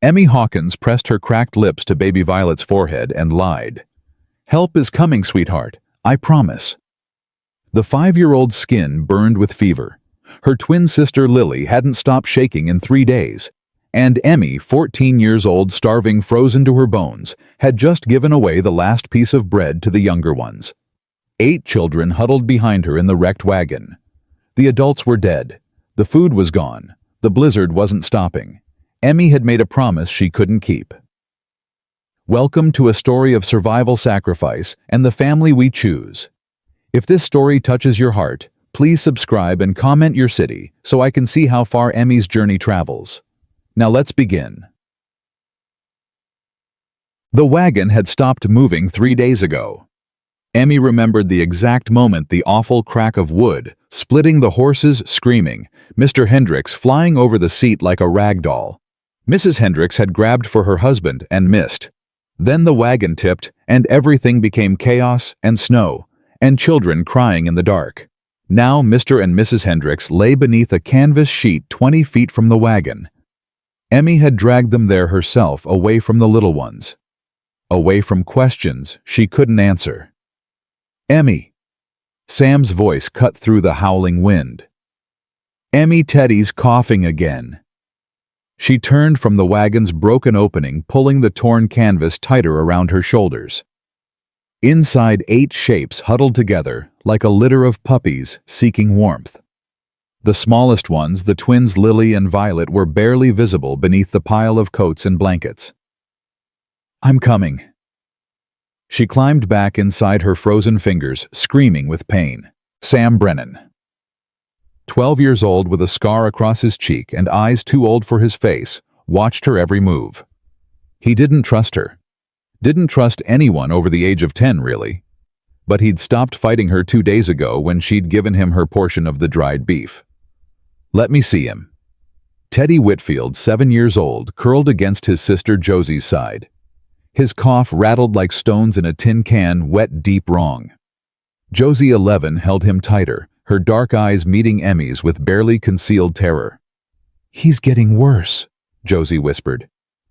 Emmy Hawkins pressed her cracked lips to baby Violet's forehead and lied. "Help is coming, sweetheart. I promise." The 5-year-old's skin burned with fever. Her twin sister Lily hadn't stopped shaking in 3 days. And Emmy, 14 years old, starving frozen to her bones, had just given away the last piece of bread to the younger ones. 8 children huddled behind her in the wrecked wagon. The adults were dead. The food was gone. The blizzard wasn't stopping. Emmy had made a promise she couldn't keep. Welcome to a story of survival, sacrifice, and the family we choose. If this story touches your heart, please subscribe and comment your city so I can see how far Emmy's journey travels. Now let's begin. The wagon had stopped moving 3 days ago. Emmy remembered the exact moment, the awful crack of wood, splitting, the horses screaming, Mr. Hendricks flying over the seat like a rag doll. Mrs. Hendricks had grabbed for her husband and missed. Then the wagon tipped, and everything became chaos and snow, and children crying in the dark. Now Mr. and Mrs. Hendricks lay beneath a canvas sheet 20 feet from the wagon. Emmy had dragged them there herself, away from the little ones. Away from questions she couldn't answer. "Emmy." Sam's voice cut through the howling wind. "Emmy, Teddy's coughing again." She turned from the wagon's broken opening, pulling the torn canvas tighter around her shoulders. Inside, 8 shapes huddled together like a litter of puppies seeking warmth. The smallest ones, the twins Lily and Violet, were barely visible beneath the pile of coats and blankets. "I'm coming." She climbed back inside her frozen fingers, screaming with pain. Sam Brennan, 12 years old with a scar across his cheek and eyes too old for his face, watched her every move. He didn't trust her. Didn't trust anyone over the age of 10, really. But he'd stopped fighting her 2 days ago when she'd given him her portion of the dried beef. "Let me see him." Teddy Whitfield, 7 years old, curled against his sister Josie's side. His cough rattled like stones in a tin can, wet deep wrong. Josie, 11, held him tighter, her dark eyes meeting Emmy's with barely concealed terror. "He's getting worse," Josie whispered.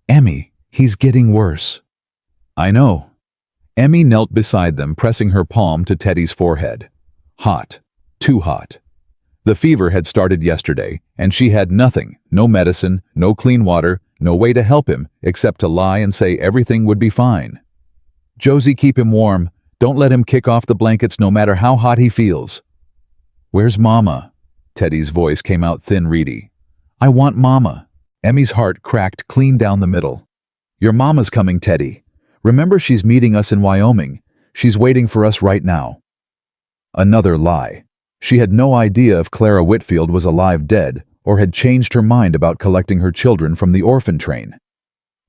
"Emmy, he's getting worse." "I know." Emmy knelt beside them, pressing her palm to Teddy's forehead. Hot. Too hot. The fever had started yesterday, and she had nothing, no medicine, no clean water, no way to help him except to lie and say everything would be fine. "Josie, keep him warm. Don't let him kick off the blankets no matter how hot he feels." "Where's Mama?" Teddy's voice came out thin, reedy. "I want Mama." Emmy's heart cracked clean down the middle. "Your Mama's coming, Teddy. Remember, she's meeting us in Wyoming. She's waiting for us right now." Another lie. She had no idea if Clara Whitfield was alive, dead, or had changed her mind about collecting her children from the orphan train.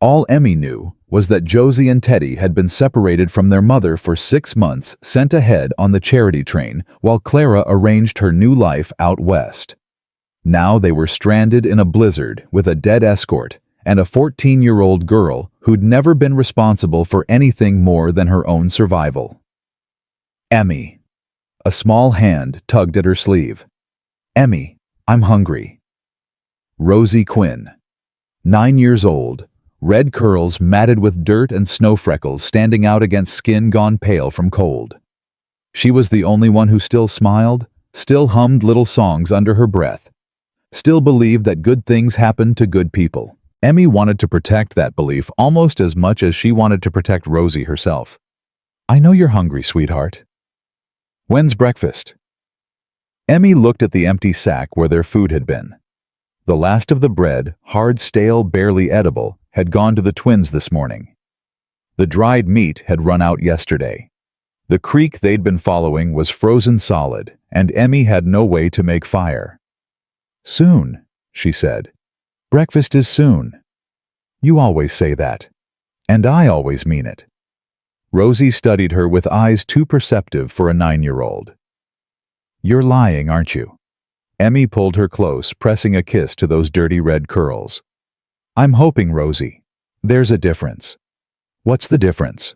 All Emmy knew was that Josie and Teddy had been separated from their mother for 6 months, sent ahead on the charity train, while Clara arranged her new life out west. Now they were stranded in a blizzard with a dead escort and a 14-year-old girl who'd never been responsible for anything more than her own survival. "Emmy." A small hand tugged at her sleeve. "Emmy, I'm hungry." Rosie Quinn, 9 years old, red curls matted with dirt and snow freckles standing out against skin gone pale from cold. She was the only one who still smiled, still hummed little songs under her breath, still believed that good things happened to good people. Emmy wanted to protect that belief almost as much as she wanted to protect Rosie herself. "I know you're hungry, sweetheart. When's breakfast?" Emmy looked at the empty sack where their food had been. The last of the bread, hard, stale, barely edible, had gone to the twins this morning. The dried meat had run out yesterday. The creek they'd been following was frozen solid, and Emmy had no way to make fire. "Soon," she said. "Breakfast is soon. You always say that. And I always mean it." Rosie studied her with eyes too perceptive for a 9-year-old. "You're lying, aren't you?" Emmy pulled her close, pressing a kiss to those dirty red curls. "I'm hoping, Rosie. There's a difference." "What's the difference?"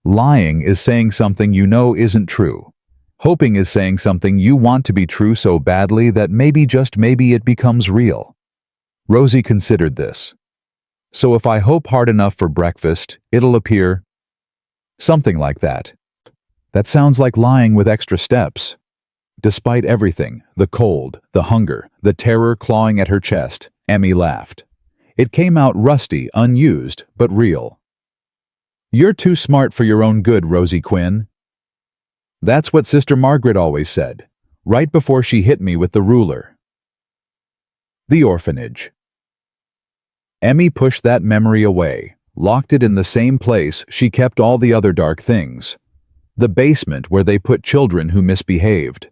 Lying is saying something you know isn't true. Hoping is saying something you want to be true so badly that maybe, just maybe, it becomes real. Rosie considered this. So if I hope hard enough for breakfast, it'll appear. Something like that. That sounds like lying with extra steps. Despite everything, the cold, the hunger, the terror clawing at her chest, Emmy laughed. It came out rusty, unused, but real. You're too smart for your own good, Rosie Quinn. That's what Sister Margaret always said, right before she hit me with the ruler. The orphanage. Emmy pushed that memory away, locked it in the same place she kept all the other dark things. The basement where they put children who misbehaved.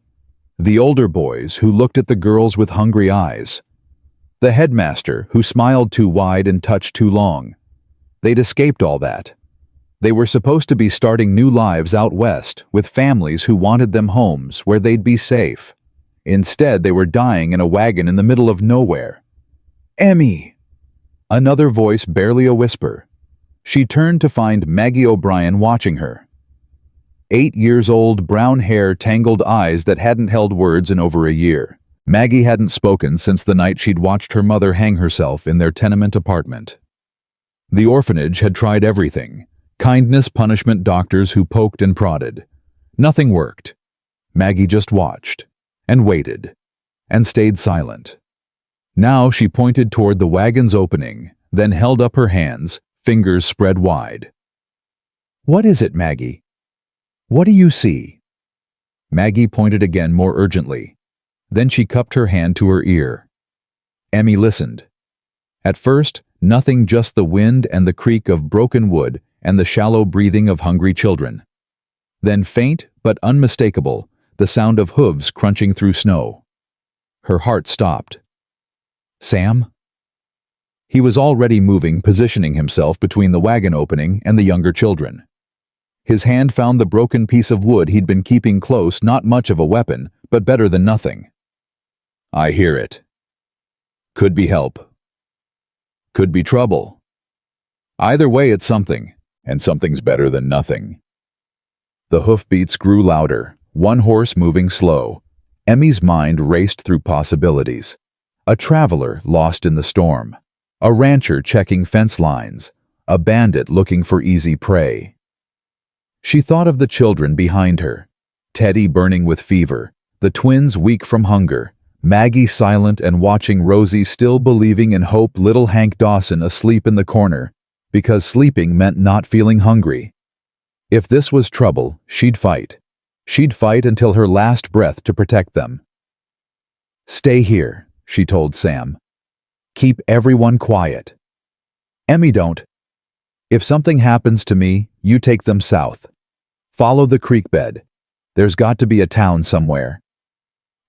The older boys who looked at the girls with hungry eyes. The headmaster who smiled too wide and touched too long. They'd escaped all that. They were supposed to be starting new lives out west with families who wanted them homes where they'd be safe. Instead, they were dying in a wagon in the middle of nowhere. Emmy! Another voice, barely a whisper. She turned to find Maggie O'Brien watching her. 8 years old, brown hair, tangled eyes that hadn't held words in over a year. Maggie hadn't spoken since the night she'd watched her mother hang herself in their tenement apartment. The orphanage had tried everything. Kindness, punishment, doctors who poked and prodded. Nothing worked. Maggie just watched, and waited, and stayed silent. Now she pointed toward the wagon's opening, then held up her hands, fingers spread wide. What is it, Maggie? What do you see? Maggie pointed again more urgently. Then she cupped her hand to her ear. Emmy listened. At first, nothing, just the wind and the creak of broken wood and the shallow breathing of hungry children. Then faint but unmistakable, the sound of hooves crunching through snow. Her heart stopped. Sam? He was already moving, positioning himself between the wagon opening and the younger children. His hand found the broken piece of wood he'd been keeping close, not much of a weapon, but better than nothing. I hear it. Could be help. Could be trouble. Either way, it's something. And something's better than nothing. The hoofbeats grew louder, one horse moving slow. Emmy's mind raced through possibilities. A traveler lost in the storm. A rancher checking fence lines. A bandit looking for easy prey. She thought of the children behind her. Teddy burning with fever. The twins weak from hunger. Maggie silent and watching, Rosie still believing in hope, little Hank Dawson asleep in the corner. Because sleeping meant not feeling hungry. If this was trouble, she'd fight. She'd fight until her last breath to protect them. Stay here, she told Sam. Keep everyone quiet. Emmy, don't. If something happens to me, you take them south. Follow the creek bed. There's got to be a town somewhere.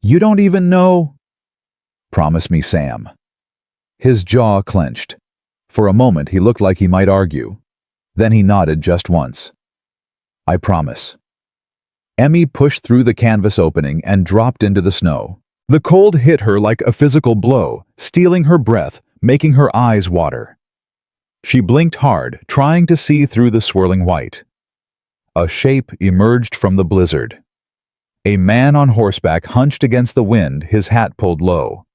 You don't even know? Promise me, Sam. His jaw clenched. For a moment he looked like he might argue. Then he nodded just once. I promise. Emmy pushed through the canvas opening and dropped into the snow. The cold hit her like a physical blow, stealing her breath, making her eyes water. She blinked hard, trying to see through the swirling white. A shape emerged from the blizzard. A man on horseback hunched against the wind, his hat pulled low.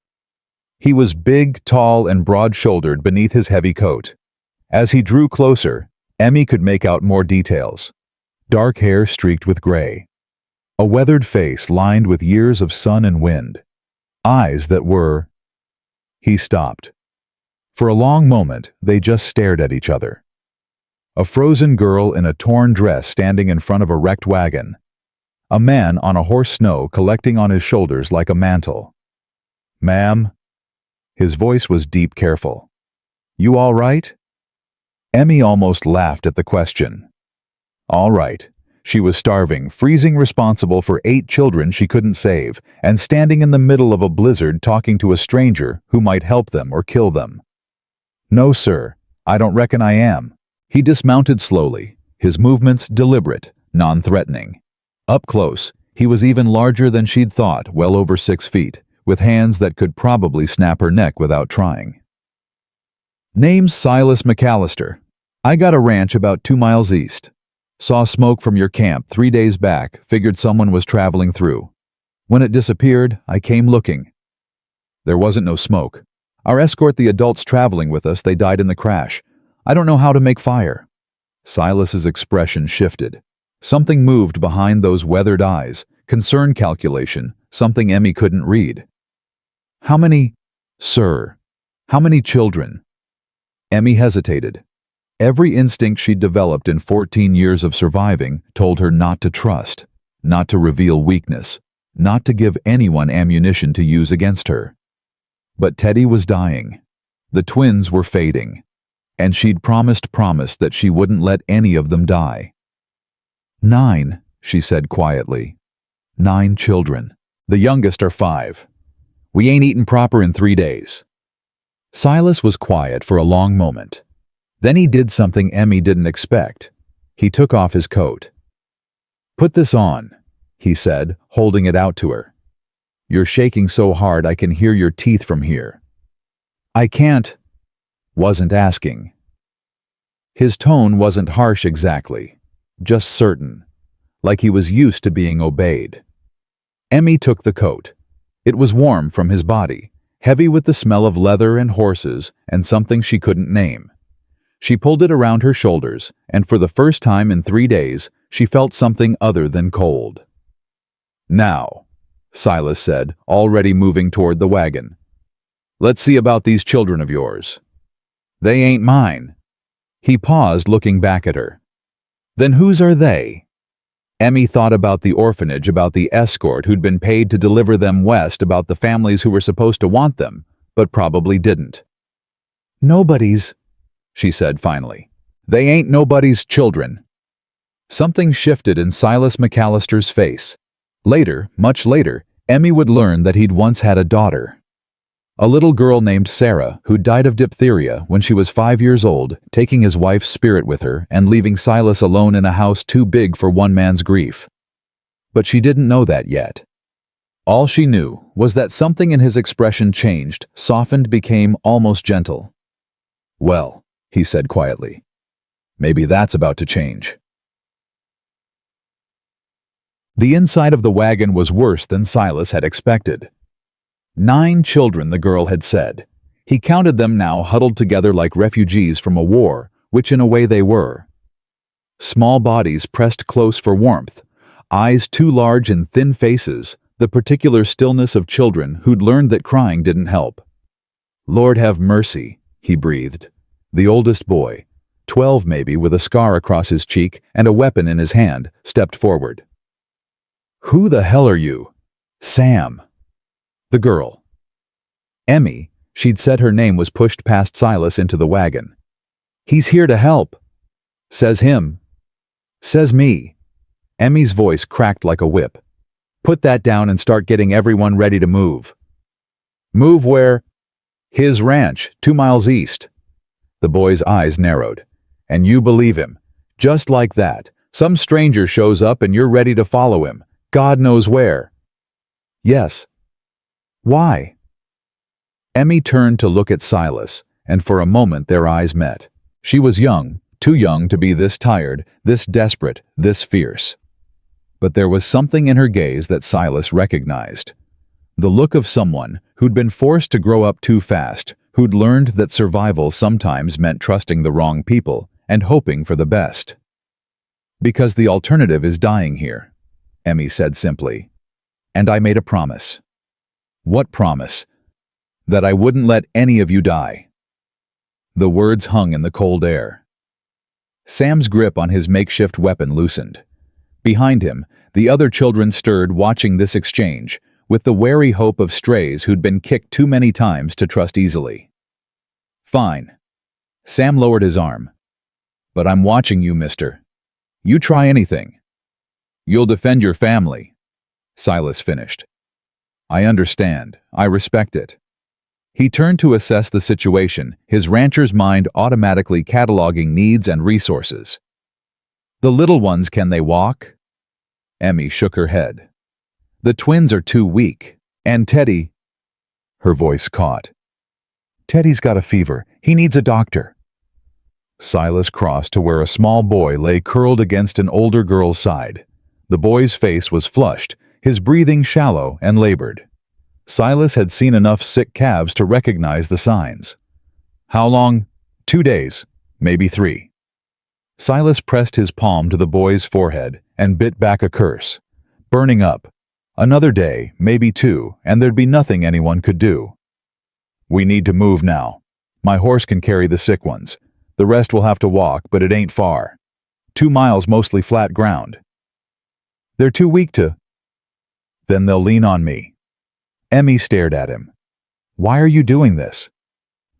He was big, tall, and broad-shouldered beneath his heavy coat. As he drew closer, Emmy could make out more details. Dark hair streaked with gray. A weathered face lined with years of sun and wind. Eyes that were... He stopped. For a long moment, they just stared at each other. A frozen girl in a torn dress standing in front of a wrecked wagon. A man on a horse, snow collecting on his shoulders like a mantle. Ma'am? His voice was deep, careful. You all right? Emmy almost laughed at the question. All right. She was starving, freezing, responsible for 8 children she couldn't save, and standing in the middle of a blizzard talking to a stranger who might help them or kill them. No, sir, I don't reckon I am. He dismounted slowly, his movements deliberate, non-threatening. Up close, he was even larger than she'd thought, well over 6 feet, with hands that could probably snap her neck without trying. Name's Silas McAllister. I got a ranch about 2 miles east. Saw smoke from your camp 3 days back, figured someone was traveling through. When it disappeared, I came looking. There wasn't no smoke. Our escort, the adults traveling with us, they died in the crash. I don't know how to make fire." Silas's expression shifted. Something moved behind those weathered eyes, concern calculation, something Emmy couldn't read. "How many, sir? How many children?" Emmy hesitated. Every instinct she'd developed in 14 years of surviving told her not to trust, not to reveal weakness, not to give anyone ammunition to use against her. But Teddy was dying. The twins were fading. And she'd promised that she wouldn't let any of them die. 9, she said quietly. 9 children. The youngest are 5. We ain't eaten proper in 3 days. Silas was quiet for a long moment. Then he did something Emmy didn't expect. He took off his coat. "Put this on," he said, holding it out to her. "You're shaking so hard I can hear your teeth from here." "I can't." Wasn't asking. His tone wasn't harsh exactly, just certain, like he was used to being obeyed. Emmy took the coat. It was warm from his body, heavy with the smell of leather and horses and something she couldn't name. She pulled it around her shoulders, and for the first time in 3 days, she felt something other than cold. "Now," Silas said, already moving toward the wagon. "Let's see about these children of yours." "They ain't mine." He paused, looking back at her. "Then whose are they?" Emmy thought about the orphanage, about the escort who'd been paid to deliver them west, about the families who were supposed to want them, but probably didn't. "Nobody's," she said finally. "They ain't nobody's children." Something shifted in Silas McAllister's face. Later, much later, Emmy would learn that he'd once had a daughter. A little girl named Sarah, who died of diphtheria when she was 5 years old, taking his wife's spirit with her and leaving Silas alone in a house too big for one man's grief. But she didn't know that yet. All she knew was that something in his expression changed, softened, became almost gentle. "Well," he said quietly, "maybe that's about to change." The inside of the wagon was worse than Silas had expected. 9 children, the girl had said. He counted them now, huddled together like refugees from a war, which in a way they were. Small bodies pressed close for warmth, eyes too large in thin faces, the particular stillness of children who'd learned that crying didn't help. "Lord have mercy," he breathed. The oldest boy, 12 maybe, with a scar across his cheek and a weapon in his hand, stepped forward. "Who the hell are you?" "Sam." The girl. Emmy, she'd said her name, was pushed past Silas into the wagon. "He's here to help." "Says him." "Says me." Emmy's voice cracked like a whip. "Put that down and start getting everyone ready to move." "Move where?" "His ranch, 2 miles east." The boy's eyes narrowed. "And you believe him? Just like that. Some stranger shows up and you're ready to follow him. God knows where." "Yes." "Why?" Emmy turned to look at Silas, and for a moment their eyes met. She was young, too young to be this tired, this desperate, this fierce. But there was something in her gaze that Silas recognized. The look of someone who'd been forced to grow up too fast, who'd learned that survival sometimes meant trusting the wrong people and hoping for the best. "Because the alternative is dying here," Emmy said simply. "And I made a promise." "What promise?" "That I wouldn't let any of you die." The words hung in the cold air. Sam's grip on his makeshift weapon loosened. Behind him, the other children stirred, watching this exchange, with the wary hope of strays who'd been kicked too many times to trust easily. "Fine." Sam lowered his arm. "But I'm watching you, mister. You try anything. You'll defend your family," Silas finished. "I understand. I respect it." He turned to assess the situation, his rancher's mind automatically cataloging needs and resources. "The little ones, can they walk?" Emmy shook her head. "The twins are too weak. And Teddy—" Her voice caught. "Teddy's got a fever. He needs a doctor." Silas crossed to where a small boy lay curled against an older girl's side. The boy's face was flushed, his breathing shallow and labored. Silas had seen enough sick calves to recognize the signs. How long? 2 days, maybe 3. Silas pressed his palm to the boy's forehead and bit back a curse. Burning up. Another day, maybe 2, and there'd be nothing anyone could do. We need to move now. My horse can carry the sick ones. The rest will have to walk, but it ain't far. 2 miles, mostly flat ground. They're too weak to. Then they'll lean on me. Emmy stared at him. Why are you doing this?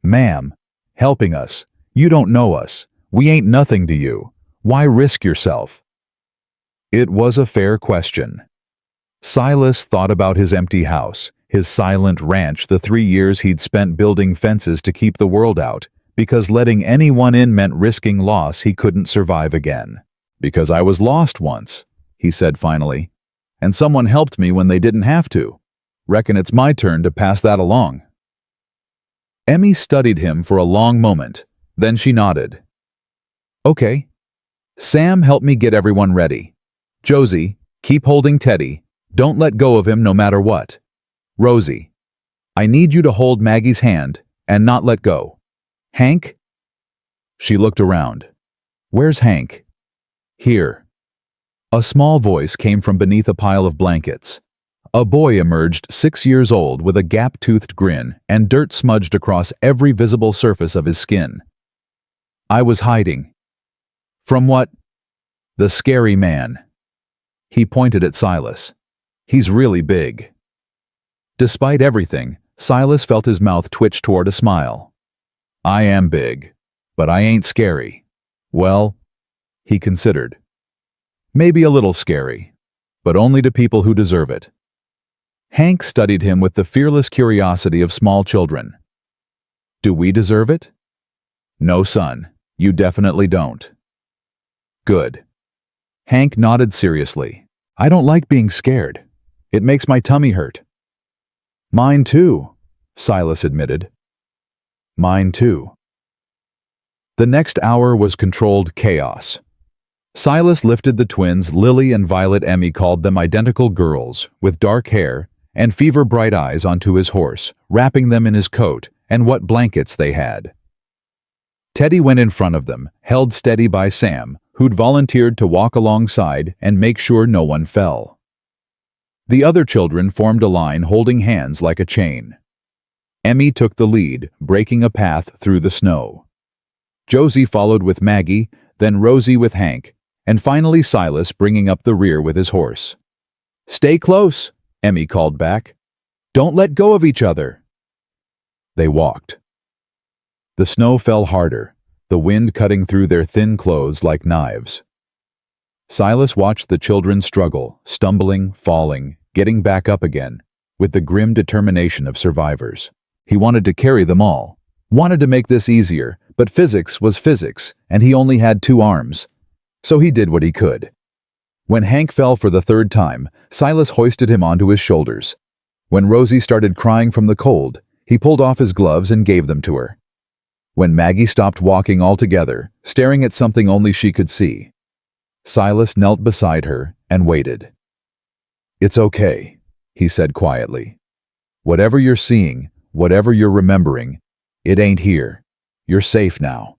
Ma'am, helping us. You don't know us. We ain't nothing to you. Why risk yourself? It was a fair question. Silas thought about his empty house, his silent ranch, the 3 years he'd spent building fences to keep the world out, because letting anyone in meant risking loss he couldn't survive again. Because I was lost once, he said finally, and someone helped me when they didn't have to. Reckon it's my turn to pass that along. Emmy studied him for a long moment, then she nodded. Okay. Sam, help me get everyone ready. Josie, keep holding Teddy. Don't let go of him no matter what. Rosie, I need you to hold Maggie's hand and not let go. Hank? She looked around. Where's Hank? Here. A small voice came from beneath a pile of blankets. A boy emerged, 6 years old, with a gap-toothed grin and dirt smudged across every visible surface of his skin. I was hiding. From what? The scary man. He pointed at Silas. He's really big. Despite everything, Silas felt his mouth twitch toward a smile. I am big, but I ain't scary. Well, he considered. Maybe a little scary, but only to people who deserve it. Hank studied him with the fearless curiosity of small children. Do we deserve it? No, son, you definitely don't. Good. Hank nodded seriously. I don't like being scared. It makes my tummy hurt. Mine too, Silas admitted. Mine too. The next hour was controlled chaos. Silas lifted the twins, Lily and Violet. Emmy called them identical girls, with dark hair and fever-bright eyes, onto his horse, wrapping them in his coat and what blankets they had. Teddy went in front of them, held steady by Sam, who'd volunteered to walk alongside and make sure no one fell. The other children formed a line, holding hands like a chain. Emmy took the lead, breaking a path through the snow. Josie followed with Maggie, then Rosie with Hank, and finally Silas bringing up the rear with his horse. Stay close, Emmy called back. Don't let go of each other. They walked. The snow fell harder, the wind cutting through their thin clothes like knives. Silas watched the children struggle, stumbling, falling, getting back up again, with the grim determination of survivors. He wanted to carry them all, wanted to make this easier, but physics was physics, and he only had 2 arms. So he did what he could. When Hank fell for the 3rd time, Silas hoisted him onto his shoulders. When Rosie started crying from the cold, he pulled off his gloves and gave them to her. When Maggie stopped walking altogether, staring at something only she could see, Silas knelt beside her and waited. It's okay, he said quietly. Whatever you're seeing, whatever you're remembering, it ain't here. You're safe now.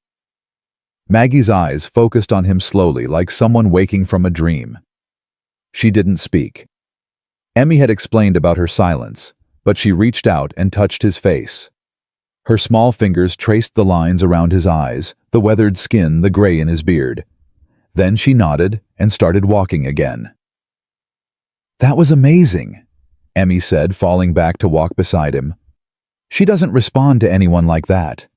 Maggie's eyes focused on him slowly, like someone waking from a dream. She didn't speak. Emmy had explained about her silence, but she reached out and touched his face. Her small fingers traced the lines around his eyes, the weathered skin, the gray in his beard. Then she nodded and started walking again. That was amazing, Emmy said, falling back to walk beside him. She doesn't respond to anyone like that.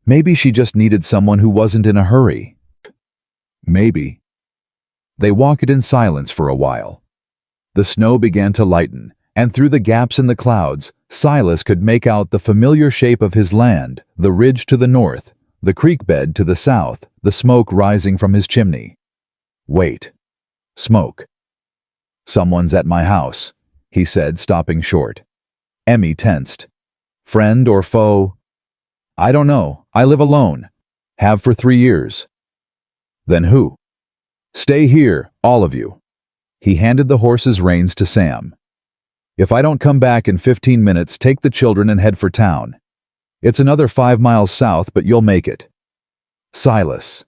Maybe she just needed someone who wasn't in a hurry. Maybe. They walked in silence for a while. The snow began to lighten, and through the gaps in the clouds, Silas could make out the familiar shape of his land, the ridge to the north, the creek bed to the south, the smoke rising from his chimney. Wait. Smoke. Someone's at my house, he said, stopping short. Emmy tensed. Friend or foe? I don't know. I live alone. Have for 3 years. Then who? Stay here, all of you. He handed the horse's reins to Sam. If I don't come back in 15 minutes, take the children and head for town. It's another 5 miles south, but you'll make it. Silas.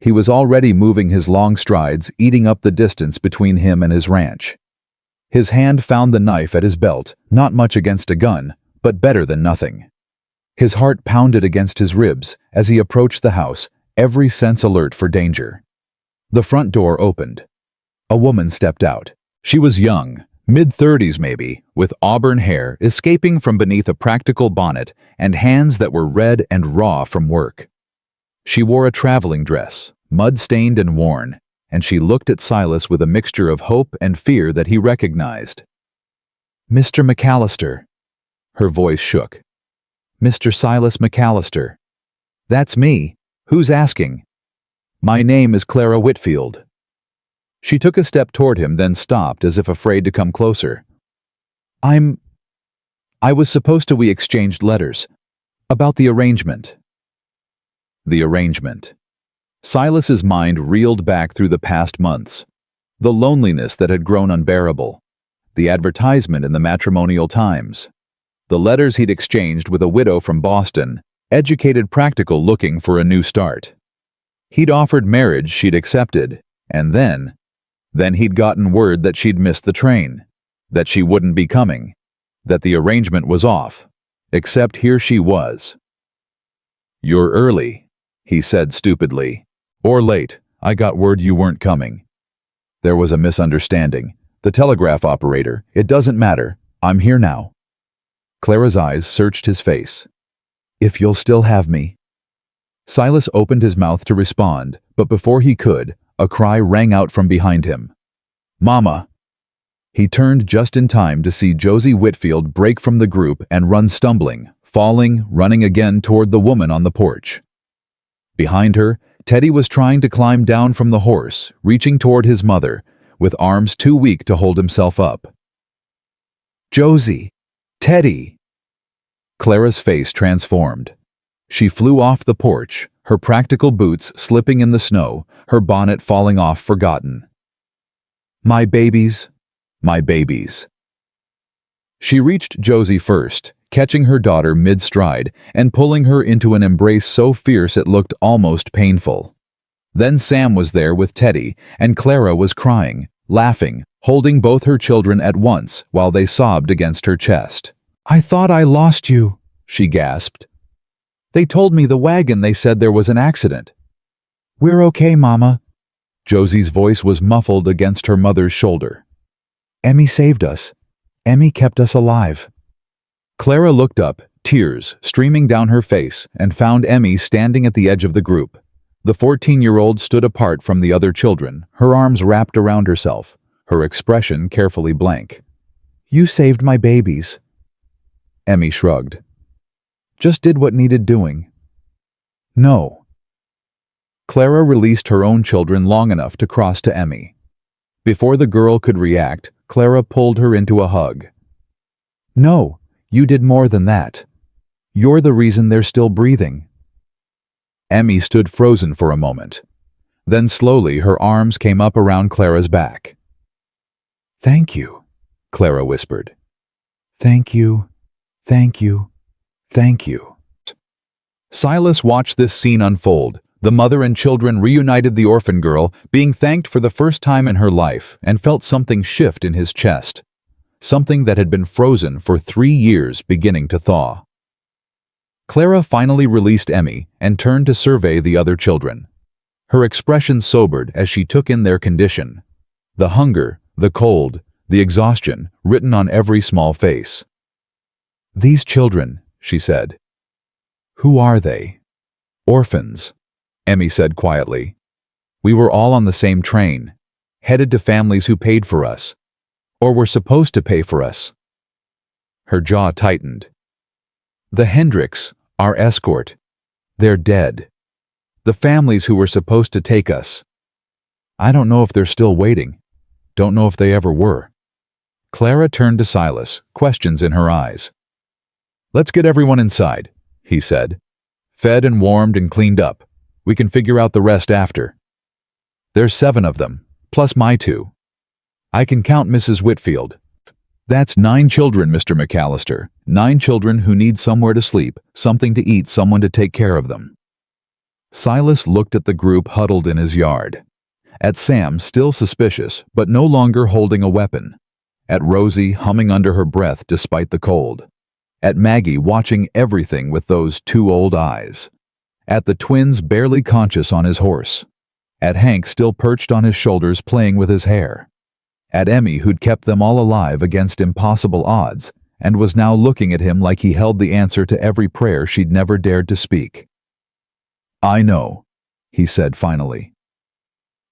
He was already moving his long strides, eating up the distance between him and his ranch. His hand found the knife at his belt, not much against a gun, but better than nothing. His heart pounded against his ribs as he approached the house, every sense alert for danger. The front door opened. A woman stepped out. She was young, mid-30s maybe, with auburn hair escaping from beneath a practical bonnet and hands that were red and raw from work. She wore a traveling dress, mud-stained and worn, and she looked at Silas with a mixture of hope and fear that he recognized. "Mr. McAllister." Her voice shook. "Mr. Silas McAllister." "That's me. Who's asking?" "My name is Clara Whitfield." She took a step toward him, then stopped as if afraid to come closer. I was supposed to. We exchanged letters. About the arrangement." The arrangement. Silas's mind reeled back through the past months. The loneliness that had grown unbearable. The advertisement in the Matrimonial Times. The letters he'd exchanged with a widow from Boston, educated practical looking for a new start. He'd offered marriage, she'd accepted, and then he'd gotten word that she'd missed the train, that she wouldn't be coming, that the arrangement was off, except here she was. "You're early," he said stupidly. "Or late. I got word you weren't coming." There was a misunderstanding. The telegraph operator. "It doesn't matter. I'm here now." Clara's eyes searched his face. "If you'll still have me." Silas opened his mouth to respond, but before he could, a cry rang out from behind him. "Mama!" He turned just in time to see Josie Whitfield break from the group and run stumbling, falling, running again toward the woman on the porch. Behind her, Teddy was trying to climb down from the horse, reaching toward his mother, with arms too weak to hold himself up. "Josie! Teddy!" Clara's face transformed. She flew off the porch, her practical boots slipping in the snow, her bonnet falling off forgotten. "My babies, my babies." She reached Josie first, catching her daughter mid-stride and pulling her into an embrace so fierce it looked almost painful. Then Sam was there with Teddy, and Clara was crying, laughing, holding both her children at once while they sobbed against her chest. "I thought I lost you," she gasped. "They told me the wagon, they said there was an accident." "We're okay, Mama." Josie's voice was muffled against her mother's shoulder. "Emmy saved us. Emmy kept us alive." Clara looked up, tears streaming down her face, and found Emmy standing at the edge of the group. The 14-year-old stood apart from the other children, her arms wrapped around herself, her expression carefully blank. "You saved my babies." Emmy shrugged. "Just did what needed doing." "No." Clara released her own children long enough to cross to Emmy. Before the girl could react, Clara pulled her into a hug. "No, you did more than that. You're the reason they're still breathing." Emmy stood frozen for a moment. Then slowly her arms came up around Clara's back. "Thank you," Clara whispered. "Thank you, thank you, thank you." Silas watched this scene unfold. The mother and children reunited, the orphan girl being thanked for the first time in her life, and felt something shift in his chest. Something that had been frozen for 3 years beginning to thaw. Clara finally released Emmy and turned to survey the other children. Her expression sobered as she took in their condition. The hunger, the cold, the exhaustion written on every small face. "These children," she said. "Who are they?" "Orphans," Emmy said quietly. "We were all on the same train, headed to families who paid for us, or were supposed to pay for us." Her jaw tightened. "The Hendricks, our escort, they're dead. The families who were supposed to take us. I don't know if they're still waiting. Don't know if they ever were." Clara turned to Silas, questions in her eyes. "Let's get everyone inside," he said. "Fed and warmed and cleaned up. We can figure out the rest after. There's 7 of them, plus my 2. I can count Mrs. Whitfield." That's 9 children, Mr. McAllister. 9 children who need somewhere to sleep, something to eat, someone to take care of them. Silas looked at the group huddled in his yard. At Sam, still suspicious, but no longer holding a weapon. At Rosie, humming under her breath despite the cold. At Maggie, watching everything with those 2 old eyes. At the twins, barely conscious on his horse. At Hank, still perched on his shoulders playing with his hair. At Emmy, who'd kept them all alive against impossible odds, and was now looking at him like he held the answer to every prayer she'd never dared to speak. "I know," he said finally.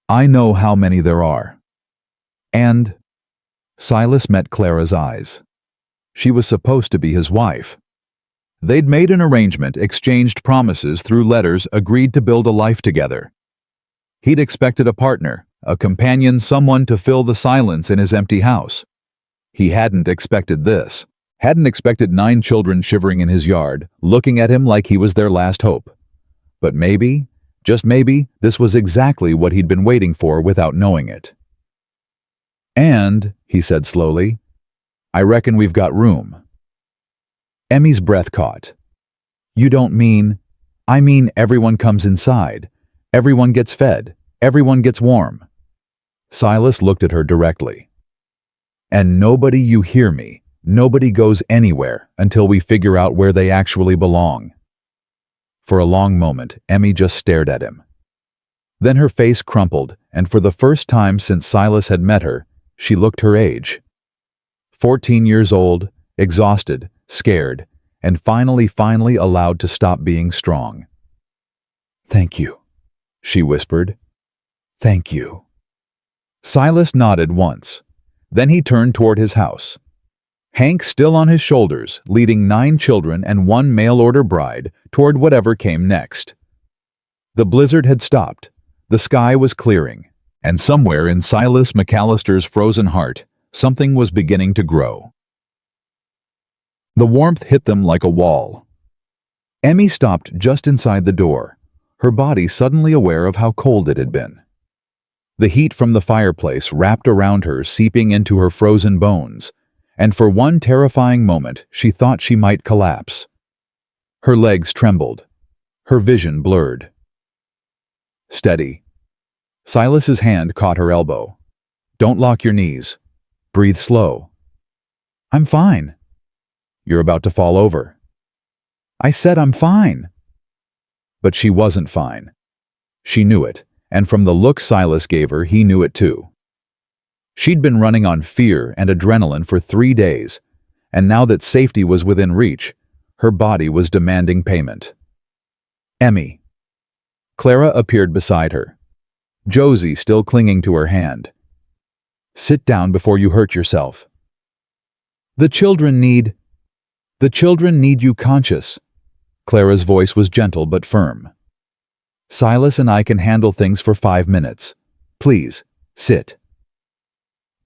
"I know how many there are." And Silas met Clara's eyes. She was supposed to be his wife. They'd made an arrangement, exchanged promises through letters, agreed to build a life together. He'd expected a partner, a companion, someone to fill the silence in his empty house. He hadn't expected this. Hadn't expected 9 children shivering in his yard, looking at him like he was their last hope. But maybe, just maybe, this was exactly what he'd been waiting for without knowing it. "And," he said slowly, "I reckon we've got room." Emmy's breath caught. "You don't mean—" "I mean everyone comes inside. Everyone gets fed. Everyone gets warm." Silas looked at her directly. "And nobody, you hear me, nobody goes anywhere until we figure out where they actually belong." For a long moment, Emmy just stared at him. Then her face crumpled, and for the first time since Silas had met her, she looked her age. 14 years old, exhausted, scared, and finally allowed to stop being strong. "Thank you," she whispered. "Thank you." Silas nodded once. Then he turned toward his house. Hank still on his shoulders, leading 9 children and 1 mail-order bride toward whatever came next. The blizzard had stopped. The sky was clearing. And somewhere in Silas McAllister's frozen heart, something was beginning to grow. The warmth hit them like a wall. Emmy stopped just inside the door, her body suddenly aware of how cold it had been. The heat from the fireplace wrapped around her, seeping into her frozen bones, and for one terrifying moment she thought she might collapse. Her legs trembled. Her vision blurred. "Steady." Silas's hand caught her elbow. "Don't lock your knees. Breathe slow." "I'm fine." "You're about to fall over." "I said I'm fine." But she wasn't fine. She knew it, and from the look Silas gave her, he knew it too. She'd been running on fear and adrenaline for 3 days, and now that safety was within reach, her body was demanding payment. "Emmy." Clara appeared beside her. Josie still clinging to her hand. "Sit down before you hurt yourself." The children need you conscious." Clara's voice was gentle but firm. "Silas and I can handle things for 5 minutes. Please, sit."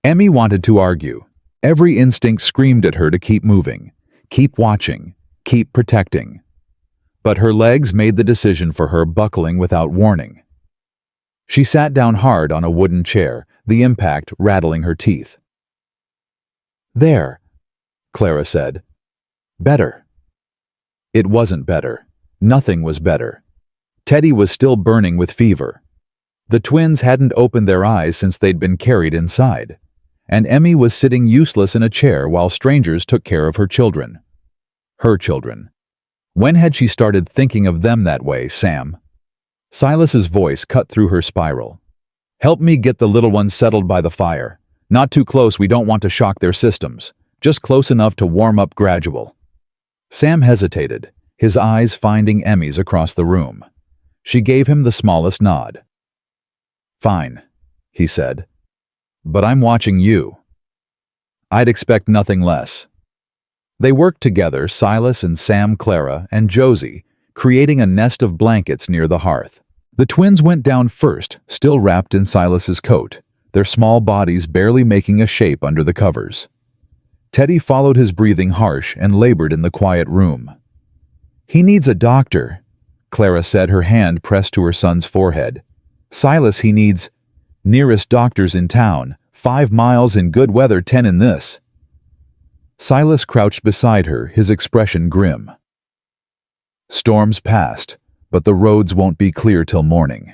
Emmy wanted to argue. Every instinct screamed at her to keep moving, keep watching, keep protecting. But her legs made the decision for her, buckling without warning. She sat down hard on a wooden chair, the impact rattling her teeth. "There," Clara said. "Better." It wasn't better. Nothing was better. Teddy was still burning with fever. The twins hadn't opened their eyes since they'd been carried inside. And Emmy was sitting useless in a chair while strangers took care of her children. Her children. When had she started thinking of them that way, Sam? Silas's voice cut through her spiral. "Help me get the little ones settled by the fire. Not too close, we don't want to shock their systems. Just close enough to warm up gradual." Sam hesitated, his eyes finding Emmy's across the room. She gave him the smallest nod. "Fine," he said. "But I'm watching you." I'd expect nothing less. They worked together, Silas and Sam, Clara, and Josie, creating a nest of blankets near the hearth. The twins went down first, still wrapped in Silas's coat, their small bodies barely making a shape under the covers. Teddy followed, his breathing harsh and labored in the quiet room. "He needs a doctor," Clara said, her hand pressed to her son's forehead. "Silas, he needs—" "Nearest doctors in town, 5 miles in good weather, 10 in this." Silas crouched beside her, his expression grim. Storms passed, but the roads won't be clear till morning.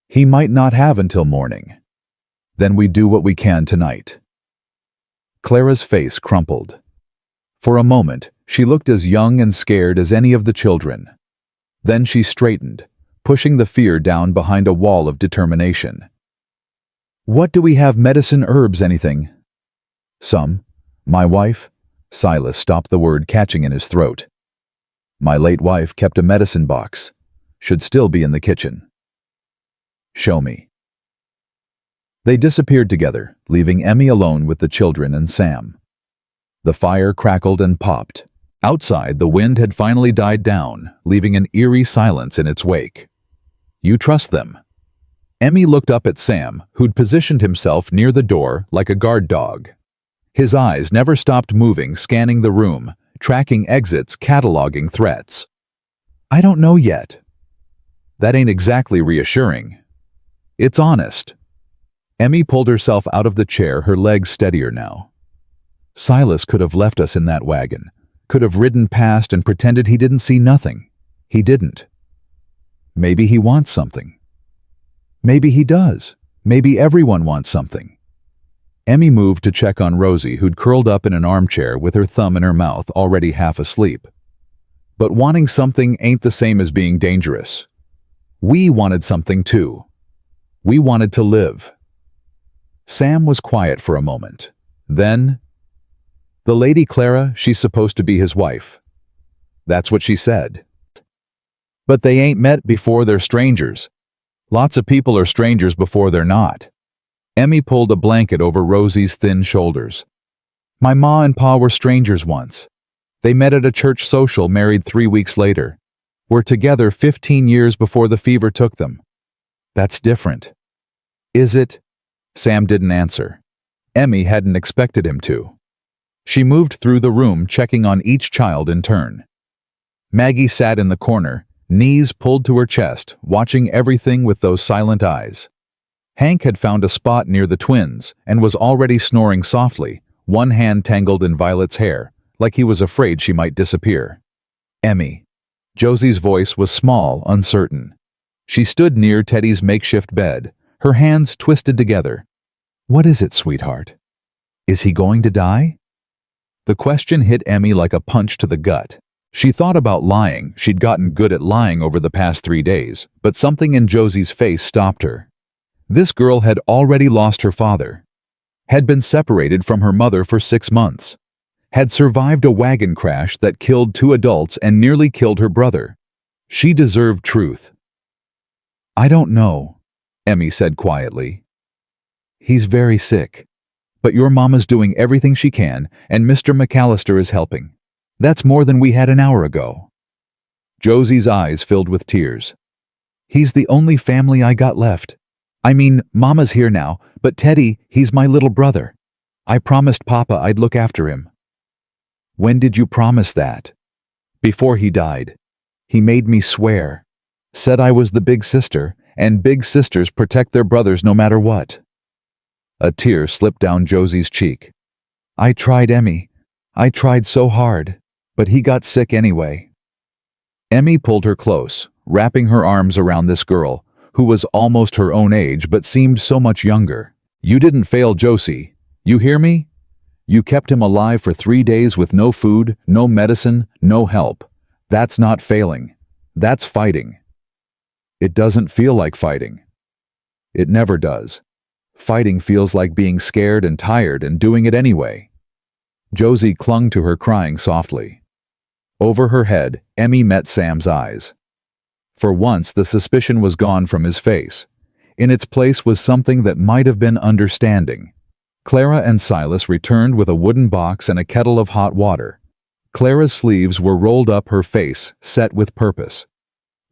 He might not have until morning. Then we do what we can tonight. Clara's face crumpled. For a moment, she looked as young and scared as any of the children. Then she straightened, pushing the fear down behind a wall of determination. What do we have? Medicine, herbs, anything? Some. My wife? Silas stopped the word catching in his throat. My late wife kept a medicine box. Should still be in the kitchen. Show me. They disappeared together, leaving Emmy alone with the children and Sam. The fire crackled and popped. Outside, the wind had finally died down, leaving an eerie silence in its wake. You trust them? Emmy looked up at Sam, who'd positioned himself near the door like a guard dog. His eyes never stopped moving, scanning the room, tracking exits, cataloging threats. I don't know yet. That ain't exactly reassuring. It's honest. Emmy pulled herself out of the chair, her legs steadier now. Silas could have left us in that wagon, could have ridden past and pretended he didn't see nothing. He didn't. Maybe he wants something. Maybe he does. Maybe everyone wants something. Emmy moved to check on Rosie, who'd curled up in an armchair with her thumb in her mouth, already half asleep. But wanting something ain't the same as being dangerous. We wanted something too. We wanted to live. Sam was quiet for a moment. Then, the Lady Clara, she's supposed to be his wife. That's what she said. But they ain't met before, they're strangers. Lots of people are strangers before they're not. Emmy pulled a blanket over Rosie's thin shoulders. My ma and pa were strangers once. They met at a church social, married 3 weeks later. Were together 15 years before the fever took them. That's different. Is it? Sam didn't answer. Emmy hadn't expected him to. She moved through the room, checking on each child in turn. Maggie sat in the corner, knees pulled to her chest, watching everything with those silent eyes. Hank had found a spot near the twins and was already snoring softly, one hand tangled in Violet's hair, like he was afraid she might disappear. Emmy. Josie's voice was small, uncertain. She stood near Teddy's makeshift bed, her hands twisted together. What is it, sweetheart? Is he going to die? The question hit Emmy like a punch to the gut. She thought about lying. She'd gotten good at lying over the past 3 days, but something in Josie's face stopped her. This girl had already lost her father, had been separated from her mother for 6 months, had survived a wagon crash that killed 2 adults and nearly killed her brother. She deserved truth. I don't know, Emmy said quietly. He's very sick. But your mama's doing everything she can, and Mr. McAllister is helping. That's more than we had an hour ago. Josie's eyes filled with tears. He's the only family I got left. I mean, Mama's here now, but Teddy, he's my little brother. I promised Papa I'd look after him. When did you promise that? Before he died. He made me swear. Said I was the big sister, and big sisters protect their brothers no matter what. A tear slipped down Josie's cheek. I tried, Emmy. I tried so hard, but he got sick anyway. Emmy pulled her close, wrapping her arms around this girl, who was almost her own age but seemed so much younger. You didn't fail Josie. You hear me? You kept him alive for 3 days with no food, no medicine, no help. That's not failing. That's fighting. It doesn't feel like fighting. It never does. Fighting feels like being scared and tired and doing it anyway. Josie clung to her, crying softly. Over her head, Emmy met Sam's eyes. For once, the suspicion was gone from his face. In its place was something that might have been understanding. Clara and Silas returned with a wooden box and a kettle of hot water. Clara's sleeves were rolled up her face, set with purpose.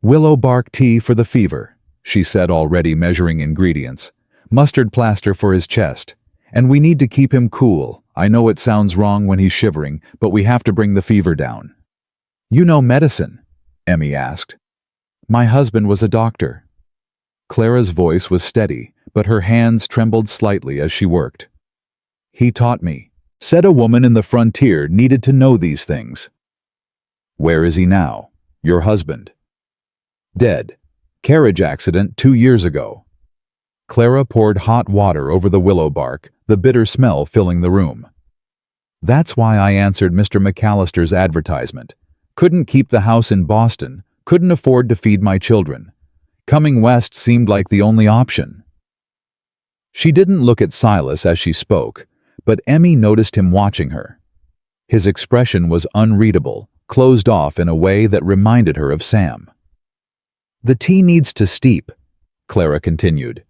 Willow bark tea for the fever, she said, already measuring ingredients. Mustard plaster for his chest. And we need to keep him cool. I know it sounds wrong when he's shivering, but we have to bring the fever down. You know medicine? Emmy asked. My husband was a doctor. Clara's voice was steady, but her hands trembled slightly as she worked. He taught me. Said a woman in the frontier needed to know these things. Where is he now? Your husband. Dead. Carriage accident 2 years ago. Clara poured hot water over the willow bark, the bitter smell filling the room. That's why I answered Mr. McAllister's advertisement. Couldn't keep the house in Boston, couldn't afford to feed my children. Coming west seemed like the only option. She didn't look at Silas as she spoke, but Emmy noticed him watching her. His expression was unreadable, closed off in a way that reminded her of Sam. The tea needs to steep, Clara continued.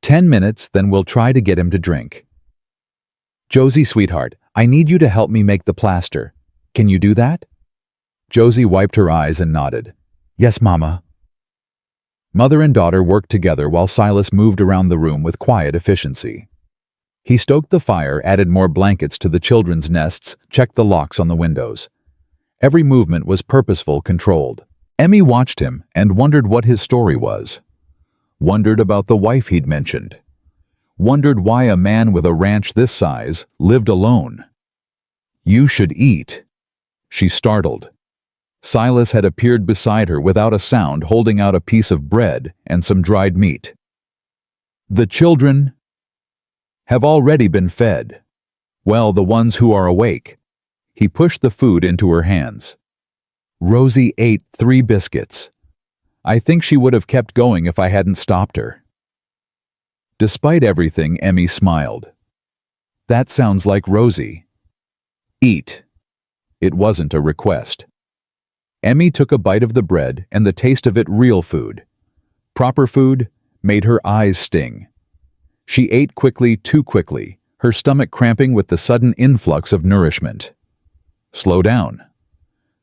10 minutes, then we'll try to get him to drink. Josie, sweetheart, I need you to help me make the plaster. Can you do that? Josie wiped her eyes and nodded. Yes, Mama. Mother and daughter worked together while Silas moved around the room with quiet efficiency. He stoked the fire, added more blankets to the children's nests, checked the locks on the windows. Every movement was purposeful, controlled. Emmy watched him and wondered what his story was. Wondered about the wife he'd mentioned. Wondered why a man with a ranch this size lived alone. You should eat. She startled. Silas had appeared beside her without a sound, holding out a piece of bread and some dried meat. The children have already been fed. Well, the ones who are awake. He pushed the food into her hands. Rosie ate 3 biscuits. I think she would have kept going if I hadn't stopped her. Despite everything, Emmy smiled. That sounds like Rosie. Eat. It wasn't a request. Emmy took a bite of the bread, and the taste of it, real food. Proper food, made her eyes sting. She ate quickly, too quickly, her stomach cramping with the sudden influx of nourishment. Slow down.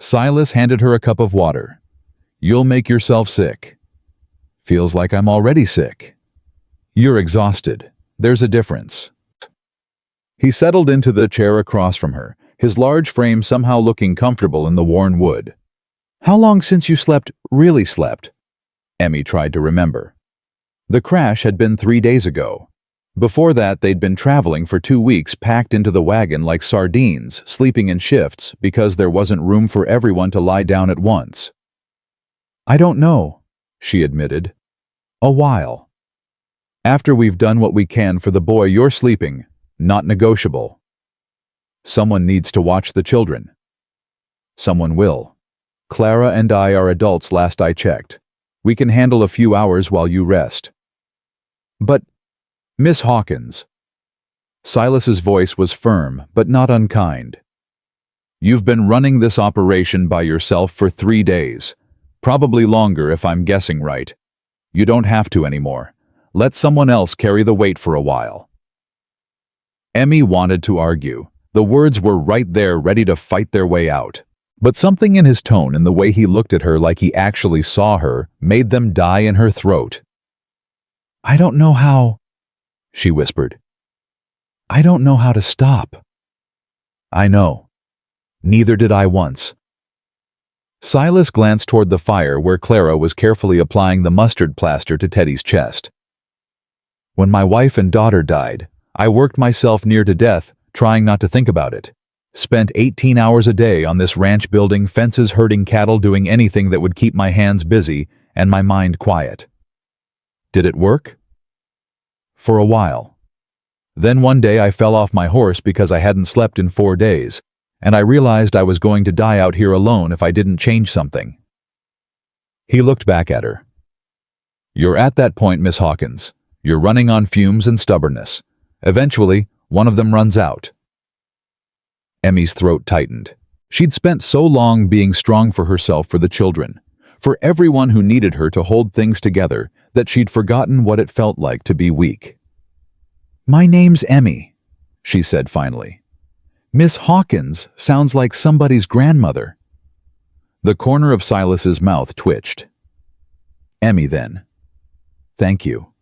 Silas handed her a cup of water. You'll make yourself sick. Feels like I'm already sick. You're exhausted. There's a difference. He settled into the chair across from her, his large frame somehow looking comfortable in the worn wood. How long since you slept, really slept? Emmy tried to remember. The crash had been 3 days ago. Before that, they'd been traveling for 2 weeks, packed into the wagon like sardines, sleeping in shifts because there wasn't room for everyone to lie down at once. I don't know, she admitted. A while. After we've done what we can for the boy, you're sleeping. Not negotiable. Someone needs to watch the children. Someone will. Clara and I are adults last I checked. We can handle a few hours while you rest. But, Miss Hawkins. Silas's voice was firm, but not unkind. You've been running this operation by yourself for 3 days. Probably longer if I'm guessing right. You don't have to anymore. Let someone else carry the weight for a while. Emmy wanted to argue. The words were right there, ready to fight their way out. But something in his tone and the way he looked at her like he actually saw her made them die in her throat. I don't know how, she whispered. I don't know how to stop. I know. Neither did I once. Silas glanced toward the fire where Clara was carefully applying the mustard plaster to Teddy's chest. When my wife and daughter died, I worked myself near to death, trying not to think about it. Spent 18 hours a day on this ranch building fences, herding cattle, doing anything that would keep my hands busy and my mind quiet. Did it work? For a while. Then one day I fell off my horse because I hadn't slept in 4 days, and I realized I was going to die out here alone if I didn't change something. He looked back at her. You're at that point, Miss Hawkins. You're running on fumes and stubbornness. Eventually, one of them runs out. Emmy's throat tightened. She'd spent so long being strong for herself, for the children, for everyone who needed her to hold things together, that she'd forgotten what it felt like to be weak. My name's Emmy, she said finally. Miss Hawkins sounds like somebody's grandmother. The corner of Silas's mouth twitched. Emmy, then. Thank you.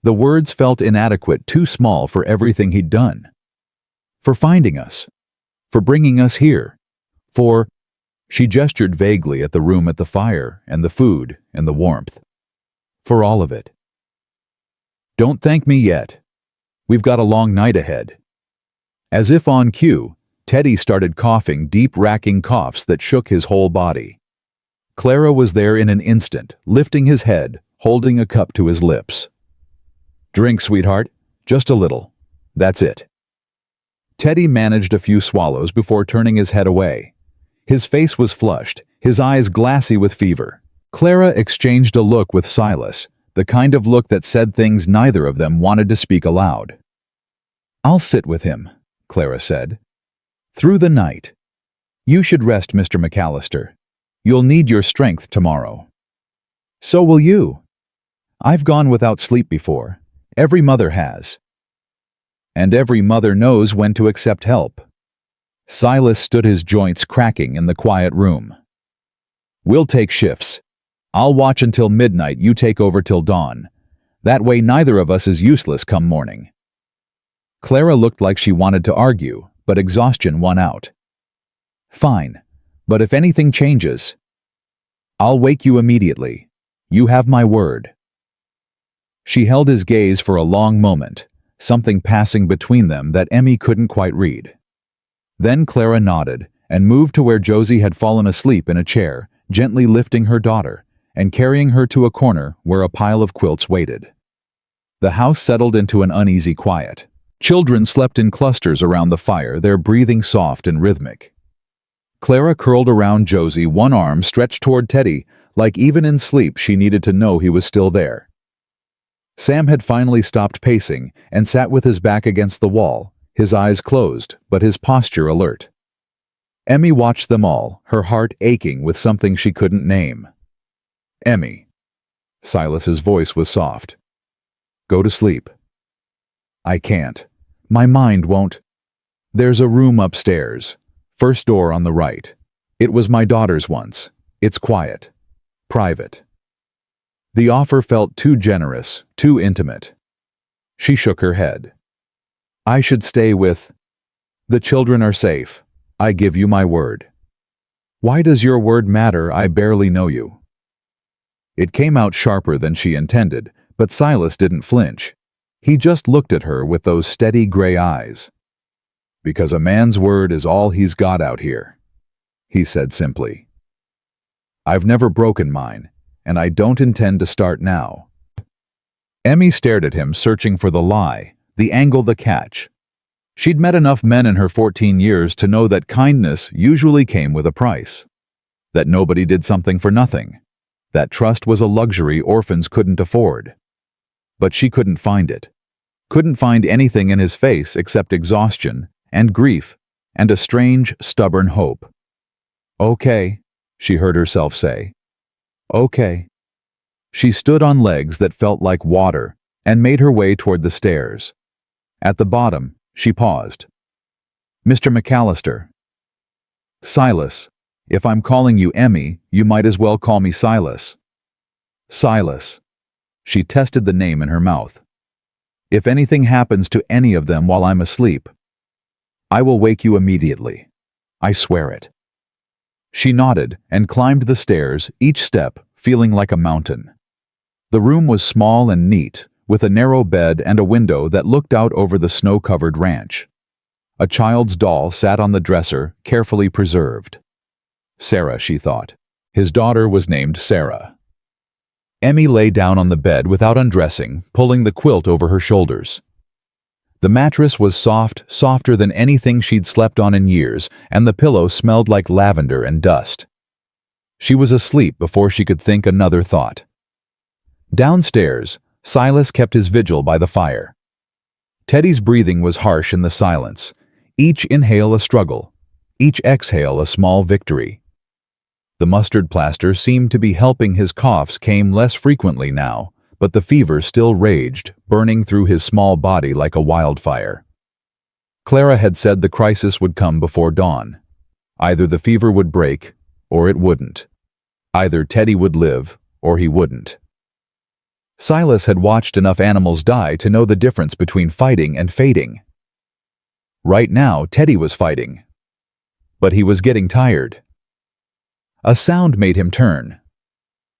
The words felt inadequate, too small for everything he'd done. For finding us. For bringing us here. For... She gestured vaguely at the room, at the fire, and the food, and the warmth. For all of it. Don't thank me yet. We've got a long night ahead. As if on cue, Teddy started coughing deep, racking coughs that shook his whole body. Clara was there in an instant, lifting his head, holding a cup to his lips. "Drink, sweetheart. Just a little. That's it." Teddy managed a few swallows before turning his head away. His face was flushed, his eyes glassy with fever. Clara exchanged a look with Silas, the kind of look that said things neither of them wanted to speak aloud. "I'll sit with him," Clara said. "Through the night. You should rest, Mr. McAllister. You'll need your strength tomorrow." "So will you. I've gone without sleep before. Every mother has. And every mother knows when to accept help." Silas stood his joints cracking in the quiet room. "We'll take shifts. I'll watch until midnight, you take over till dawn. That way neither of us is useless come morning." Clara looked like she wanted to argue, but exhaustion won out. "Fine, but if anything changes, I'll wake you immediately. You have my word." She held his gaze for a long moment, something passing between them that Emmy couldn't quite read. Then Clara nodded and moved to where Josie had fallen asleep in a chair, gently lifting her daughter and carrying her to a corner where a pile of quilts waited. The house settled into an uneasy quiet. Children slept in clusters around the fire, their breathing soft and rhythmic. Clara curled around Josie, one arm stretched toward Teddy, like even in sleep she needed to know he was still there. Sam had finally stopped pacing and sat with his back against the wall, his eyes closed, but his posture alert. Emmy watched them all, her heart aching with something she couldn't name. "Emmy." Silas's voice was soft. "Go to sleep." "I can't. My mind won't." "There's a room upstairs. First door on the right. It was my daughter's once. It's quiet. Private." The offer felt too generous, too intimate. She shook her head. "I should stay with... The children are safe. I give you my word." "Why does your word matter? I barely know you." It came out sharper than she intended, but Silas didn't flinch. He just looked at her with those steady gray eyes. "Because a man's word is all he's got out here," he said simply. "I've never broken mine, and I don't intend to start now." Emmy stared at him, searching for the lie, the angle, the catch. She'd met enough men in her 14 years to know that kindness usually came with a price. That nobody did something for nothing. That trust was a luxury orphans couldn't afford. But she couldn't find it. Couldn't find anything in his face except exhaustion and grief and a strange, stubborn hope. "Okay," she heard herself say. "Okay." She stood on legs that felt like water and made her way toward the stairs. At the bottom, she paused. "Mr. McAllister." "Silas. If I'm calling you Emmy, you might as well call me Silas." "Silas." She tested the name in her mouth. "If anything happens to any of them while I'm asleep, I will wake you immediately. I swear it." She nodded and climbed the stairs, each step feeling like a mountain. The room was small and neat, with a narrow bed and a window that looked out over the snow-covered ranch. A child's doll sat on the dresser, carefully preserved. Sarah, she thought. His daughter was named Sarah. Emmy lay down on the bed without undressing, pulling the quilt over her shoulders. The mattress was soft, softer than anything she'd slept on in years, and the pillow smelled like lavender and dust. She was asleep before she could think another thought. Downstairs, Silas kept his vigil by the fire. Teddy's breathing was harsh in the silence, each inhale a struggle, each exhale a small victory. The mustard plaster seemed to be helping. His coughs came less frequently now, but the fever still raged, burning through his small body like a wildfire. Clara had said the crisis would come before dawn. Either the fever would break, or it wouldn't. Either Teddy would live, or he wouldn't. Silas had watched enough animals die to know the difference between fighting and fading. Right now, Teddy was fighting. But he was getting tired. A sound made him turn.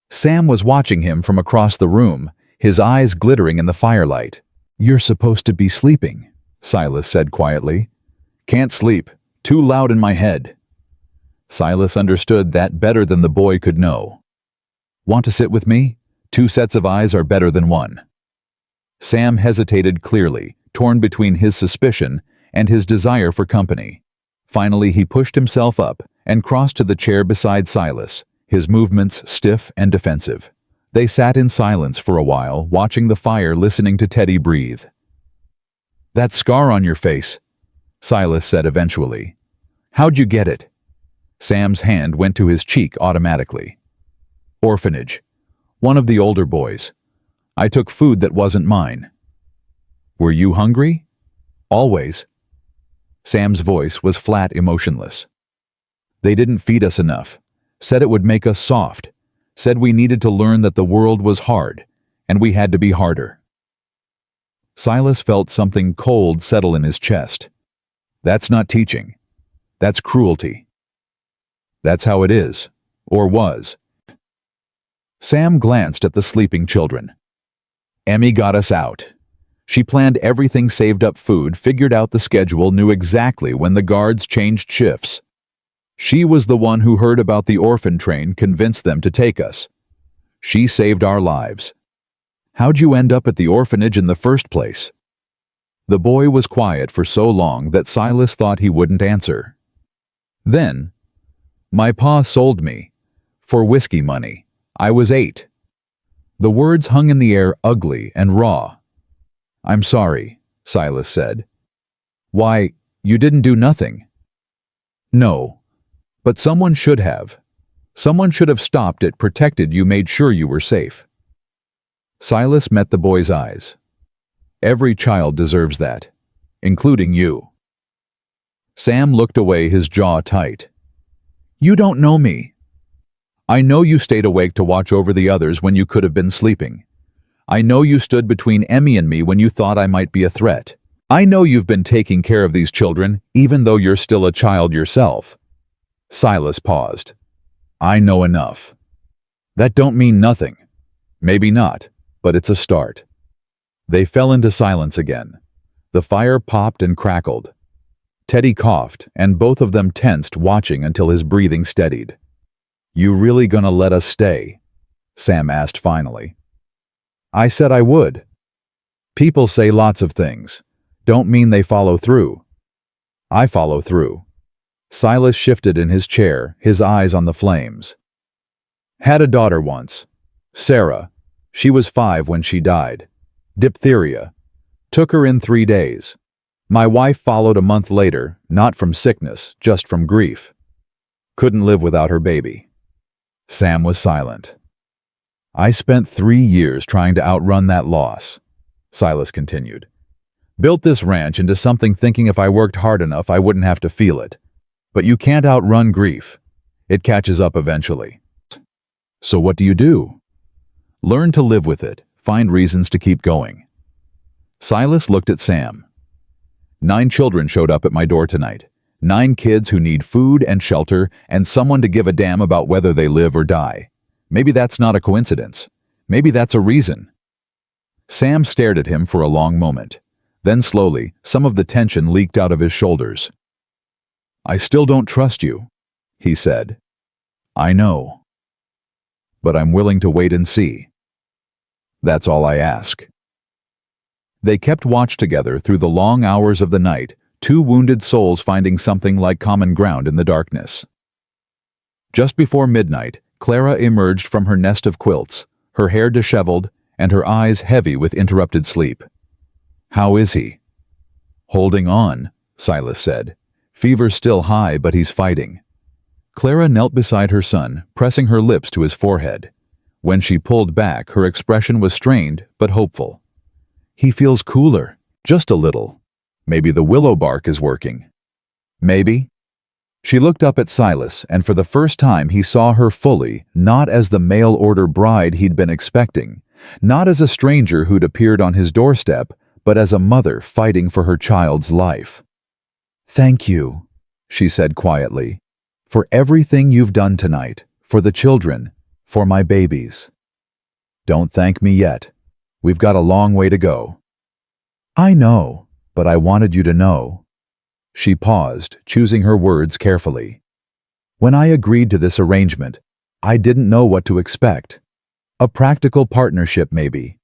Sam was watching him from across the room, his eyes glittering in the firelight. "You're supposed to be sleeping," Silas said quietly. Can't sleep. Too loud in my head. Silas understood that better than the boy could know. Want to sit with me? 2 sets of eyes are better than 1. Sam hesitated clearly, torn between his suspicion and his desire for company. Finally, he pushed himself up and crossed to the chair beside Silas, his movements stiff and defensive. They sat in silence for a while, watching the fire, listening to Teddy breathe. "That scar on your face," Silas said eventually. "How'd you get it?" Sam's hand went to his cheek automatically. "Orphanage. One of the older boys. I took food that wasn't mine." "Were you hungry?" "Always." Sam's voice was flat, emotionless. "They didn't feed us enough. Said it would make us soft. Said we needed to learn that the world was hard, and we had to be harder." Silas felt something cold settle in his chest. That's not teaching. That's cruelty. That's how it is, or was. Sam glanced at the sleeping children. Emmy got us out. She planned everything, saved up food, figured out the schedule, knew exactly when the guards changed shifts. She was the one who heard about the orphan train, convinced them to take us. She saved our lives. How'd you end up at the orphanage in the first place? The boy was quiet for so long that Silas thought he wouldn't answer. Then, my pa sold me. For whiskey money. I was 8. The words hung in the air, ugly and raw. "I'm sorry," Silas said. "Why, you didn't do nothing." "No. But someone should have. Someone should have stopped it, protected you, made sure you were safe." Silas met the boy's eyes. "Every child deserves that, including you." Sam looked away, his jaw tight. "You don't know me." "I know you stayed awake to watch over the others when you could have been sleeping. I know you stood between Emmy and me when you thought I might be a threat. I know you've been taking care of these children, even though you're still a child yourself." Silas paused. "I know enough." "That don't mean nothing." "Maybe not, but it's a start." They fell into silence again. The fire popped and crackled. Teddy coughed, and both of them tensed, watching until his breathing steadied. "You really gonna let us stay?" Sam asked finally. "I said I would." "People say lots of things. Don't mean they follow through." "I follow through." Silas shifted in his chair, his eyes on the flames. "Had a daughter once. Sarah. She was 5 when she died. Diphtheria. Took her in 3 days. My wife followed a month later, not from sickness, just from grief. Couldn't live without her baby." Sam was silent. "I spent 3 years trying to outrun that loss," Silas continued. "Built this ranch into something thinking if I worked hard enough I wouldn't have to feel it. But you can't outrun grief. It catches up eventually. So what do? Learn to live with it, find reasons to keep going." Silas looked at Sam. 9 children showed up at my door tonight. 9 kids who need food and shelter and someone to give a damn about whether they live or die. Maybe that's not a coincidence. Maybe that's a reason. Sam stared at him for a long moment. Then slowly, some of the tension leaked out of his shoulders. "I still don't trust you," he said. "I know. But I'm willing to wait and see. That's all I ask." They kept watch together through the long hours of the night, 2 wounded souls finding something like common ground in the darkness. Just before midnight, Clara emerged from her nest of quilts, her hair disheveled and her eyes heavy with interrupted sleep. "How is he?" "Holding on," Silas said. "Fever's still high, but he's fighting." Clara knelt beside her son, pressing her lips to his forehead. When she pulled back, her expression was strained but hopeful. "He feels cooler, just a little. Maybe the willow bark is working." "Maybe." She looked up at Silas, and for the first time he saw her fully, not as the mail-order bride he'd been expecting, not as a stranger who'd appeared on his doorstep, but as a mother fighting for her child's life. "Thank you," she said quietly, "for everything you've done tonight, for the children, for my babies." "Don't thank me yet. We've got a long way to go." "I know, but I wanted you to know." She paused, choosing her words carefully. When I agreed to this arrangement, I didn't know what to expect. A practical partnership, maybe.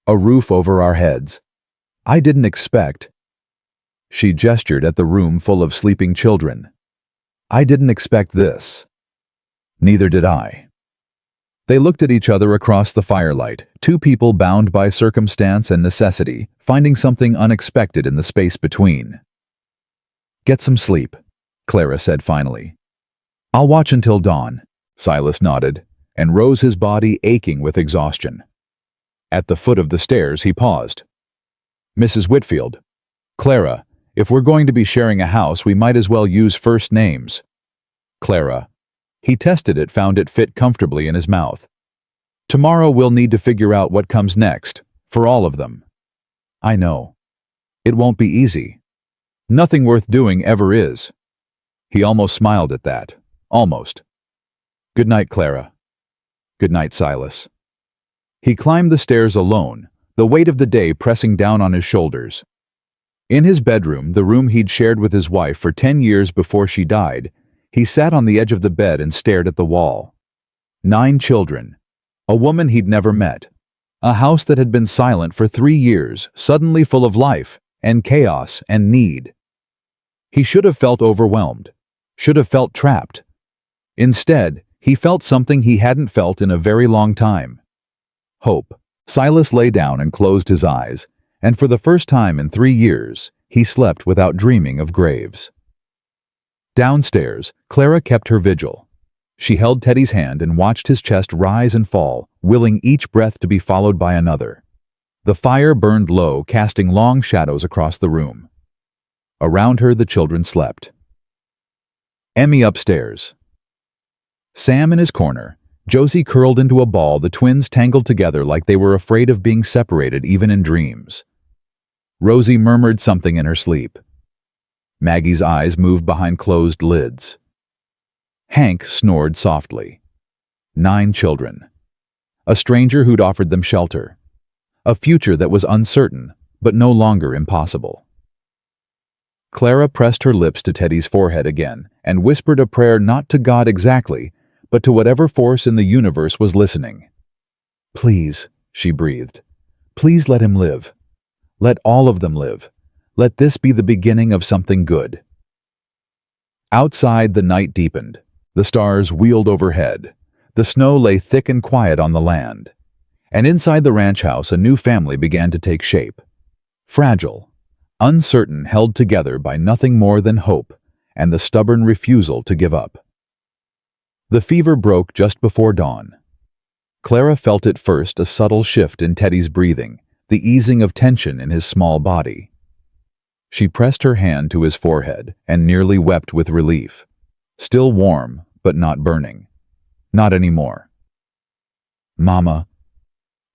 A roof over our heads. I didn't expect. She gestured at the room full of sleeping children. I didn't expect this. Neither did I. They looked at each other across the firelight, two people bound by circumstance and necessity, finding something unexpected in the space between. Get some sleep, Clara said finally. I'll watch until dawn, Silas nodded, and rose, his body aching with exhaustion. At the foot of the stairs, he paused. Mrs. Whitfield. Clara, if we're going to be sharing a house, we might as well use first names. Clara. He tested it, found it fit comfortably in his mouth. Tomorrow we'll need to figure out what comes next, for all of them. I know. It won't be easy. Nothing worth doing ever is. He almost smiled at that. Almost. Good night, Clara. Good night, Silas. He climbed the stairs alone, the weight of the day pressing down on his shoulders. In his bedroom, the room he'd shared with his wife for 10 years before she died, he sat on the edge of the bed and stared at the wall. 9 children. A woman he'd never met. A house that had been silent for 3 years, suddenly full of life, and chaos, and need. He should have felt overwhelmed. Should have felt trapped. Instead, he felt something he hadn't felt in a very long time. Hope. Silas lay down and closed his eyes, and for the first time in 3 years, he slept without dreaming of graves. Downstairs, Clara kept her vigil. She held Teddy's hand and watched his chest rise and fall, willing each breath to be followed by another. The fire burned low, casting long shadows across the room. Around her, the children slept. Emmy upstairs. Sam in his corner, Josie curled into a ball, the twins tangled together like they were afraid of being separated even in dreams. Rosie murmured something in her sleep. Maggie's eyes moved behind closed lids. Hank snored softly. 9 children. A stranger who'd offered them shelter. A future that was uncertain, but no longer impossible. Clara pressed her lips to Teddy's forehead again and whispered a prayer not to God exactly, but to whatever force in the universe was listening. Please, she breathed. Please let him live. Let all of them live. Let this be the beginning of something good. Outside, the night deepened. The stars wheeled overhead. The snow lay thick and quiet on the land. And inside the ranch house, a new family began to take shape. Fragile, uncertain, held together by nothing more than hope and the stubborn refusal to give up. The fever broke just before dawn. Clara felt at first a subtle shift in Teddy's breathing, the easing of tension in his small body. She pressed her hand to his forehead and nearly wept with relief. Still warm, but not burning. Not anymore. Mama.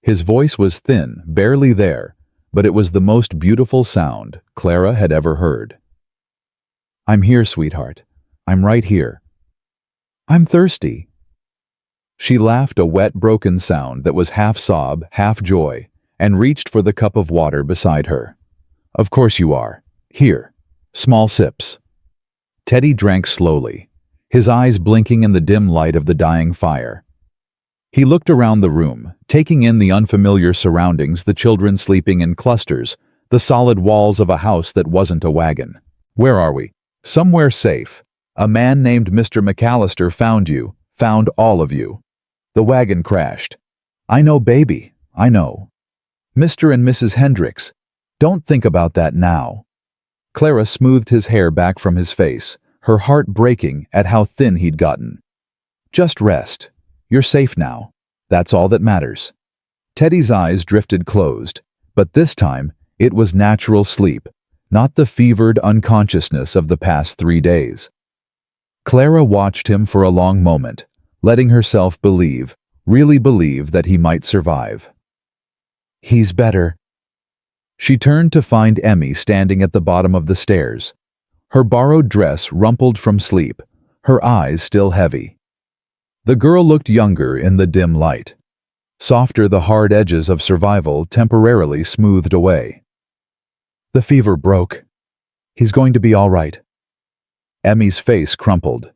His voice was thin, barely there, but it was the most beautiful sound Clara had ever heard. I'm here, sweetheart. I'm right here. I'm thirsty. She laughed, a wet, broken sound that was half sob, half joy, and reached for the cup of water beside her. Of course you are. Here. Small sips. Teddy drank slowly, his eyes blinking in the dim light of the dying fire. He looked around the room, taking in the unfamiliar surroundings, the children sleeping in clusters, the solid walls of a house that wasn't a wagon. Where are we? Somewhere safe. A man named Mr. McAllister found you, found all of you. The wagon crashed. I know, baby, I know. Mr. and Mrs. Hendricks, don't think about that now. Clara smoothed his hair back from his face, her heart breaking at how thin he'd gotten. Just rest. You're safe now. That's all that matters. Teddy's eyes drifted closed, but this time it was natural sleep, not the fevered unconsciousness of the past 3 days. Clara watched him for a long moment, letting herself believe, really believe that he might survive. He's better. She turned to find Emmy standing at the bottom of the stairs, her borrowed dress rumpled from sleep, her eyes still heavy. The girl looked younger in the dim light. Softer, the hard edges of survival temporarily smoothed away. The fever broke. He's going to be all right. Emmy's face crumpled.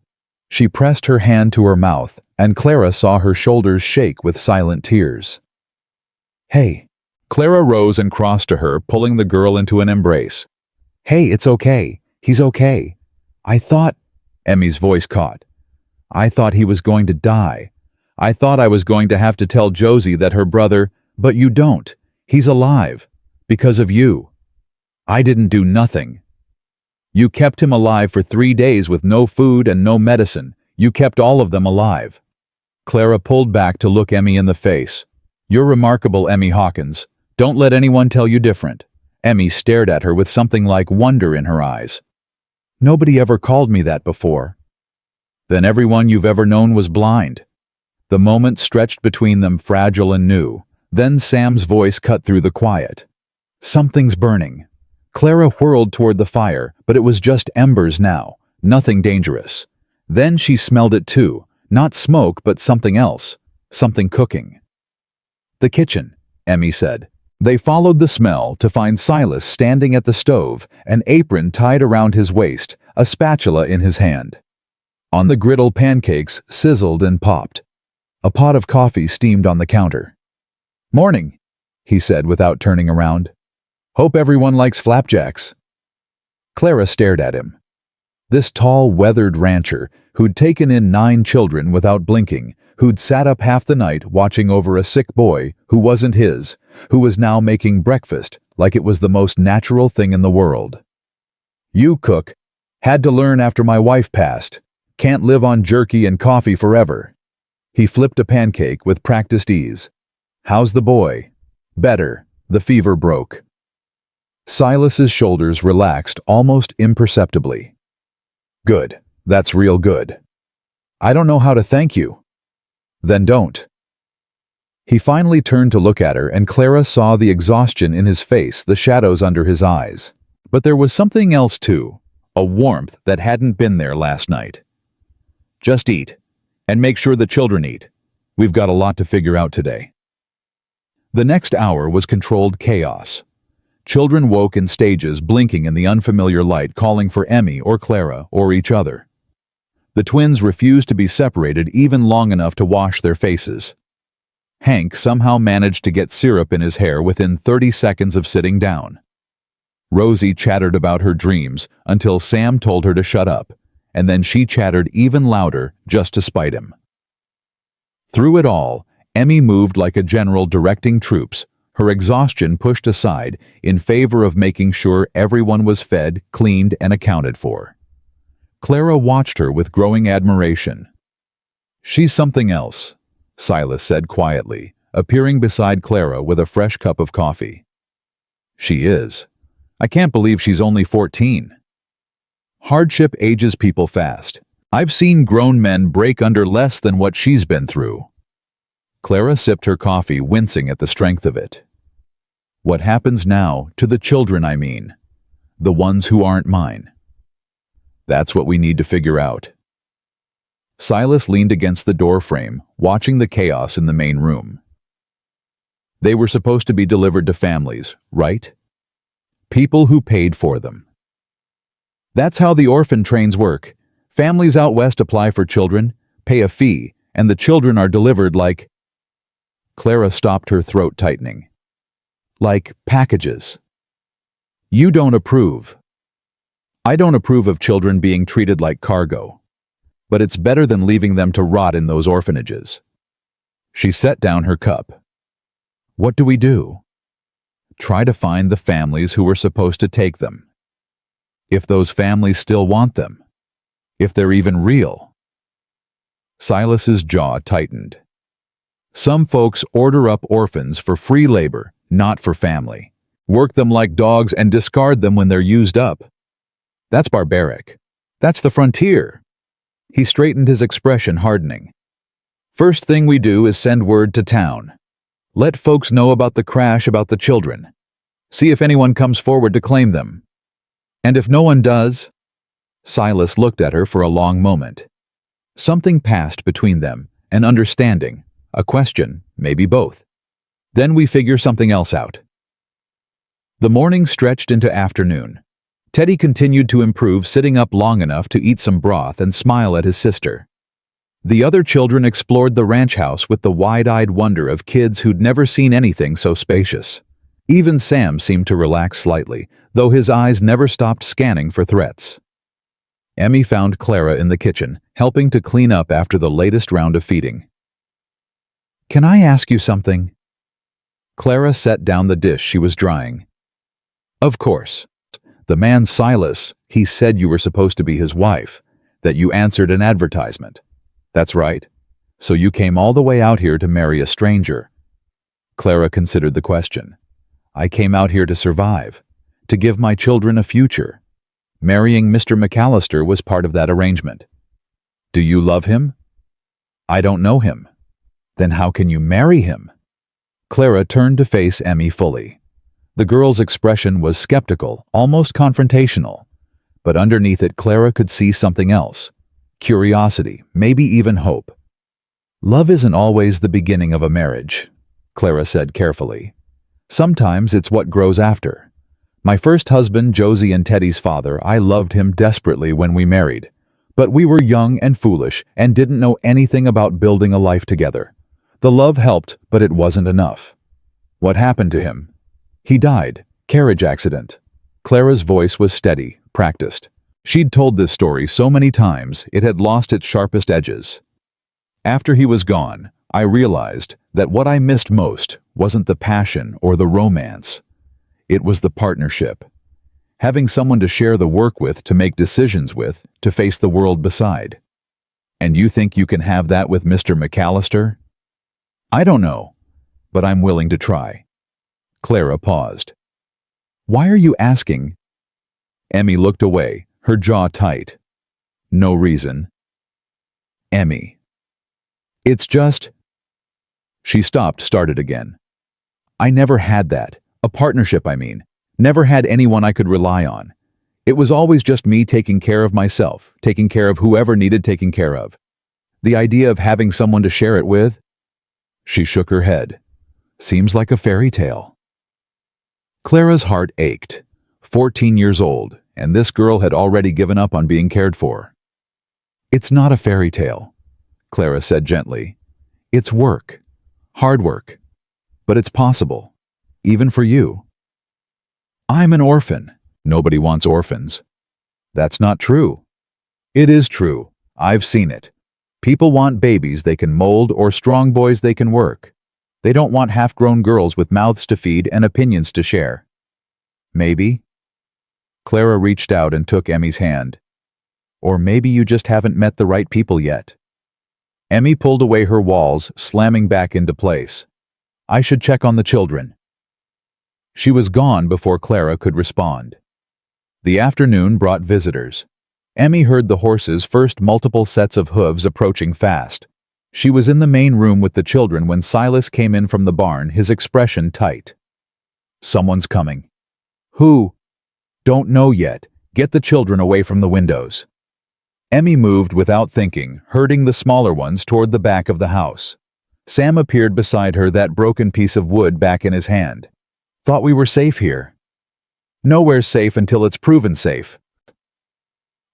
She pressed her hand to her mouth, and Clara saw her shoulders shake with silent tears. Hey. Clara rose and crossed to her, pulling the girl into an embrace. Hey, it's okay. He's okay. I thought... Emmy's voice caught. I thought he was going to die. I thought I was going to have to tell Josie that her brother... But you don't. He's alive. Because of you. I didn't do nothing. You kept him alive for 3 days with no food and no medicine. You kept all of them alive. Clara pulled back to look Emmy in the face. You're remarkable, Emmy Hawkins. Don't let anyone tell you different. Emmy stared at her with something like wonder in her eyes. Nobody ever called me that before. Then everyone you've ever known was blind. The moment stretched between them, fragile and new. Then Sam's voice cut through the quiet. Something's burning. Clara whirled toward the fire, but it was just embers now, nothing dangerous. Then she smelled it too, not smoke but something else, something cooking. The kitchen, Emmy said. They followed the smell to find Silas standing at the stove, an apron tied around his waist, a spatula in his hand. On the griddle, pancakes sizzled and popped. A pot of coffee steamed on the counter. Morning, he said without turning around. Hope everyone likes flapjacks. Clara stared at him. This tall, weathered rancher, who'd taken in 9 children without blinking, who'd sat up half the night watching over a sick boy who wasn't his, who was now making breakfast like it was the most natural thing in the world. You cook. Had to learn after my wife passed. Can't live on jerky and coffee forever. He flipped a pancake with practiced ease. How's the boy? Better. The fever broke. Silas's shoulders relaxed almost imperceptibly. Good. That's real good. I don't know how to thank you. Then don't. He finally turned to look at her, and Clara saw the exhaustion in his face, the shadows under his eyes. But there was something else too, a warmth that hadn't been there last night. Just eat, and make sure the children eat. We've got a lot to figure out today. The next hour was controlled chaos. Children woke in stages, blinking in the unfamiliar light, calling for Emmy or Clara or each other. The twins refused to be separated even long enough to wash their faces. Hank somehow managed to get syrup in his hair within 30 seconds of sitting down. Rosie chattered about her dreams until Sam told her to shut up, and then she chattered even louder just to spite him. Through it all, Emmy moved like a general directing troops, her exhaustion pushed aside in favor of making sure everyone was fed, cleaned, and accounted for. Clara watched her with growing admiration. She's something else, Silas said quietly, appearing beside Clara with a fresh cup of coffee. She is. I can't believe she's only 14. Hardship ages people fast. I've seen grown men break under less than what she's been through. Clara sipped her coffee, wincing at the strength of it. What happens now to the children, I mean? The ones who aren't mine. That's what we need to figure out. Silas leaned against the doorframe, watching the chaos in the main room. They were supposed to be delivered to families, right? People who paid for them. That's how the orphan trains work. Families out west apply for children, pay a fee, and the children are delivered like... Clara stopped, her throat tightening. Like packages. You don't approve. I don't approve of children being treated like cargo. But it's better than leaving them to rot in those orphanages. She set down her cup. What do we do? Try to find the families who were supposed to take them. If those families still want them. If they're even real. Silas's jaw tightened. Some folks order up orphans for free labor, not for family. Work them like dogs and discard them when they're used up. That's barbaric. That's the frontier. He straightened, his expression hardening. First thing we do is send word to town. Let folks know about the crash, about the children. See if anyone comes forward to claim them. And if no one does... Silas looked at her for a long moment. Something passed between them, an understanding, a question, maybe both. Then we figure something else out. The morning stretched into afternoon. Teddy continued to improve, sitting up long enough to eat some broth and smile at his sister. The other children explored the ranch house with the wide-eyed wonder of kids who'd never seen anything so spacious. Even Sam seemed to relax slightly, though his eyes never stopped scanning for threats. Emmy found Clara in the kitchen, helping to clean up after the latest round of feeding. "Can I ask you something?" Clara set down the dish she was drying. "Of course. The man Silas, he said you were supposed to be his wife, that you answered an advertisement. That's right. So you came all the way out here to marry a stranger." Clara considered the question. "I came out here to survive, to give my children a future. Marrying Mr. McAllister was part of that arrangement." "Do you love him?" "I don't know him." "Then how can you marry him?" Clara turned to face Emmy fully. The girl's expression was skeptical, almost confrontational. But underneath it, Clara could see something else. Curiosity, maybe even hope. "Love isn't always the beginning of a marriage," Clara said carefully. "Sometimes it's what grows after. My first husband, Josie and Teddy's father, I loved him desperately when we married. But we were young and foolish and didn't know anything about building a life together. The love helped, but it wasn't enough." "What happened to him?" "He died. Carriage accident." Clara's voice was steady, practiced. She'd told this story so many times it had lost its sharpest edges. "After he was gone, I realized that what I missed most wasn't the passion or the romance. It was the partnership. Having someone to share the work with, to make decisions with, to face the world beside." "And you think you can have that with Mr. McAllister?" "I don't know, but I'm willing to try." Clara paused. "Why are you asking?" Emmy looked away, her jaw tight. "No reason." "Emmy. It's just—" She stopped, started again. "I never had that. A partnership, I mean. Never had anyone I could rely on. It was always just me taking care of myself, taking care of whoever needed taking care of. The idea of having someone to share it with—" She shook her head. "Seems like a fairy tale." Clara's heart ached. 14 years old, and this girl had already given up on being cared for. "It's not a fairy tale," Clara said gently. "It's work. Hard work. But it's possible. Even for you." "I'm an orphan." "Nobody wants orphans." "That's not true." "It is true. I've seen it. People want babies they can mold or strong boys they can work. They don't want half-grown girls with mouths to feed and opinions to share." "Maybe." Clara reached out and took Emmy's hand. "Or maybe you just haven't met the right people yet." Emmy pulled away her walls, slamming back into place. "I should check on the children." She was gone before Clara could respond. The afternoon brought visitors. Emmy heard the horses' first multiple sets of hooves approaching fast. She was in the main room with the children when Silas came in from the barn, his expression tight. "Someone's coming." "Who?" "Don't know yet. Get the children away from the windows." Emmy moved without thinking, herding the smaller ones toward the back of the house. Sam appeared beside her, that broken piece of wood back in his hand. "Thought we were safe here." "Nowhere's safe until it's proven safe."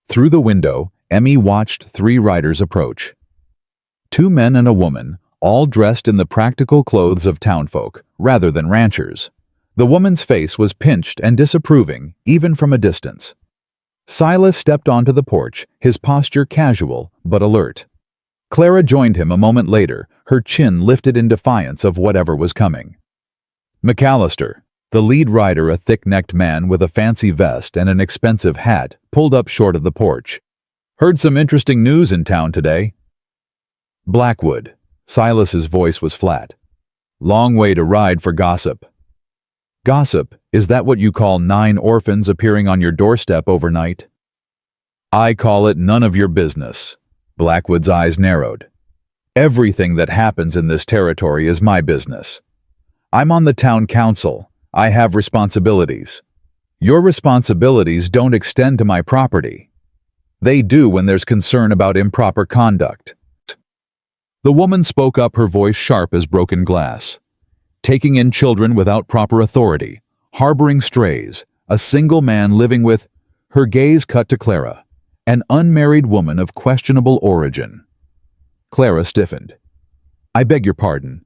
Through the window, Emmy watched 3 riders approach. 2 men and a woman, all dressed in the practical clothes of townfolk, rather than ranchers. The woman's face was pinched and disapproving, even from a distance. Silas stepped onto the porch, his posture casual but alert. Clara joined him a moment later, her chin lifted in defiance of whatever was coming. McAllister, the lead rider, a thick-necked man with a fancy vest and an expensive hat, pulled up short of the porch. "Heard some interesting news in town today." "Blackwood." Silas's voice was flat. "Long way to ride for gossip." "Gossip? Is that what you call 9 orphans appearing on your doorstep overnight?" "I call it none of your business." Blackwood's eyes narrowed. "Everything that happens in this territory is my business. I'm on the town council. I have responsibilities. Your responsibilities don't extend to my property. They do when there's concern about improper conduct." The woman spoke up, her voice sharp as broken glass. "Taking in children without proper authority, harboring strays, a single man living with—" Her gaze cut to Clara, an unmarried woman of questionable origin. Clara stiffened. "I beg your pardon.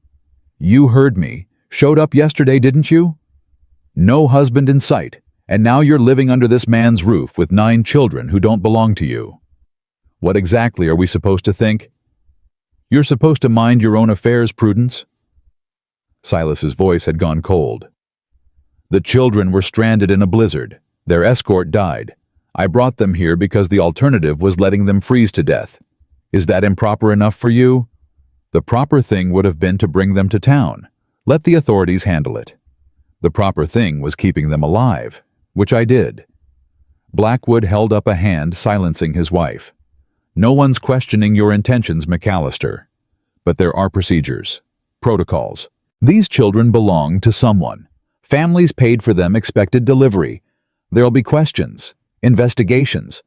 You heard me. Showed up yesterday, didn't you? No husband in sight, and now you're living under this man's roof with 9 children who don't belong to you. What exactly are we supposed to think? You're supposed to mind your own affairs, Prudence." Silas's voice had gone cold. "The children were stranded in a blizzard. Their escort died. I brought them here because the alternative was letting them freeze to death. Is that improper enough for you? The proper thing would have been to bring them to town. Let the authorities handle it. The proper thing was keeping them alive, which I did." Blackwood held up a hand, silencing his wife. "No one's questioning your intentions, McAllister. But there are procedures, protocols. These children belong to someone. Families paid for them expected delivery. There'll be questions, investigations.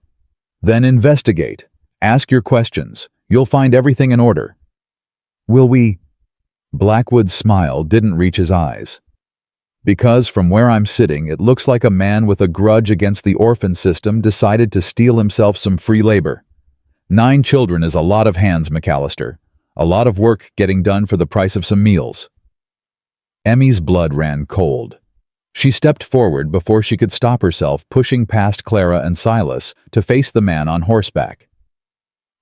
Then investigate. Ask your questions. You'll find everything in order." "Will we?" Blackwood's smile didn't reach his eyes. "Because from where I'm sitting, it looks like a man with a grudge against the orphan system decided to steal himself some free labor. 9 children is a lot of hands, McAllister. A lot of work getting done for the price of some meals." Emmy's blood ran cold. She stepped forward before she could stop herself, pushing past Clara and Silas to face the man on horseback.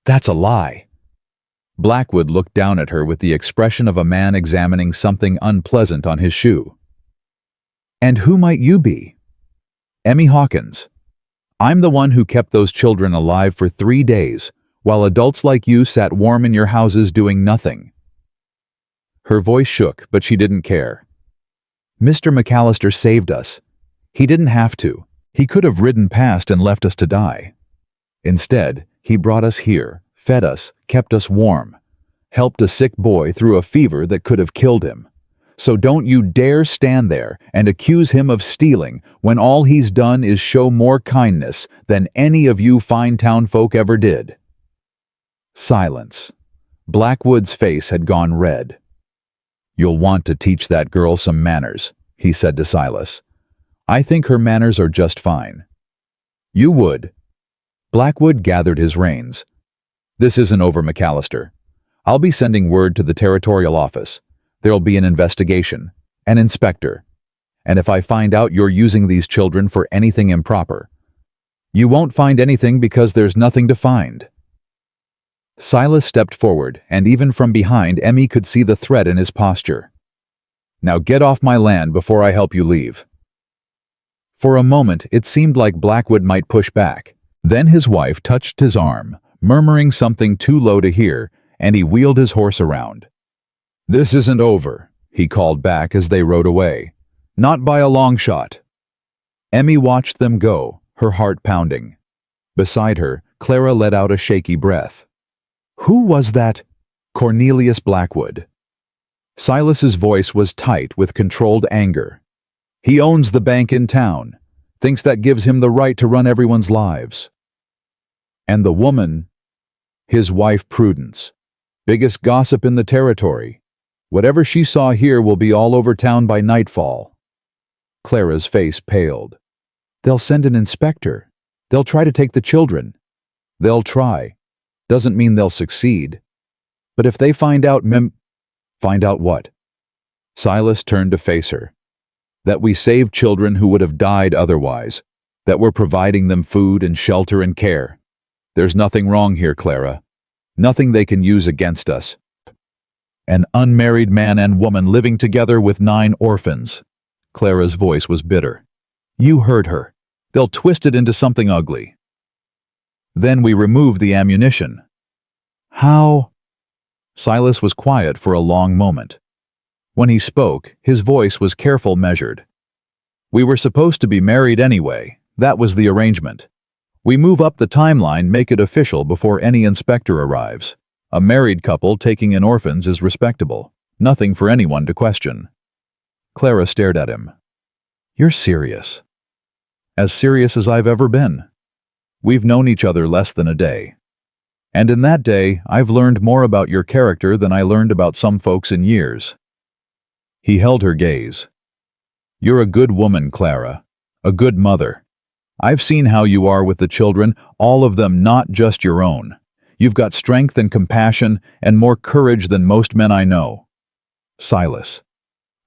"That's a lie." Blackwood looked down at her with the expression of a man examining something unpleasant on his shoe. "And who might you be?" "Emmy Hawkins. I'm the one who kept those children alive for 3 days, while adults like you sat warm in your houses doing nothing." Her voice shook, but she didn't care. "Mr. McAllister saved us. He didn't have to. He could have ridden past and left us to die. Instead, he brought us here, fed us, kept us warm, helped a sick boy through a fever that could have killed him. So don't you dare stand there and accuse him of stealing when all he's done is show more kindness than any of you fine town folk ever did." Silence. Blackwood's face had gone red. "You'll want to teach that girl some manners," he said to Silas. "I think her manners are just fine." "You would." Blackwood gathered his reins. "This isn't over, McAllister. I'll be sending word to the territorial office. There'll be an investigation, an inspector. And if I find out you're using these children for anything improper, you won't find anything because there's nothing to find." Silas stepped forward, and even from behind, Emmy could see the threat in his posture. "Now get off my land before I help you leave." For a moment, it seemed like Blackwood might push back. Then his wife touched his arm, murmuring something too low to hear, and he wheeled his horse around. "This isn't over," he called back as they rode away. "Not by a long shot." Emmy watched them go, her heart pounding. Beside her, Clara let out a shaky breath. "Who was that?" "Cornelius Blackwood." Silas's voice was tight with controlled anger. "He owns the bank in town, thinks that gives him the right to run everyone's lives." "And the woman?" "His wife Prudence. Biggest gossip in the territory. Whatever she saw here will be all over town by nightfall." Clara's face paled. "They'll send an inspector. They'll try to take the children." "They'll try. Doesn't mean they'll succeed. But if they find out Find out what?" Silas turned to face her. "That we saved children who would have died otherwise. That we're providing them food and shelter and care. There's nothing wrong here, Clara. Nothing they can use against us. An unmarried man and woman living together with 9 orphans." Clara's voice was bitter. "You heard her. They'll twist it into something ugly. Then we remove the ammunition." "How?" Silas was quiet for a long moment. When he spoke, his voice was careful, measured. "We were supposed to be married anyway. That was the arrangement. We move up the timeline, make it official before any inspector arrives. A married couple taking in orphans is respectable. Nothing for anyone to question." Clara stared at him. "You're serious." "As serious as I've ever been. We've known each other less than a day. And in that day, I've learned more about your character than I learned about some folks in years." He held her gaze. "You're a good woman, Clara. A good mother. I've seen how you are with the children, all of them, not just your own. You've got strength and compassion and more courage than most men I know. Silas.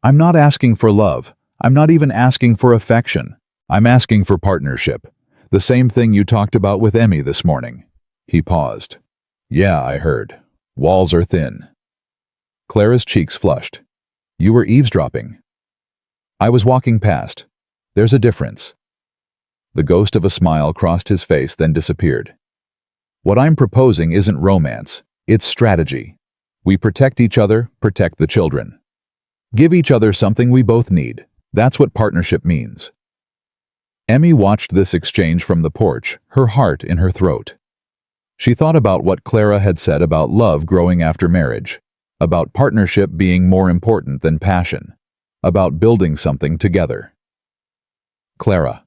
I'm not asking for love. I'm not even asking for affection. I'm asking for partnership. The same thing you talked about with Emmy this morning. He paused. Yeah, I heard. Walls are thin. Clara's cheeks flushed. You were eavesdropping. I was walking past. There's a difference. The ghost of a smile crossed his face, then disappeared. What I'm proposing isn't romance. It's strategy. We protect each other, protect the children. Give each other something we both need. That's what partnership means. Emmy watched this exchange from the porch, her heart in her throat. She thought about what Clara had said about love growing after marriage, about partnership being more important than passion, about building something together. Clara.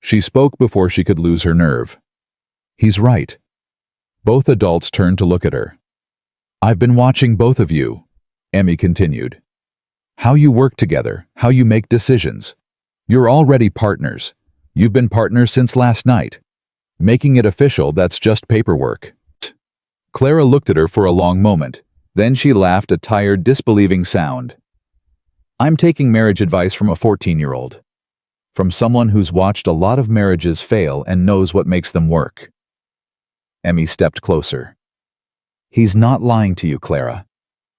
She spoke before she could lose her nerve. He's right. Both adults turned to look at her. I've been watching both of you, Emmy continued. How you work together, how you make decisions. You're already partners. You've been partners since last night. Making it official, that's just paperwork. Clara looked at her for a long moment. Then she laughed a tired, disbelieving sound. I'm taking marriage advice from a 14-year-old. From someone who's watched a lot of marriages fail and knows what makes them work. Emmy stepped closer. He's not lying to you, Clara.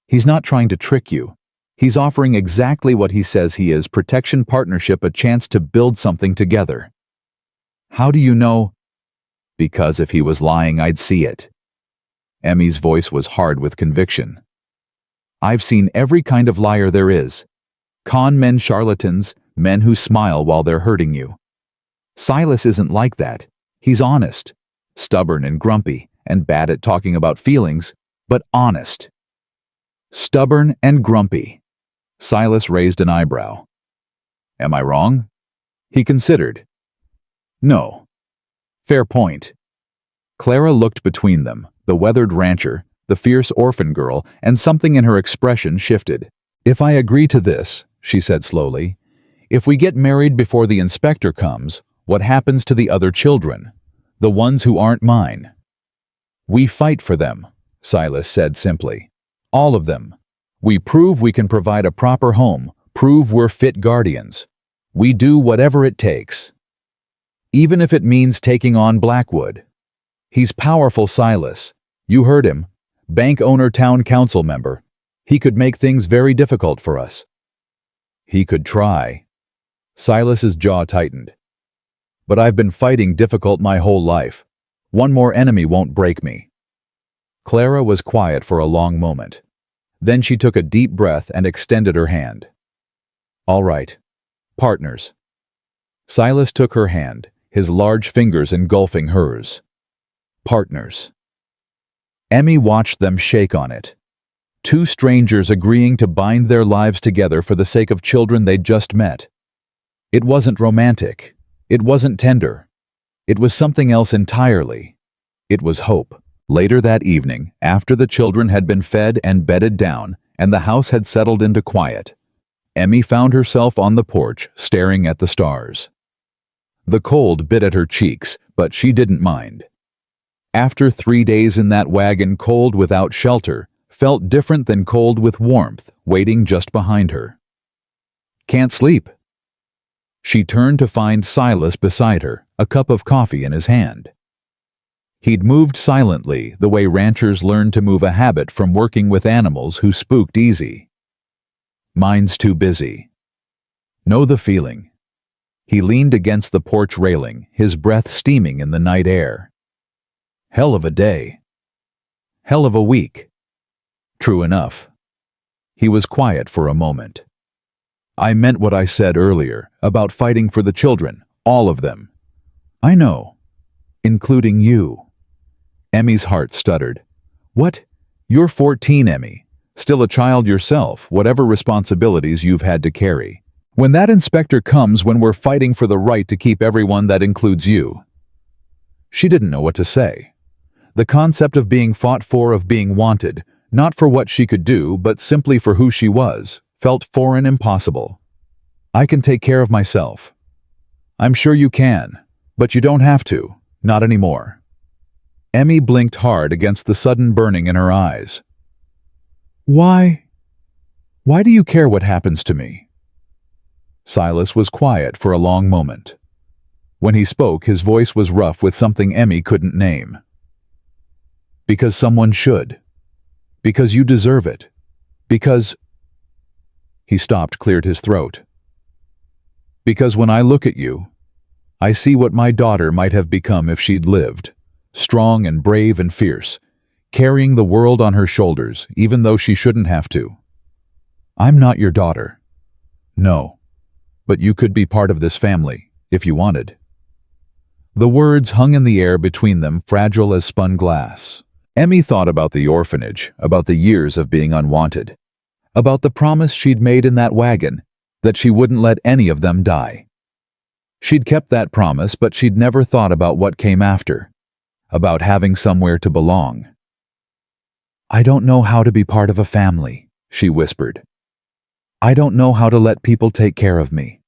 He's not trying to trick you. He's offering exactly what he says he is, protection, partnership, a chance to build something together. How do you know? Because if he was lying, I'd see it. Emmy's voice was hard with conviction. I've seen every kind of liar there is. Con men, charlatans, men who smile while they're hurting you. Silas isn't like that. He's honest, stubborn and grumpy, and bad at talking about feelings, but honest. Stubborn and grumpy. Silas raised an eyebrow. Am I wrong? He considered. No. Fair point. Clara looked between them, the weathered rancher, the fierce orphan girl, and something in her expression shifted. If I agree to this, she said slowly, if we get married before the inspector comes, what happens to the other children? The ones who aren't mine? We fight for them, Silas said simply. All of them. We prove we can provide a proper home, prove we're fit guardians. We do whatever it takes. Even if it means taking on Blackwood. He's powerful, Silas. You heard him. Bank owner, town council member. He could make things very difficult for us. He could try. Silas's jaw tightened. But I've been fighting difficult my whole life. One more enemy won't break me. Clara was quiet for a long moment. Then she took a deep breath and extended her hand. All right. Partners. Silas took her hand, his large fingers engulfing hers. Partners. Emmy watched them shake on it. Two strangers agreeing to bind their lives together for the sake of children they'd just met. It wasn't romantic. It wasn't tender. It was something else entirely. It was hope. Later that evening, after the children had been fed and bedded down, and the house had settled into quiet, Emmy found herself on the porch, staring at the stars. The cold bit at her cheeks, but she didn't mind. After 3 days in that wagon, cold without shelter, felt different than cold with warmth, waiting just behind her. Can't sleep. She turned to find Silas beside her, a cup of coffee in his hand. He'd moved silently, the way ranchers learn to move, a habit from working with animals who spooked easy. Mind's too busy. Know the feeling. He leaned against the porch railing, his breath steaming in the night air. Hell of a day. Hell of a week. True enough. He was quiet for a moment. I meant what I said earlier, about fighting for the children, all of them. I know. Including you. Emmy's heart stuttered. What? You're 14, Emmy. Still a child yourself, whatever responsibilities you've had to carry. When that inspector comes, when we're fighting for the right to keep everyone, that includes you. She didn't know what to say. The concept of being fought for, of being wanted, not for what she could do, but simply for who she was, felt foreign, impossible. I can take care of myself. I'm sure you can. But you don't have to. Not anymore. Emmy blinked hard against the sudden burning in her eyes. Why? Why do you care what happens to me? Silas was quiet for a long moment. When he spoke, his voice was rough with something Emmy couldn't name. Because someone should. Because you deserve it. Because... He stopped, cleared his throat. Because when I look at you, I see what my daughter might have become if she'd lived, strong and brave and fierce, carrying the world on her shoulders, even though she shouldn't have to. I'm not your daughter. No. But you could be part of this family, if you wanted. The words hung in the air between them, fragile as spun glass. Emmy thought about the orphanage, about the years of being unwanted, about the promise she'd made in that wagon, that she wouldn't let any of them die. She'd kept that promise, but she'd never thought about what came after, about having somewhere to belong. I don't know how to be part of a family, she whispered. I don't know how to let people take care of me.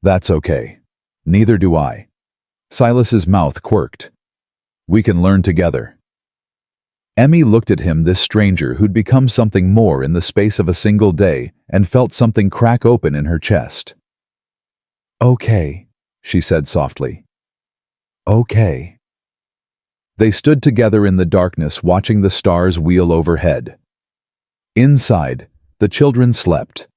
That's okay. Neither do I. Silas's mouth quirked. We can learn together. Emmy looked at him, this stranger who'd become something more in the space of a single day, and felt something crack open in her chest. Okay, she said softly. Okay. They stood together in the darkness, watching the stars wheel overhead. Inside, the children slept.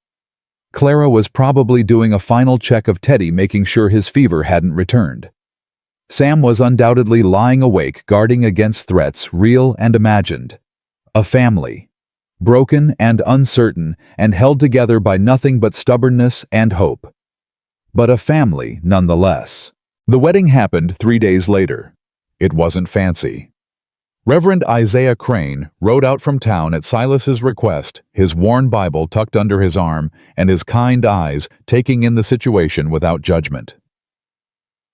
Clara was probably doing a final check of Teddy, making sure his fever hadn't returned. Sam was undoubtedly lying awake, guarding against threats, real and imagined. A family, broken and uncertain, and held together by nothing but stubbornness and hope. But a family nonetheless. The wedding happened 3 days later. It wasn't fancy. Reverend Isaiah Crane rode out from town at Silas's request, his worn Bible tucked under his arm and his kind eyes taking in the situation without judgment.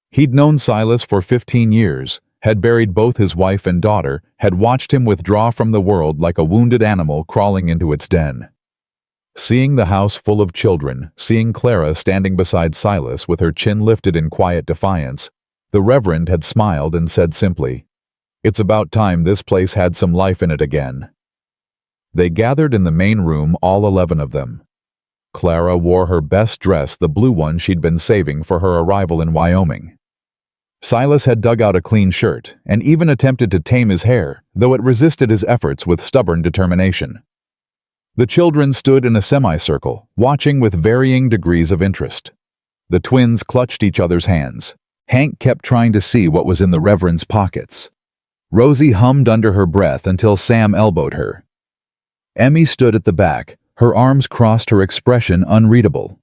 He'd known Silas for 15 years, had buried both his wife and daughter, had watched him withdraw from the world like a wounded animal crawling into its den. Seeing the house full of children, seeing Clara standing beside Silas with her chin lifted in quiet defiance, the Reverend had smiled and said simply, "It's about time this place had some life in it again." They gathered in the main room, all 11 of them. Clara wore her best dress, the blue one she'd been saving for her arrival in Wyoming. Silas had dug out a clean shirt and even attempted to tame his hair, though it resisted his efforts with stubborn determination. The children stood in a semicircle, watching with varying degrees of interest. The twins clutched each other's hands. Hank kept trying to see what was in the Reverend's pockets. Rosie hummed under her breath until Sam elbowed her. Emmy stood at the back, her arms crossed, her expression unreadable.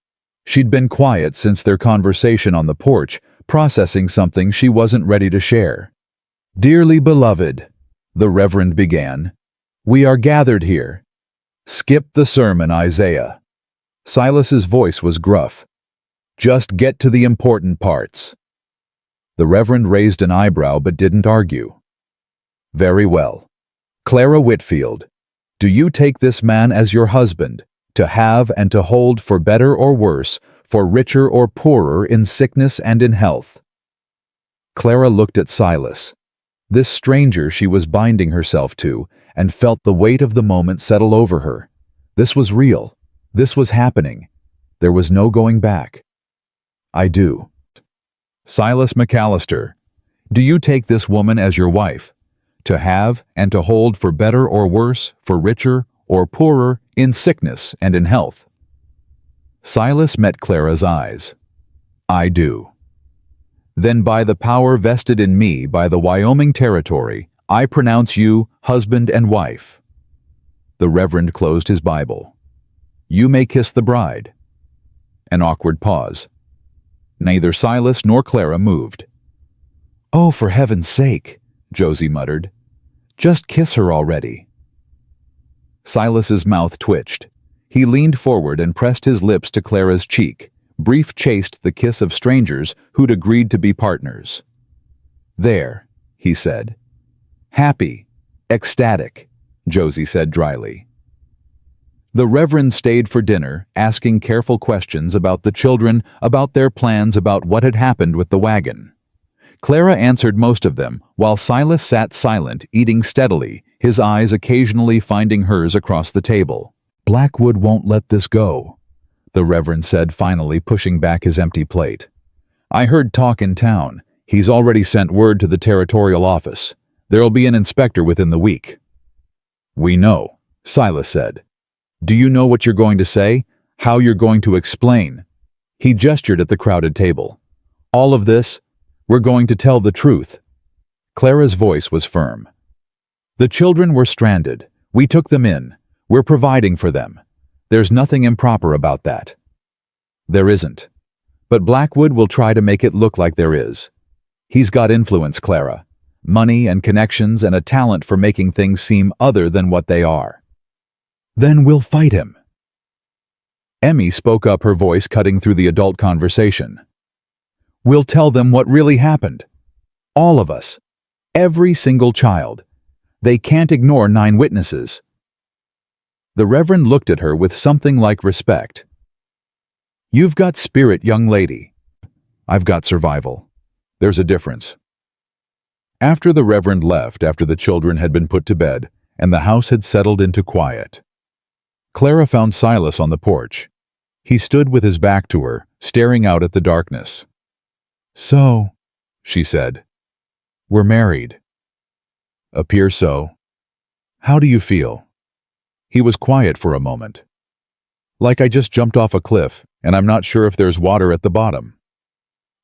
She'd been quiet since their conversation on the porch, processing something she wasn't ready to share. "Dearly beloved," the Reverend began, "we are gathered here." "Skip the sermon, Isaiah." Silas's voice was gruff. "Just get to the important parts." The Reverend raised an eyebrow but didn't argue. "Very well. Clara Whitfield, do you take this man as your husband, to have and to hold for better or worse, for richer or poorer, in sickness and in health?" Clara looked at Silas, this stranger she was binding herself to, and felt the weight of the moment settle over her. This was real. This was happening. There was no going back. "I do." "Silas McAllister, do you take this woman as your wife, to have and to hold for better or worse, for richer or poorer, in sickness and in health?" Silas met Clara's eyes. "I do." "Then by the power vested in me by the Wyoming Territory, I pronounce you husband and wife." The Reverend closed his Bible. "You may kiss the bride." An awkward pause. Neither Silas nor Clara moved. "Oh, for heaven's sake," Josie muttered. "Just kiss her already." Silas's mouth twitched. He leaned forward and pressed his lips to Clara's cheek, brief, chaste, the kiss of strangers who'd agreed to be partners. "There," he said. "Happy, ecstatic," Josie said dryly. The Reverend stayed for dinner, asking careful questions about the children, about their plans, about what had happened with the wagon. Clara answered most of them, while Silas sat silent, eating steadily, his eyes occasionally finding hers across the table. "Blackwood won't let this go," the Reverend said, finally pushing back his empty plate. "I heard talk in town. He's already sent word to the territorial office. There'll be an inspector within the week." "We know," Silas said. "Do you know what you're going to say? How you're going to explain?" He gestured at the crowded table. "All of this? We're going to tell the truth." Clara's voice was firm. "The children were stranded. We took them in. We're providing for them. There's nothing improper about that." "There isn't. But Blackwood will try to make it look like there is. He's got influence, Clara. Money and connections and a talent for making things seem other than what they are." "Then we'll fight him." Emmy spoke up, her voice cutting through the adult conversation. "We'll tell them what really happened. All of us. Every single child. They can't ignore 9 witnesses." The Reverend looked at her with something like respect. "You've got spirit, young lady. I've got survival. There's a difference." After the Reverend left, after the children had been put to bed, and the house had settled into quiet, Clara found Silas on the porch. He stood with his back to her, staring out at the darkness. "So," she said, "we're married." "Appear so. How do you feel?" He was quiet for a moment. "Like I just jumped off a cliff, and I'm not sure if there's water at the bottom."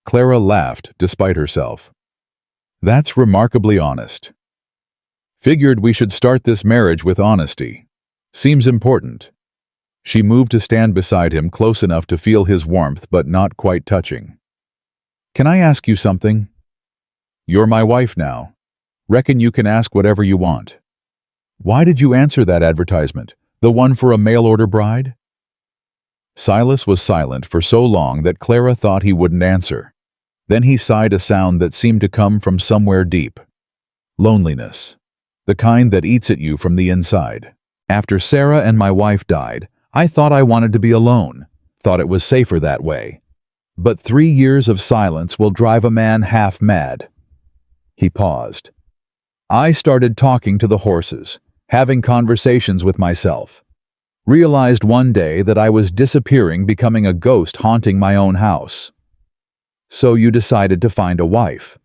Clara laughed, despite herself. "That's remarkably honest. Figured we should start this marriage with honesty. Seems important." She moved to stand beside him, close enough to feel his warmth but not quite touching. "Can I ask you something? You're my wife now. Reckon you can ask whatever you want. Why did you answer that advertisement, the one for a mail-order bride?" Silas was silent for so long that Clara thought he wouldn't answer. Then he sighed, a sound that seemed to come from somewhere deep. Loneliness. The kind that eats at you from the inside. "After Sarah and my wife died, I thought I wanted to be alone, thought it was safer that way. But 3 years of silence will drive a man half mad." He paused. "I started talking to the horses, having conversations with myself. Realized one day that I was disappearing, becoming a ghost haunting my own house." "So you decided to find a wife."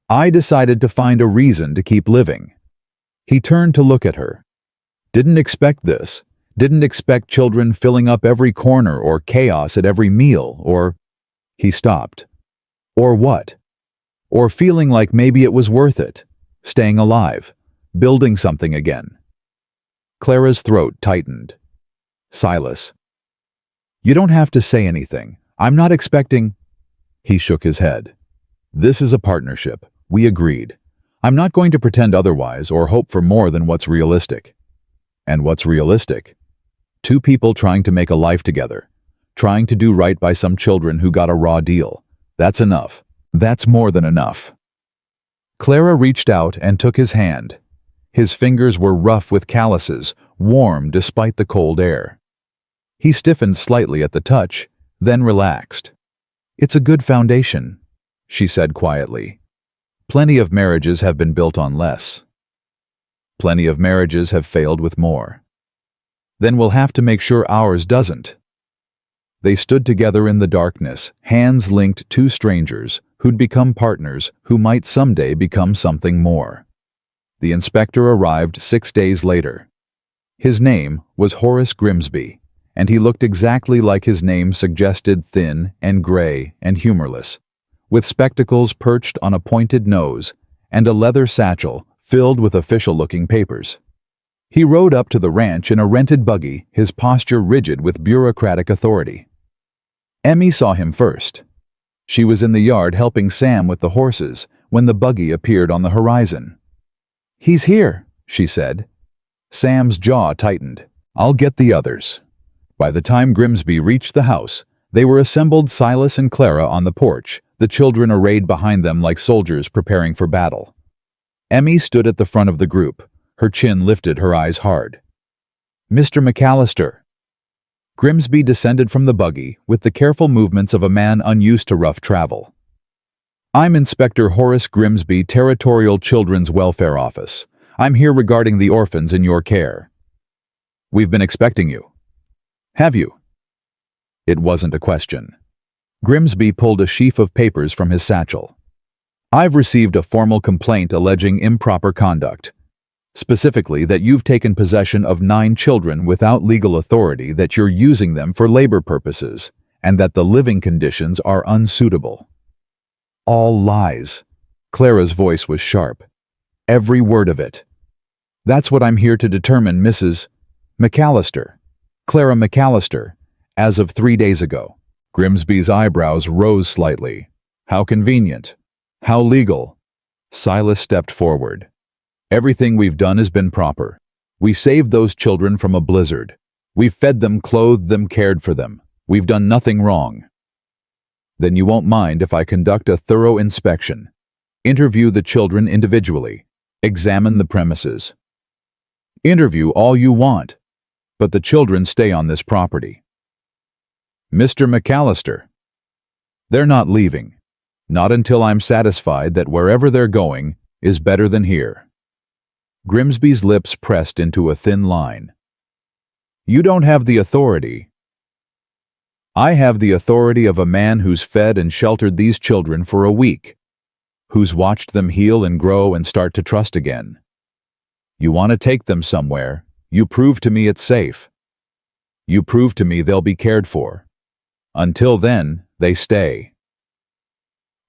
"I decided to find a reason to keep living." He turned to look at her. "Didn't expect this. Didn't expect children filling up every corner or chaos at every meal or—" He stopped. "Or what? Or feeling like maybe it was worth it, staying alive, building something again." Clara's throat tightened. "Silas, you don't have to say anything. I'm not expecting—" He shook his head. "This is a partnership. We agreed. I'm not going to pretend otherwise or hope for more than what's realistic." "And what's realistic?" 2 people trying to make a life together, trying to do right by some children who got a raw deal. That's enough. That's more than enough." Clara reached out and took his hand. His fingers were rough with calluses, warm despite the cold air. He stiffened slightly at the touch, then relaxed. "It's a good foundation," she said quietly. "Plenty of marriages have been built on less. Plenty of marriages have failed with more. Then we'll have to make sure ours doesn't." They stood together in the darkness, hands linked, 2 strangers who'd become partners, who might someday become something more. The inspector arrived 6 days later. His name was Horace Grimsby, and he looked exactly like his name suggested, thin and gray and humorless, with spectacles perched on a pointed nose and a leather satchel filled with official-looking papers. He rode up to the ranch in a rented buggy, his posture rigid with bureaucratic authority. Emmy saw him first. She was in the yard helping Sam with the horses when the buggy appeared on the horizon. "He's here," she said. Sam's jaw tightened. "I'll get the others." By the time Grimsby reached the house, they were assembled, Silas and Clara on the porch, the children arrayed behind them like soldiers preparing for battle. Emmy stood at the front of the group, her chin lifted, her eyes hard. "Mr. McAllister." Grimsby descended from the buggy with the careful movements of a man unused to rough travel. I'm Inspector Horace Grimsby, Territorial Children's Welfare Office. I'm here regarding the orphans in your care. We've been expecting you. Have you? It wasn't a question. Grimsby pulled a sheaf of papers from his satchel. I've received a formal complaint alleging improper conduct. Specifically, that you've taken possession of 9 children without legal authority, that you're using them for labor purposes, and that the living conditions are unsuitable. All lies. Clara's voice was sharp. Every word of it. That's what I'm here to determine, Mrs. McAllister. Clara McAllister, as of 3 days ago. Grimsby's eyebrows rose slightly. How convenient. How legal. Silas stepped forward. Everything we've done has been proper. We saved those children from a blizzard. We've fed them, clothed them, cared for them. We've done nothing wrong. Then you won't mind if I conduct a thorough inspection. Interview the children individually. Examine the premises. Interview all you want, but the children stay on this property. Mr. McAllister. They're not leaving. Not until I'm satisfied that wherever they're going is better than here. Grimsby's lips pressed into a thin line. You don't have the authority. I have the authority of a man who's fed and sheltered these children for a week, who's watched them heal and grow and start to trust again. You want to take them somewhere, you prove to me it's safe. You prove to me they'll be cared for. Until then, they stay.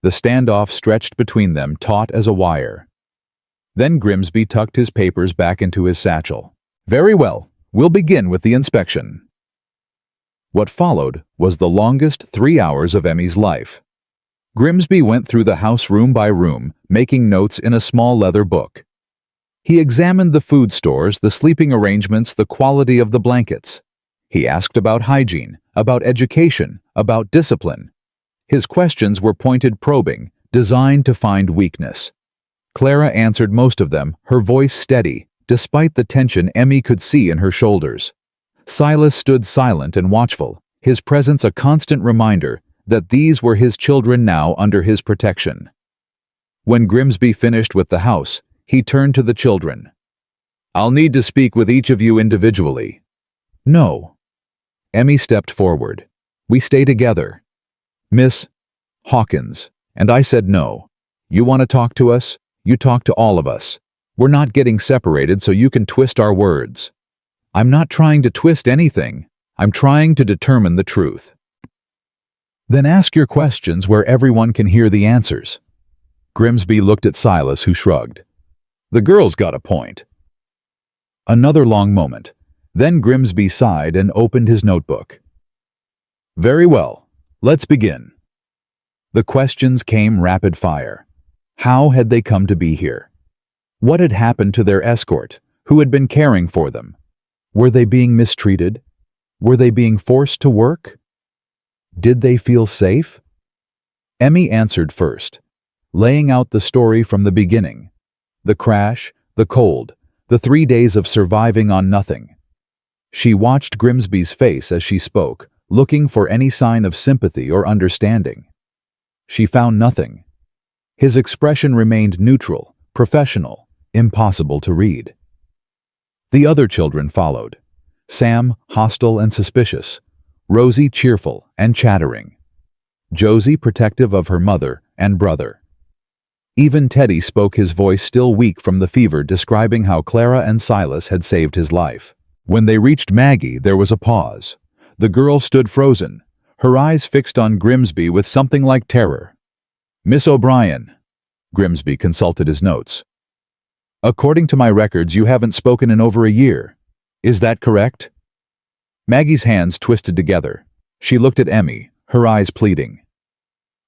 The standoff stretched between them, taut as a wire. Then Grimsby tucked his papers back into his satchel. Very well, we'll begin with the inspection. What followed was the longest 3 hours of Emmy's life. Grimsby went through the house room by room, making notes in a small leather book. He examined the food stores, the sleeping arrangements, the quality of the blankets. He asked about hygiene, about education, about discipline. His questions were pointed, probing, designed to find weakness. Clara answered most of them, her voice steady, despite the tension Emmy could see in her shoulders. Silas stood silent and watchful, his presence a constant reminder that these were his children now under his protection. When Grimsby finished with the house, he turned to the children. I'll need to speak with each of you individually. No. Emmy stepped forward. We stay together. Miss Hawkins. And I said no. You want to talk to us? You talk to all of us. We're not getting separated so you can twist our words. I'm not trying to twist anything. I'm trying to determine the truth. Then ask your questions where everyone can hear the answers. Grimsby looked at Silas, who shrugged. The girl's got a point. Another long moment. Then Grimsby sighed and opened his notebook. Very well. Let's begin. The questions came rapid fire. How had they come to be here? What had happened to their escort, who had been caring for them? Were they being mistreated? Were they being forced to work? Did they feel safe? Emmy answered first, laying out the story from the beginning. The crash, the cold, the 3 days of surviving on nothing. She watched Grimsby's face as she spoke, looking for any sign of sympathy or understanding. She found nothing. His expression remained neutral, professional, impossible to read. The other children followed. Sam, hostile and suspicious. Rosie, cheerful and chattering. Josie, protective of her mother and brother. Even Teddy spoke, his voice still weak from the fever, describing how Clara and Silas had saved his life. When they reached Maggie, there was a pause. The girl stood frozen, her eyes fixed on Grimsby with something like terror. Miss O'Brien. Grimsby consulted his notes. According to my records, you haven't spoken in over a year. Is that correct? Maggie's hands twisted together. She looked at Emmy, her eyes pleading.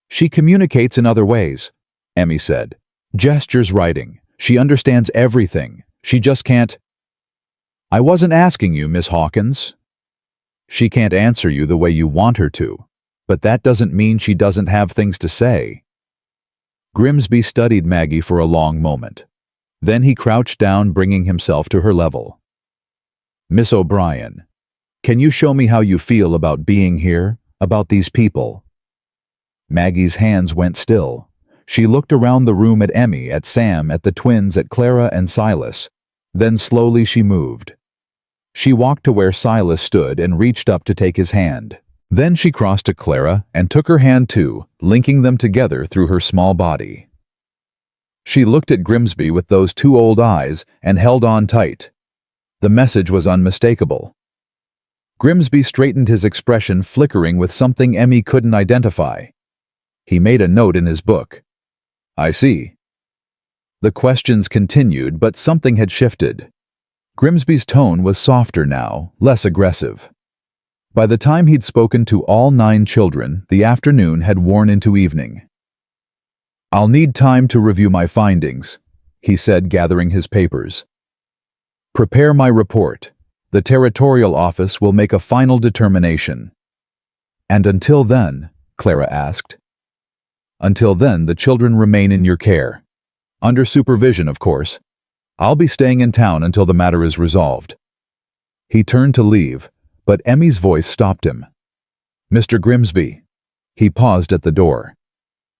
She communicates in other ways, Emmy said. Gestures, writing. She understands everything. She just can't. I wasn't asking you, Miss Hawkins. She can't answer you the way you want her to, but that doesn't mean she doesn't have things to say. Grimsby studied Maggie for a long moment. Then he crouched down, bringing himself to her level. Miss O'Brien, can you show me how you feel about being here, about these people? Maggie's hands went still. She looked around the room at Emmy, at Sam, at the twins, at Clara and Silas. Then slowly she moved. She walked to where Silas stood and reached up to take his hand. Then she crossed to Clara and took her hand too, linking them together through her small body. She looked at Grimsby with those two old eyes and held on tight. The message was unmistakable. Grimsby straightened, his expression flickering with something Emmy couldn't identify. He made a note in his book. "I see." The questions continued, but something had shifted. Grimsby's tone was softer now, less aggressive. By the time he'd spoken to all 9 children, the afternoon had worn into evening. "I'll need time to review my findings," he said, gathering his papers. "Prepare my report. The territorial office will make a final determination." "And until then," Clara asked. "Until then, the children remain in your care. Under supervision, of course. I'll be staying in town until the matter is resolved." He turned to leave, but Emmy's voice stopped him. "Mr. Grimsby." He paused at the door.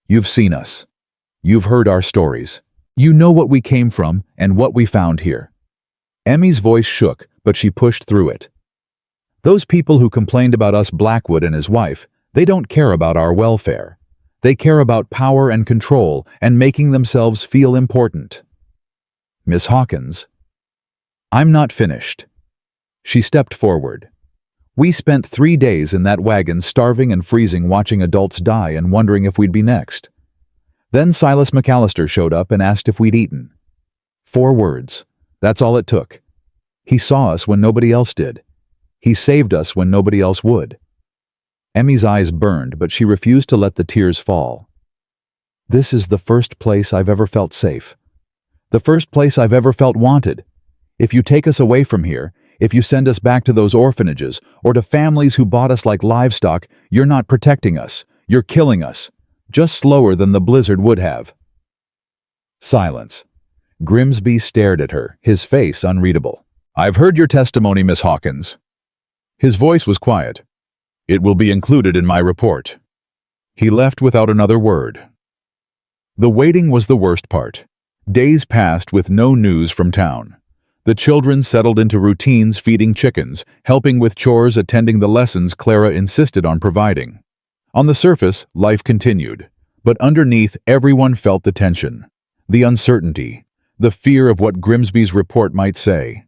"You've seen us. You've heard our stories. You know what we came from and what we found here." Emmy's voice shook, but she pushed through it. "Those people who complained about us, Blackwood and his wife, they don't care about our welfare. They care about power and control and making themselves feel important." "Miss Hawkins." "I'm not finished." She stepped forward. "We spent 3 days in that wagon, starving and freezing, watching adults die and wondering if we'd be next. Then Silas McAllister showed up and asked if we'd eaten. 4 words. That's all it took. He saw us when nobody else did. He saved us when nobody else would." Emmy's eyes burned, but she refused to let the tears fall. "This is the first place I've ever felt safe. The first place I've ever felt wanted. If you take us away from here, if you send us back to those orphanages or to families who bought us like livestock, you're not protecting us. You're killing us. Just slower than the blizzard would have." Silence. Grimsby stared at her, his face unreadable. "I've heard your testimony, Miss Hawkins." His voice was quiet. "It will be included in my report." He left without another word. The waiting was the worst part. Days passed with no news from town. The children settled into routines, feeding chickens, helping with chores, attending the lessons Clara insisted on providing. On the surface, life continued, but underneath everyone felt the tension, the uncertainty, the fear of what Grimsby's report might say.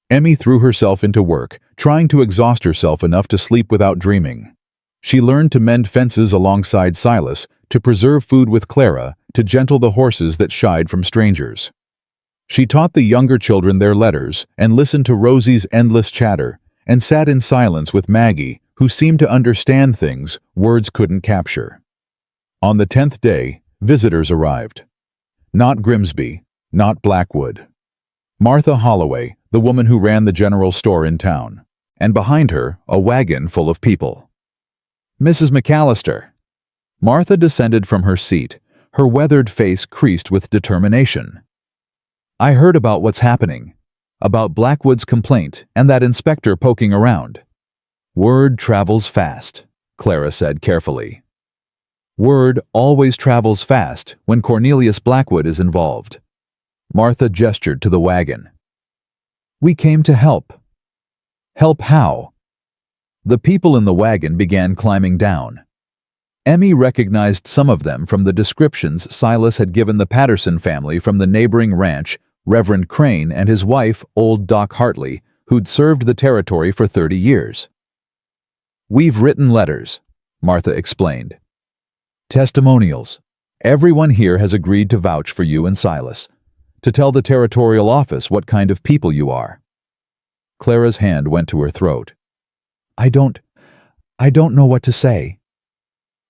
Emmy threw herself into work, trying to exhaust herself enough to sleep without dreaming. She learned to mend fences alongside Silas, to preserve food with Clara, to gentle the horses that shied from strangers. She taught the younger children their letters and listened to Rosie's endless chatter, and sat in silence with Maggie, who seemed to understand things words couldn't capture. On the 10th day, visitors arrived. Not Grimsby, not Blackwood. Martha Holloway, the woman who ran the general store in town, and behind her, a wagon full of people. "Mrs. McAllister." Martha descended from her seat, her weathered face creased with determination. "I heard about what's happening, about Blackwood's complaint and that inspector poking around." "Word travels fast," Clara said carefully. "Word always travels fast when Cornelius Blackwood is involved." Martha gestured to the wagon. "We came to help." "Help how?" The people in the wagon began climbing down. Emmy recognized some of them from the descriptions Silas had given the Patterson family from the neighboring ranch, Reverend Crane and his wife, old Doc Hartley, who'd served the territory for 30 years. "We've written letters," Martha explained. "Testimonials. Everyone here has agreed to vouch for you and Silas, to tell the territorial office what kind of people you are." Clara's hand went to her throat. I don't know what to say."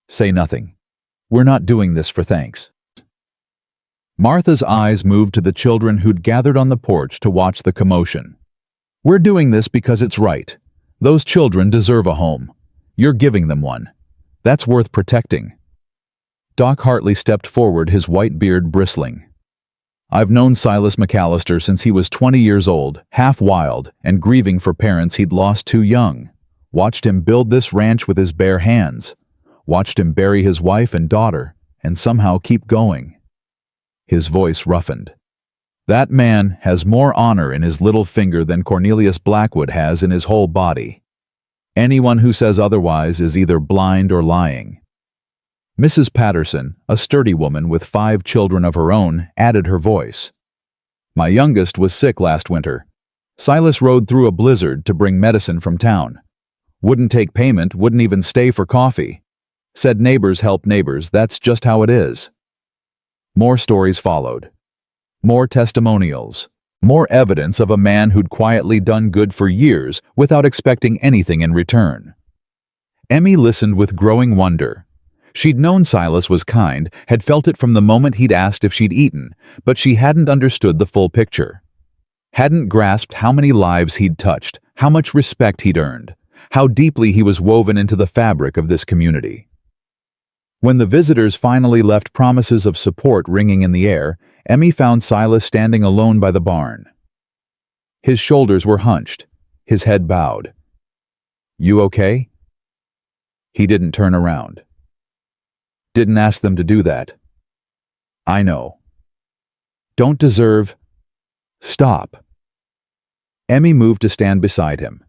"Say nothing. We're not doing this for thanks." Martha's eyes moved to the children who'd gathered on the porch to watch the commotion. "We're doing this because it's right. Those children deserve a home. You're giving them one. That's worth protecting." Doc Hartley stepped forward, his white beard bristling. "I've known Silas McAllister since he was 20 years old, half wild, and grieving for parents he'd lost too young. Watched him build this ranch with his bare hands. Watched him bury his wife and daughter, and somehow keep going. His voice roughened. That man has more honor in his little finger than Cornelius Blackwood has in his whole body. Anyone who says otherwise is either blind or lying. Mrs. Patterson, a sturdy woman with 5 children of her own, added her voice. My youngest was sick last winter. Silas rode through a blizzard to bring medicine from town. Wouldn't take payment, wouldn't even stay for coffee. Said neighbors help neighbors, that's just how it is. More stories followed. More testimonials. More evidence of a man who'd quietly done good for years without expecting anything in return. Emmy listened with growing wonder. She'd known Silas was kind, had felt it from the moment he'd asked if she'd eaten, but she hadn't understood the full picture. Hadn't grasped how many lives he'd touched, how much respect he'd earned, how deeply he was woven into the fabric of this community. When the visitors finally left, promises of support ringing in the air, Emmy found Silas standing alone by the barn. His shoulders were hunched, his head bowed. You okay? He didn't turn around. Didn't ask them to do that. I know. Don't deserve... Stop. Emmy moved to stand beside him.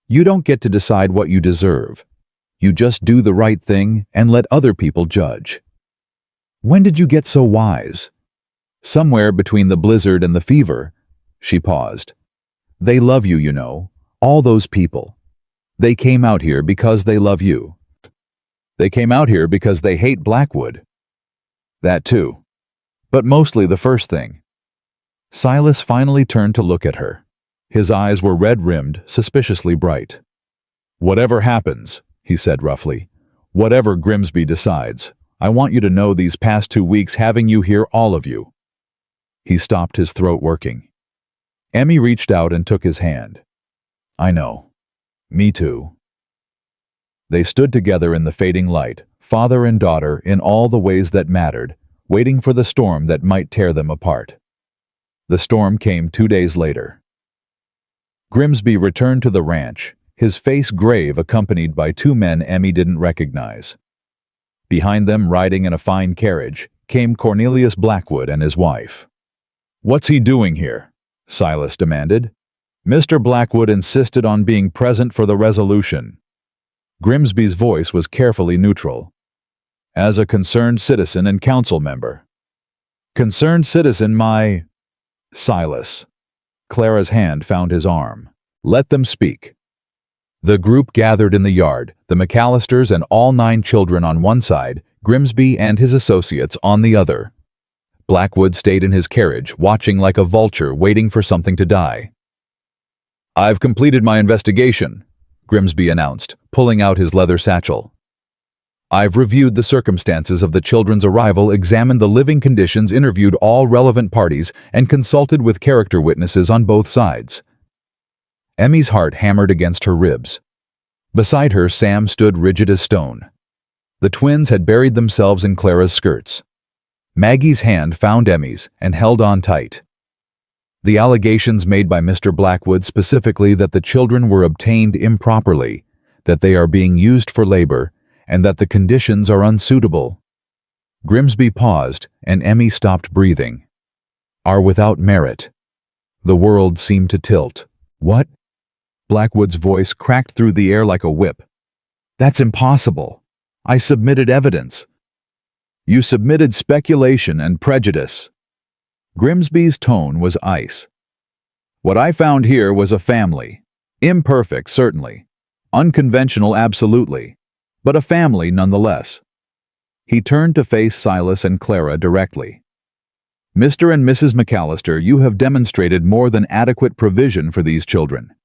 You don't get to decide what you deserve. You just do the right thing and let other people judge. When did you get so wise? Somewhere between the blizzard and the fever. She paused. They love you, you know. All those people. They came out here because they love you. They came out here because they hate Blackwood. That too. But mostly the first thing. Silas finally turned to look at her. His eyes were red-rimmed, suspiciously bright. Whatever happens, he said roughly, whatever Grimsby decides, I want you to know these past 2 weeks having you here, all of you. He stopped, his throat working. Emmy reached out and took his hand. I know. Me too. They stood together in the fading light, father and daughter in all the ways that mattered, waiting for the storm that might tear them apart. The storm came 2 days later. Grimsby returned to the ranch, his face grave, accompanied by 2 men Emmy didn't recognize. Behind them, riding in a fine carriage, came Cornelius Blackwood and his wife. What's he doing here? Silas demanded. Mr. Blackwood insisted on being present for the resolution. Grimsby's voice was carefully neutral. As a concerned citizen and council member. Concerned citizen, my... Silas. Clara's hand found his arm. Let them speak. The group gathered in the yard, the McAllisters and all 9 children on one side, Grimsby and his associates on the other. Blackwood stayed in his carriage, watching like a vulture waiting for something to die. I've completed my investigation, Grimsby announced, pulling out his leather satchel. I've reviewed the circumstances of the children's arrival, examined the living conditions, interviewed all relevant parties, and consulted with character witnesses on both sides. Emmy's heart hammered against her ribs. Beside her, Sam stood rigid as stone. The twins had buried themselves in Clara's skirts. Maggie's hand found Emmy's and held on tight. The allegations made by Mr. Blackwood, specifically that the children were obtained improperly, that they are being used for labor, and that the conditions are unsuitable. Grimsby paused, and Emmy stopped breathing. Are without merit. The world seemed to tilt. What? Blackwood's voice cracked through the air like a whip. That's impossible. I submitted evidence. You submitted speculation and prejudice. Grimsby's tone was ice. What I found here was a family. Imperfect, certainly. Unconventional, absolutely. But a family nonetheless. He turned to face Silas and Clara directly. Mr. and Mrs. McAllister, you have demonstrated more than adequate provision for these children.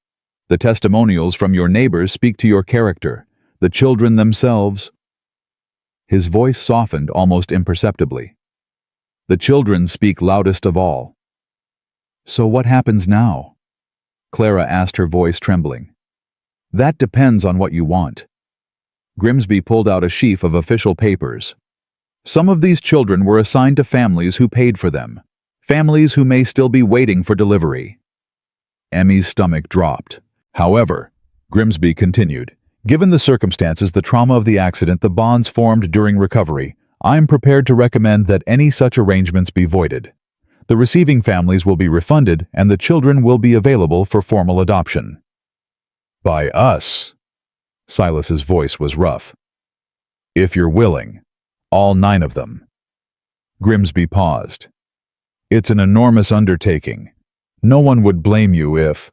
The testimonials from your neighbors speak to your character. The children themselves... His voice softened almost imperceptibly. The children speak loudest of all. So what happens now? Clara asked, her voice trembling. That depends on what you want. Grimsby pulled out a sheaf of official papers. Some of these children were assigned to families who paid for them, families who may still be waiting for delivery. Emmy's stomach dropped. However, Grimsby continued, given the circumstances, the trauma of the accident, the bonds formed during recovery, I'm prepared to recommend that any such arrangements be voided. The receiving families will be refunded and the children will be available for formal adoption. By us. Silas's voice was rough. If you're willing. All 9 of them. Grimsby paused. It's an enormous undertaking. No one would blame you if...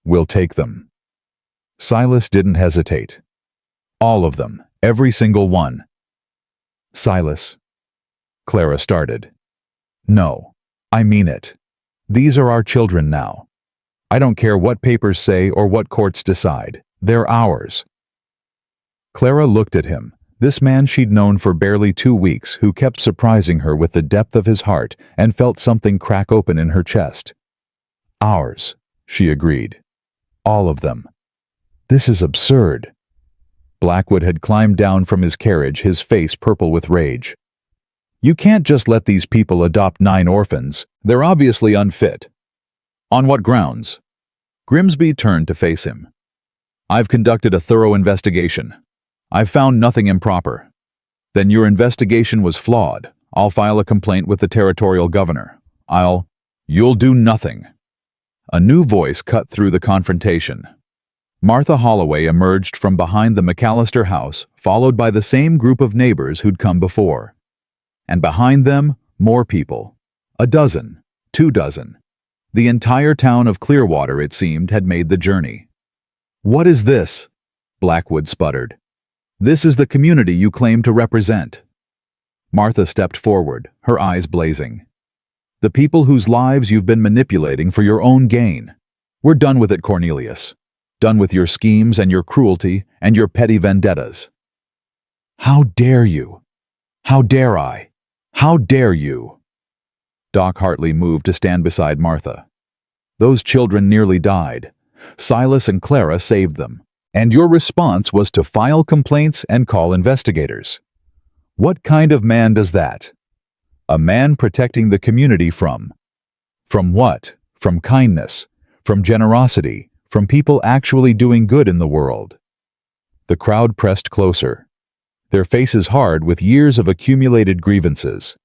We'll take them. Silas didn't hesitate. All of them. Every single one. Silas. Clara started. No, I mean it. These are our children now. I don't care what papers say or what courts decide. They're ours. Clara looked at him, this man she'd known for barely 2 weeks who kept surprising her with the depth of his heart, and felt something crack open in her chest. Ours, she agreed. All of them. This is absurd. Blackwood had climbed down from his carriage, his face purple with rage. You can't just let these people adopt 9 orphans. They're obviously unfit. On what grounds? Grimsby turned to face him. I've conducted a thorough investigation. I've found nothing improper. Then your investigation was flawed. I'll file a complaint with the territorial governor. You'll do nothing. A new voice cut through the confrontation. Martha Holloway emerged from behind the McAllister house, followed by the same group of neighbors who'd come before. And behind them, more people. 12, 24. The entire town of Clearwater, it seemed, had made the journey. What is this? Blackwood sputtered. This is the community you claim to represent. Martha stepped forward, her eyes blazing. The people whose lives you've been manipulating for your own gain. We're done with it, Cornelius. Done with your schemes and your cruelty and your petty vendettas. How dare you? How dare I? How dare you? Doc Hartley moved to stand beside Martha. Those children nearly died. Silas and Clara saved them. And your response was to file complaints and call investigators. What kind of man does that? A man protecting the community from what? From kindness, from generosity, from people actually doing good in the world. The crowd pressed closer, their faces hard with years of accumulated grievances.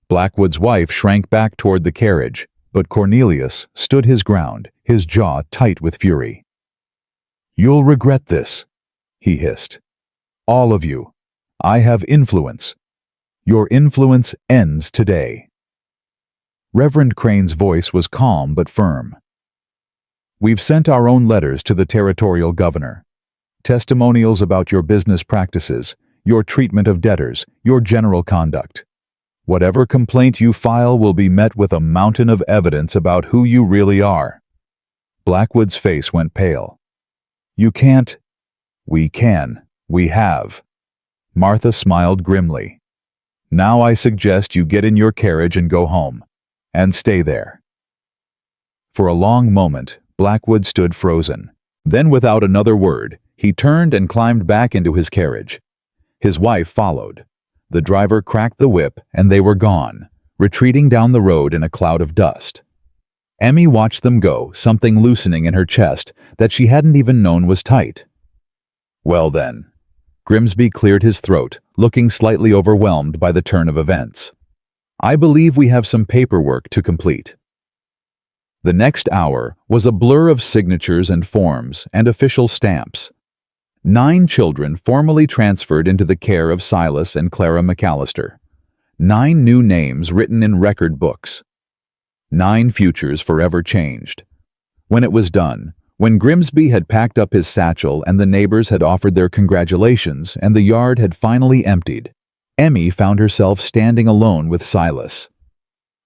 Blackwood's wife shrank back toward the carriage, but Cornelius stood his ground, his jaw tight with fury. You'll regret this, he hissed. All of you. I have influence. Your influence ends today. Reverend Crane's voice was calm but firm. We've sent our own letters to the territorial governor. Testimonials about your business practices, your treatment of debtors, your general conduct. Whatever complaint you file will be met with a mountain of evidence about who you really are. Blackwood's face went pale. You can't. We can. We have. Martha smiled grimly. Now I suggest you get in your carriage and go home. And stay there. For a long moment, Blackwood stood frozen. Then without another word, he turned and climbed back into his carriage. His wife followed. The driver cracked the whip and they were gone, retreating down the road in a cloud of dust. Emmy watched them go, something loosening in her chest that she hadn't even known was tight. Well then. Grimsby cleared his throat, looking slightly overwhelmed by the turn of events. I believe we have some paperwork to complete. The next hour was a blur of signatures and forms and official stamps. 9 children formally transferred into the care of Silas and Clara McAllister. 9 new names written in record books. 9 futures forever changed. When it was done, when Grimsby had packed up his satchel and the neighbors had offered their congratulations and the yard had finally emptied, Emmy found herself standing alone with Silas.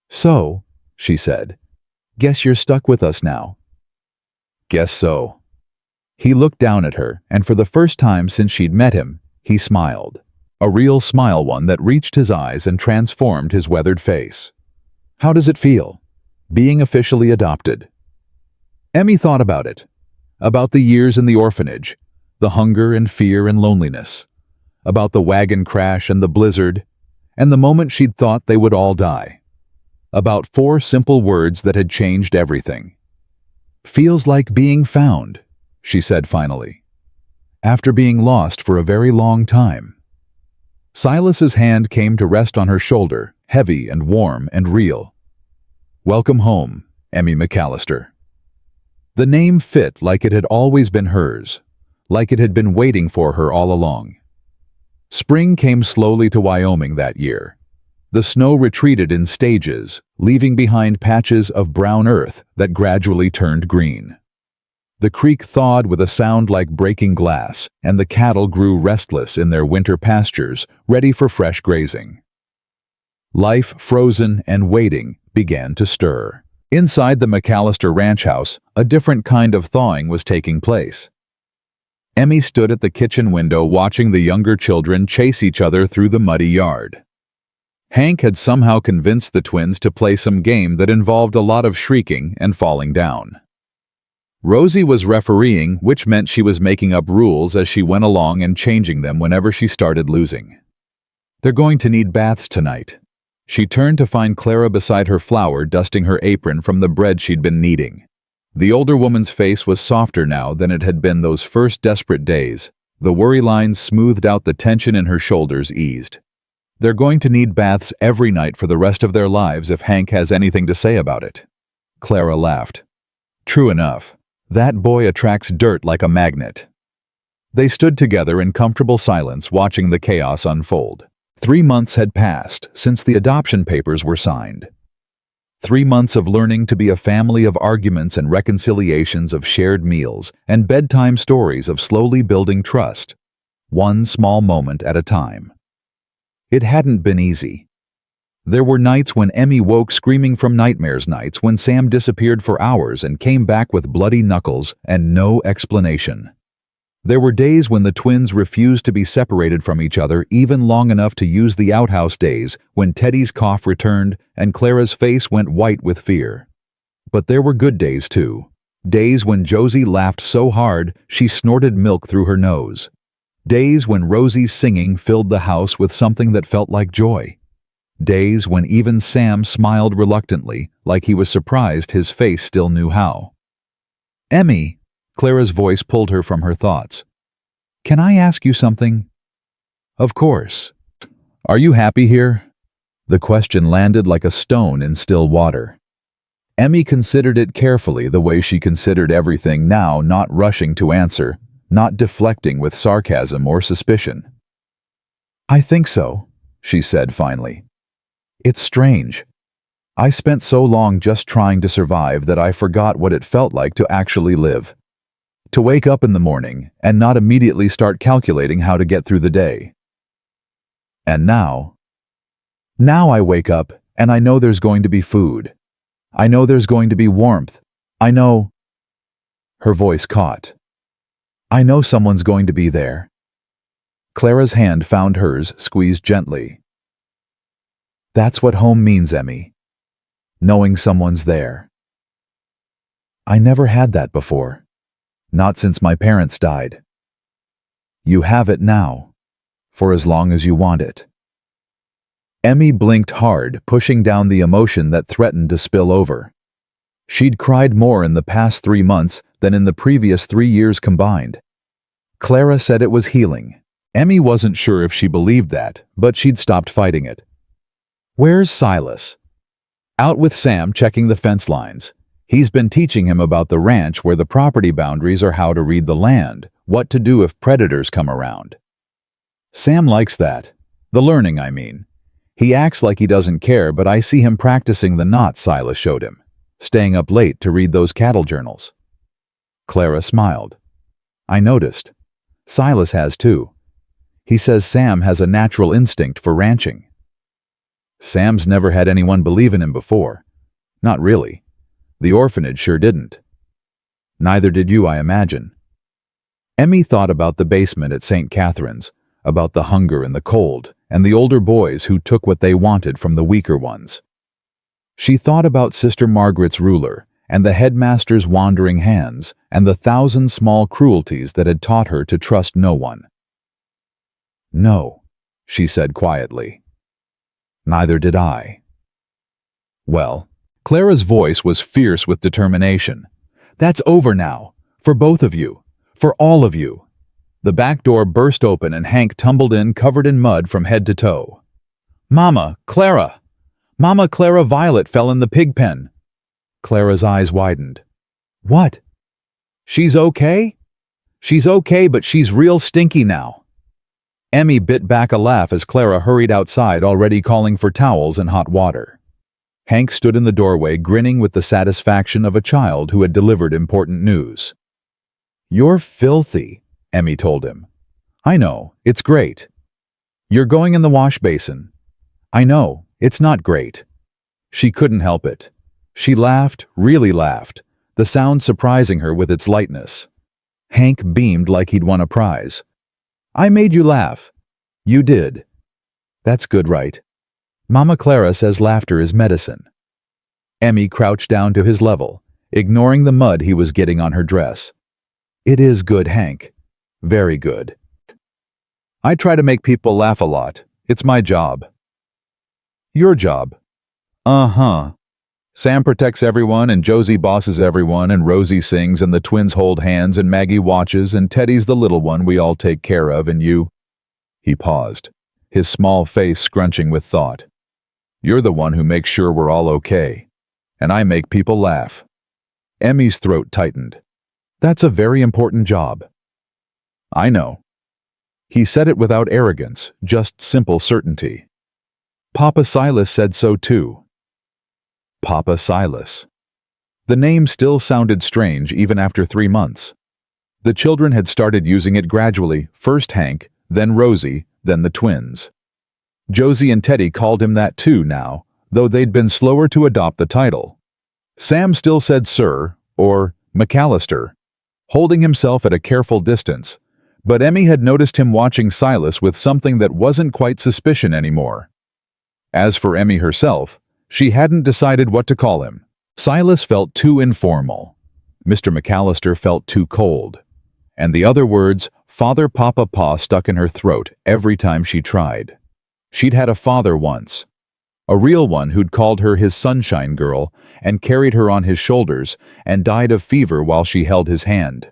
So, she said, guess you're stuck with us now. Guess so. He looked down at her, and for the first time since she'd met him, he smiled. A real smile, one that reached his eyes and transformed his weathered face. How does it feel? Being officially adopted. Emmy thought about it. About the years in the orphanage, the hunger and fear and loneliness. About the wagon crash and the blizzard, and the moment she'd thought they would all die. About 4 simple words that had changed everything. Feels like being found, she said finally. After being lost for a very long time. Silas's hand came to rest on her shoulder, heavy and warm and real. "Welcome home, Emmy McAllister." The name fit like it had always been hers, like it had been waiting for her all along. Spring came slowly to Wyoming that year. The snow retreated in stages, leaving behind patches of brown earth that gradually turned green. The creek thawed with a sound like breaking glass, and the cattle grew restless in their winter pastures, ready for fresh grazing. Life, frozen and waiting, began to stir. Inside the McAllister ranch house, a different kind of thawing was taking place. Emmy stood at the kitchen window watching the younger children chase each other through the muddy yard. Hank had somehow convinced the twins to play some game that involved a lot of shrieking and falling down. Rosie was refereeing, which meant she was making up rules as she went along and changing them whenever she started losing. "They're going to need baths tonight." She turned to find Clara beside her flour dusting her apron from the bread she'd been kneading. The older woman's face was softer now than it had been those first desperate days. The worry lines smoothed out, the tension in her shoulders eased. "They're going to need baths every night for the rest of their lives if Hank has anything to say about it." Clara laughed. "True enough. That boy attracts dirt like a magnet." They stood together in comfortable silence, watching the chaos unfold. 3 months had passed since the adoption papers were signed. 3 months of learning to be a family, of arguments and reconciliations, of shared meals, and bedtime stories, of slowly building trust, one small moment at a time. It hadn't been easy. There were nights when Emmy woke screaming from nightmares, nights when Sam disappeared for hours and came back with bloody knuckles and no explanation. There were days when the twins refused to be separated from each other even long enough to use the outhouse, days when Teddy's cough returned and Clara's face went white with fear. But there were good days too. Days when Josie laughed so hard she snorted milk through her nose. Days when Rosie's singing filled the house with something that felt like joy. Days when even Sam smiled reluctantly, like he was surprised his face still knew how. "Emmy," Clara's voice pulled her from her thoughts. "Can I ask you something?" "Of course. Are you happy here?" The question landed like a stone in still water. Emmy considered it carefully, the way she considered everything now, not rushing to answer, not deflecting with sarcasm or suspicion. "I think so," she said finally. "It's strange. I spent so long just trying to survive that I forgot what it felt like to actually live. To wake up in the morning and not immediately start calculating how to get through the day. And now I wake up and I know there's going to be food. I know there's going to be warmth. I know..." Her voice caught. "I know someone's going to be there." Clara's hand found hers, squeezed gently. "That's what home means, Emmy. Knowing someone's there. I never had that before. Not since my parents died. You have it now, for as long as you want it." Emmy blinked hard, pushing down the emotion that threatened to spill over. She'd cried more in the past 3 months than in the previous 3 years combined. Clara said it was healing. Emmy wasn't sure if she believed that, but she'd stopped fighting it. "Where's Silas?" "Out with Sam, checking the fence lines. He's been teaching him about the ranch, where the property boundaries are, how to read the land, what to do if predators come around." "Sam likes that. The learning, I mean. He acts like he doesn't care, but I see him practicing the knots Silas showed him, staying up late to read those cattle journals." Clara smiled. "I noticed. Silas has too. He says Sam has a natural instinct for ranching." "Sam's never had anyone believe in him before. Not really. The orphanage sure didn't. Neither did you, I imagine." Emmy thought about the basement at St. Catherine's, about the hunger and the cold, and the older boys who took what they wanted from the weaker ones. She thought about Sister Margaret's ruler, and the headmaster's wandering hands, and the 1,000 small cruelties that had taught her to trust no one. "No," she said quietly. "Neither did I." "Well," Clara's voice was fierce with determination, "that's over now, for both of you, for all of you. The back door burst open and Hank tumbled in covered in mud from head to toe. "Mama, Clara! Mama, Clara, Violet fell in the pig pen." Clara's eyes widened. "What? She's okay?" "She's okay, but she's real stinky now." Emmy bit back a laugh as Clara hurried outside, already calling for towels and hot water. Hank stood in the doorway, grinning with the satisfaction of a child who had delivered important news. "You're filthy," Emmy told him. "I know, it's great." "You're going in the wash basin." "I know, it's not great." She couldn't help it. She laughed, really laughed, the sound surprising her with its lightness. Hank beamed like he'd won a prize. "I made you laugh." "You did." "That's good, right? Mama Clara says laughter is medicine." Emmy crouched down to his level, ignoring the mud he was getting on her dress. "It is good, Hank. Very good. I try to make people laugh a lot. It's my job." "Your job?" "Uh-huh. Sam protects everyone, and Josie bosses everyone, and Rosie sings, and the twins hold hands, and Maggie watches, and Teddy's the little one we all take care of, and you—" He paused, his small face scrunching with thought. "You're the one who makes sure we're all okay. And I make people laugh." Emmy's throat tightened. "That's a very important job." "I know." He said it without arrogance, just simple certainty. "Papa Silas said so too." Papa Silas. The name still sounded strange even after 3 months. The children had started using it gradually, first Hank, then Rosie, then the twins. Josie and Teddy called him that too now, though they'd been slower to adopt the title. Sam still said Sir, or McAllister, holding himself at a careful distance, but Emmy had noticed him watching Silas with something that wasn't quite suspicion anymore. As for Emmy herself, she hadn't decided what to call him. Silas felt too informal. Mr. McAllister felt too cold. And the other words, Father Papa Pa, stuck in her throat every time she tried. She'd had a father once. A real one who'd called her his sunshine girl and carried her on his shoulders and died of fever while she held his hand.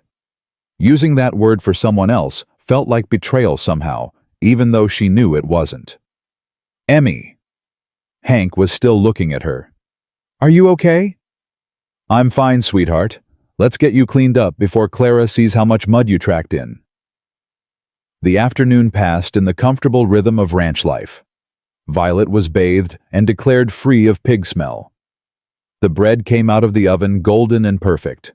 Using that word for someone else felt like betrayal somehow, even though she knew it wasn't. "Emmy." Hank was still looking at her. "Are you okay?" "I'm fine, sweetheart. Let's get you cleaned up before Clara sees how much mud you tracked in." The afternoon passed in the comfortable rhythm of ranch life. Violet was bathed and declared free of pig smell. The bread came out of the oven golden and perfect.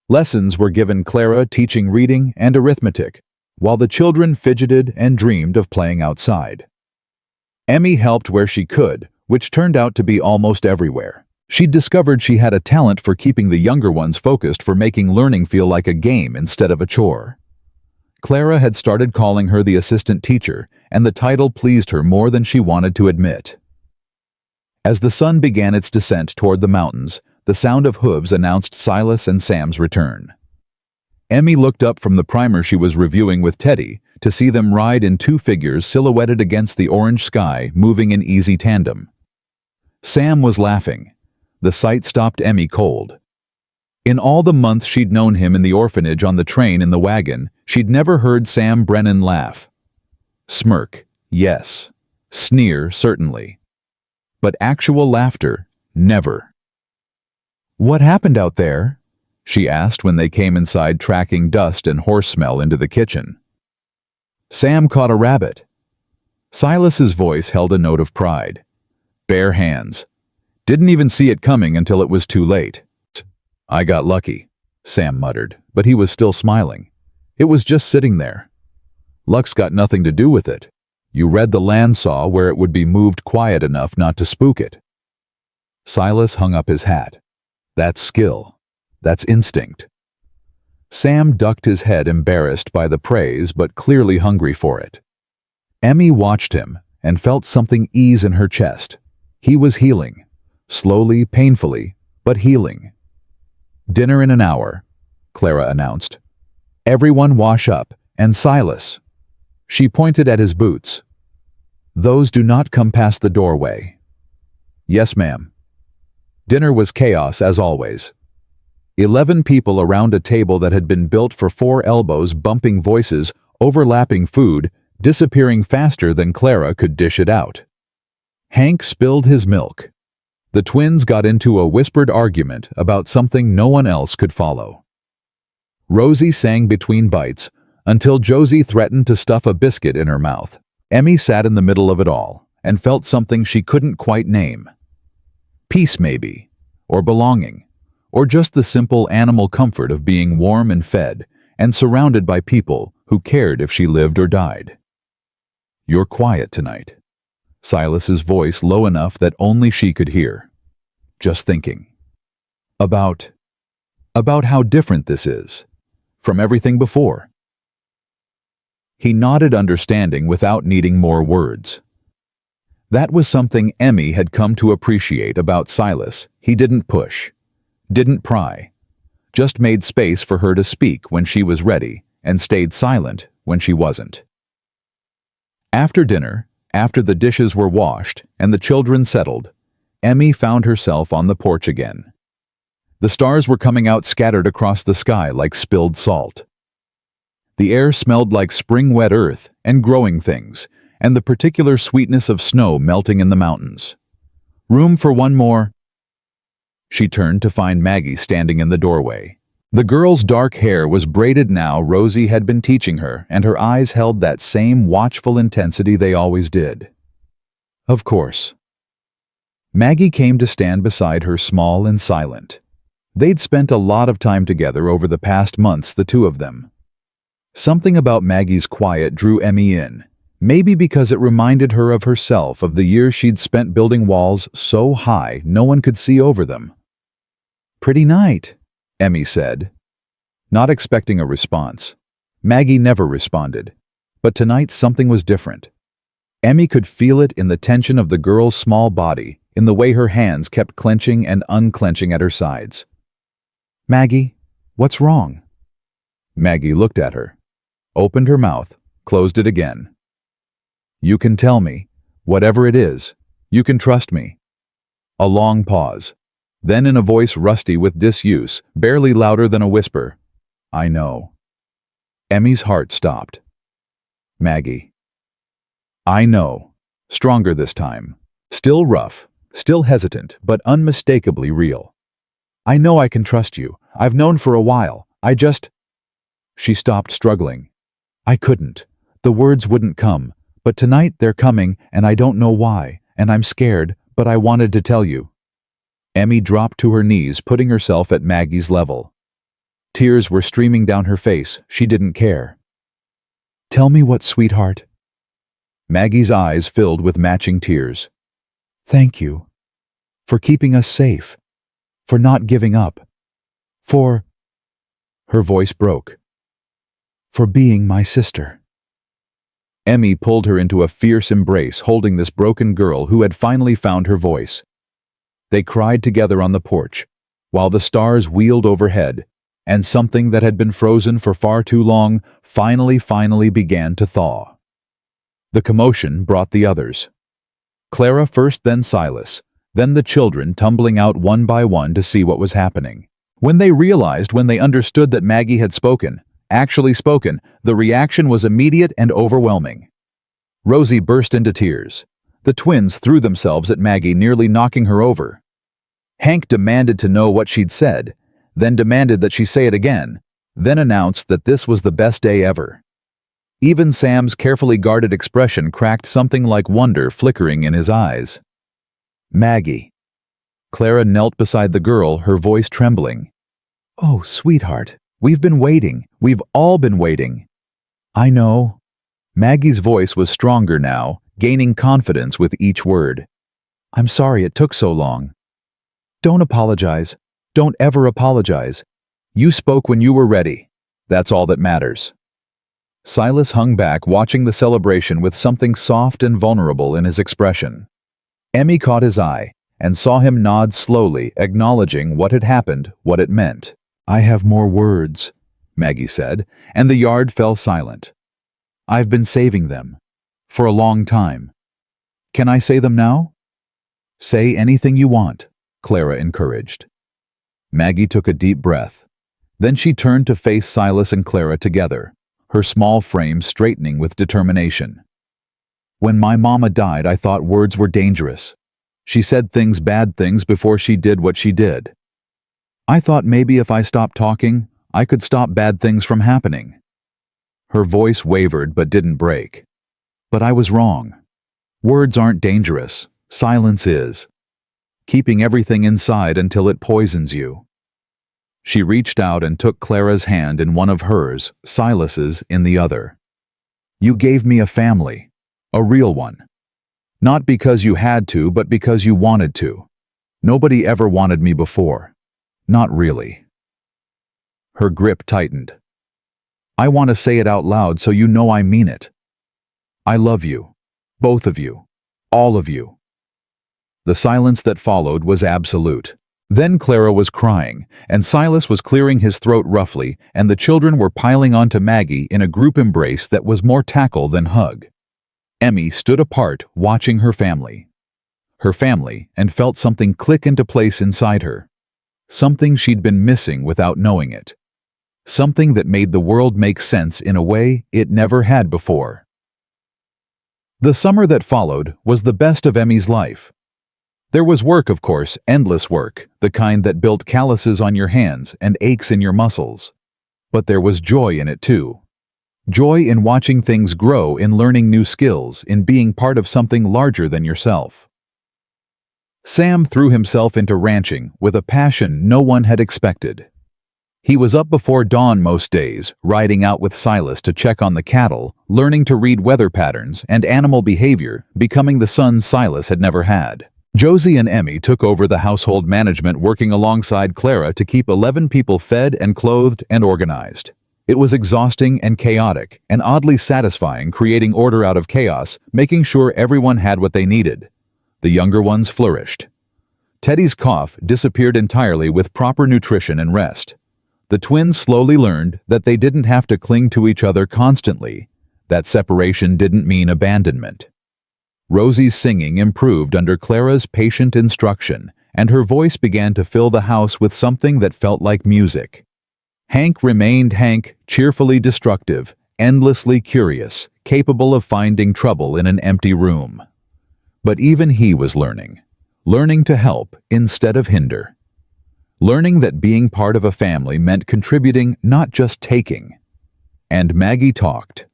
Lessons were given Clara teaching reading and arithmetic, while the children fidgeted and dreamed of playing outside. Emmy helped where she could, which turned out to be almost everywhere. She'd discovered she had a talent for keeping the younger ones focused, for making learning feel like a game instead of a chore. Clara had started calling her the assistant teacher, and the title pleased her more than she wanted to admit. As the sun began its descent toward the mountains, the sound of hooves announced Silas and Sam's return. Emmy looked up from the primer she was reviewing with Teddy to see them ride in 2 figures silhouetted against the orange sky, moving in easy tandem. Sam was laughing. The sight stopped Emmy cold. In all the months she'd known him in the orphanage, on the train, in the wagon, she'd never heard Sam Brennan laugh. Smirk, yes. Sneer, certainly. But actual laughter, never. "What happened out there?" she asked when they came inside, tracking dust and horse smell into the kitchen. "Sam caught a rabbit." Silas's voice held a note of pride. "Bare hands. Didn't even see it coming until it was too late." "I got lucky," Sam muttered, but he was still smiling. "It was just sitting there. Luck's got nothing to do with it. You read the land saw where it would be moved quiet enough not to spook it." Silas hung up his hat. "That's skill. That's instinct." Sam ducked his head, embarrassed by the praise but clearly hungry for it. Emmy watched him and felt something ease in her chest. He was healing. Slowly, painfully, but healing. "Dinner in an hour," Clara announced. "Everyone wash up, and Silas." She pointed at his boots. "Those do not come past the doorway." "Yes, ma'am." Dinner was chaos as always. 11 people around a table that had been built for 4 elbows, bumping voices, overlapping food, disappearing faster than Clara could dish it out. Hank spilled his milk. The twins got into a whispered argument about something no one else could follow. Rosie sang between bites until Josie threatened to stuff a biscuit in her mouth. Emmy sat in the middle of it all and felt something she couldn't quite name. Peace maybe, or belonging, or just the simple animal comfort of being warm and fed and surrounded by people who cared if she lived or died. "You're quiet tonight." Silas's voice low enough that only she could hear. "Just thinking. About how different this is from everything before." He nodded understanding without needing more words. That was something Emmy had come to appreciate about Silas. He didn't push, didn't pry, just made space for her to speak when she was ready and stayed silent when she wasn't. After dinner, after the dishes were washed and the children settled, Emmy found herself on the porch again. The stars were coming out scattered across the sky like spilled salt. The air smelled like spring wet earth and growing things, and the particular sweetness of snow melting in the mountains. "Room for one more?" She turned to find Maggie standing in the doorway. The girl's dark hair was braided now. Rosie had been teaching her, and her eyes held that same watchful intensity they always did. "Of course." Maggie came to stand beside her, small and silent. They'd spent a lot of time together over the past months, the two of them. Something about Maggie's quiet drew Emmy in, maybe because it reminded her of herself, of the years she'd spent building walls so high no one could see over them. "Pretty night," Emmy said, not expecting a response. Maggie never responded, but tonight something was different. Emmy could feel it in the tension of the girl's small body, in the way her hands kept clenching and unclenching at her sides. "Maggie, what's wrong?" Maggie looked at her, opened her mouth, closed it again. "You can tell me, whatever it is. You can trust me." A long pause. Then in a voice rusty with disuse, barely louder than a whisper, "I know." Emmy's heart stopped. "Maggie." "I know." Stronger this time. Still rough, still hesitant, but unmistakably real. "I know I can trust you. I've known for a while. I just—" She stopped, struggling. "I couldn't. The words wouldn't come. But tonight they're coming, and I don't know why, and I'm scared, but I wanted to tell you." Emmy dropped to her knees, putting herself at Maggie's level. Tears were streaming down her face. She didn't care. "Tell me what, sweetheart." Maggie's eyes filled with matching tears. "Thank you. For keeping us safe. For not giving up. For—" Her voice broke. "For being my sister." Emmy pulled her into a fierce embrace, holding this broken girl who had finally found her voice. They cried together on the porch, while the stars wheeled overhead, and something that had been frozen for far too long finally began to thaw. The commotion brought the others. Clara first, then Silas, then the children tumbling out one by one to see what was happening. When they understood that Maggie had spoken, actually spoken, the reaction was immediate and overwhelming. Rosie burst into tears. The twins threw themselves at Maggie, nearly knocking her over. Hank demanded to know what she'd said, then demanded that she say it again, then announced that this was the best day ever. Even Sam's carefully guarded expression cracked, something like wonder flickering in his eyes. "Maggie." Clara knelt beside the girl, her voice trembling. "Oh, sweetheart, we've been waiting. We've all been waiting." "I know." Maggie's voice was stronger now, gaining confidence with each word. "I'm sorry it took so long." "Don't apologize. Don't ever apologize. You spoke when you were ready. That's all that matters." Silas hung back, watching the celebration with something soft and vulnerable in his expression. Emmy caught his eye and saw him nod slowly, acknowledging what had happened, what it meant. "I have more words," Maggie said, and the yard fell silent. "I've been saving them. For a long time. Can I say them now?" "Say anything you want," Clara encouraged. Maggie took a deep breath. Then she turned to face Silas and Clara together, her small frame straightening with determination. When my mama died, I thought words were dangerous. She said bad things before she did what she did. I thought maybe if I stopped talking, I could stop bad things from happening. Her voice wavered but didn't break. But I was wrong. Words aren't dangerous. Silence is. Keeping everything inside until it poisons you. She reached out and took Clara's hand in one of hers, Silas's in the other. You gave me a family. A real one. Not because you had to, but because you wanted to. Nobody ever wanted me before. Not really. Her grip tightened. I want to say it out loud so you know I mean it. I love you. Both of you. All of you. The silence that followed was absolute. Then Clara was crying, and Silas was clearing his throat roughly, and the children were piling onto Maggie in a group embrace that was more tackle than hug. Emmy stood apart, watching her family. And felt something click into place inside her. Something she'd been missing without knowing it. Something that made the world make sense in a way it never had before. The summer that followed was the best of Emmy's life. There was work, of course, endless work, the kind that built calluses on your hands and aches in your muscles. But there was joy in it too. Joy in watching things grow, in learning new skills, in being part of something larger than yourself. Sam threw himself into ranching with a passion no one had expected. He was up before dawn most days, riding out with Silas to check on the cattle, learning to read weather patterns and animal behavior, becoming the son Silas had never had. Josie and Emmy took over the household management, working alongside Clara to keep 11 people fed and clothed and organized. It was exhausting and chaotic, and oddly satisfying, creating order out of chaos, making sure everyone had what they needed. The younger ones flourished. Teddy's cough disappeared entirely with proper nutrition and rest. The twins slowly learned that they didn't have to cling to each other constantly. That separation didn't mean abandonment. Rosie's singing improved under Clara's patient instruction, and her voice began to fill the house with something that felt like music. Hank remained Hank, cheerfully destructive, endlessly curious, capable of finding trouble in an empty room. But even he was learning. Learning to help instead of hinder. Learning that being part of a family meant contributing, not just taking. And Maggie talked.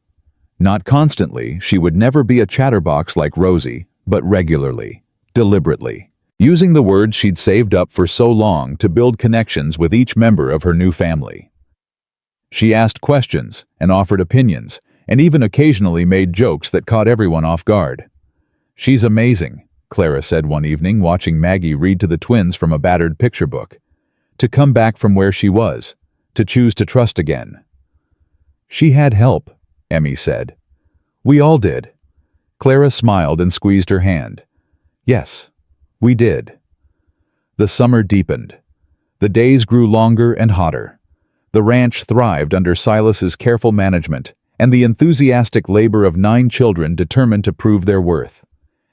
Not constantly, she would never be a chatterbox like Rosie, but regularly, deliberately, using the words she'd saved up for so long to build connections with each member of her new family. She asked questions and offered opinions, and even occasionally made jokes that caught everyone off guard. She's amazing, Clara said one evening, watching Maggie read to the twins from a battered picture book. To come back from where she was, to choose to trust again. She had help, Emmy said. We all did. Clara smiled and squeezed her hand. Yes, we did. The summer deepened. The days grew longer and hotter. The ranch thrived under Silas's careful management and the enthusiastic labor of 9 children determined to prove their worth.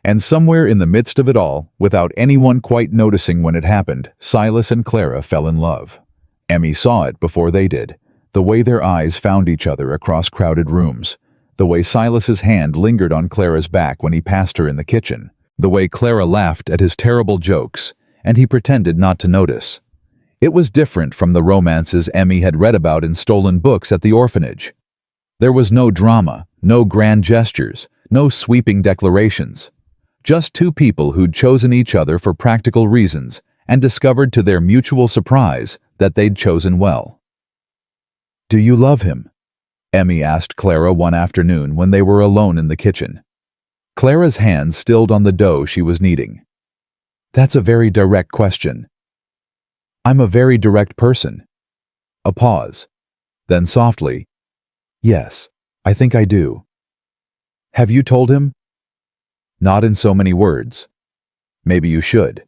And somewhere in the midst of it all, without anyone quite noticing when it happened, Silas and Clara fell in love. Emmy saw it before they did. The way their eyes found each other across crowded rooms. The way Silas's hand lingered on Clara's back when he passed her in the kitchen. The way Clara laughed at his terrible jokes, and he pretended not to notice. It was different from the romances Emmy had read about in stolen books at the orphanage. There was no drama, no grand gestures, no sweeping declarations. Just 2 people who'd chosen each other for practical reasons and discovered to their mutual surprise that they'd chosen well. Do you love him? Emmy asked Clara one afternoon when they were alone in the kitchen. Clara's hand stilled on the dough she was kneading. That's a very direct question. I'm a very direct person. A pause. Then softly, yes, I think I do. Have you told him? Not in so many words. Maybe you should.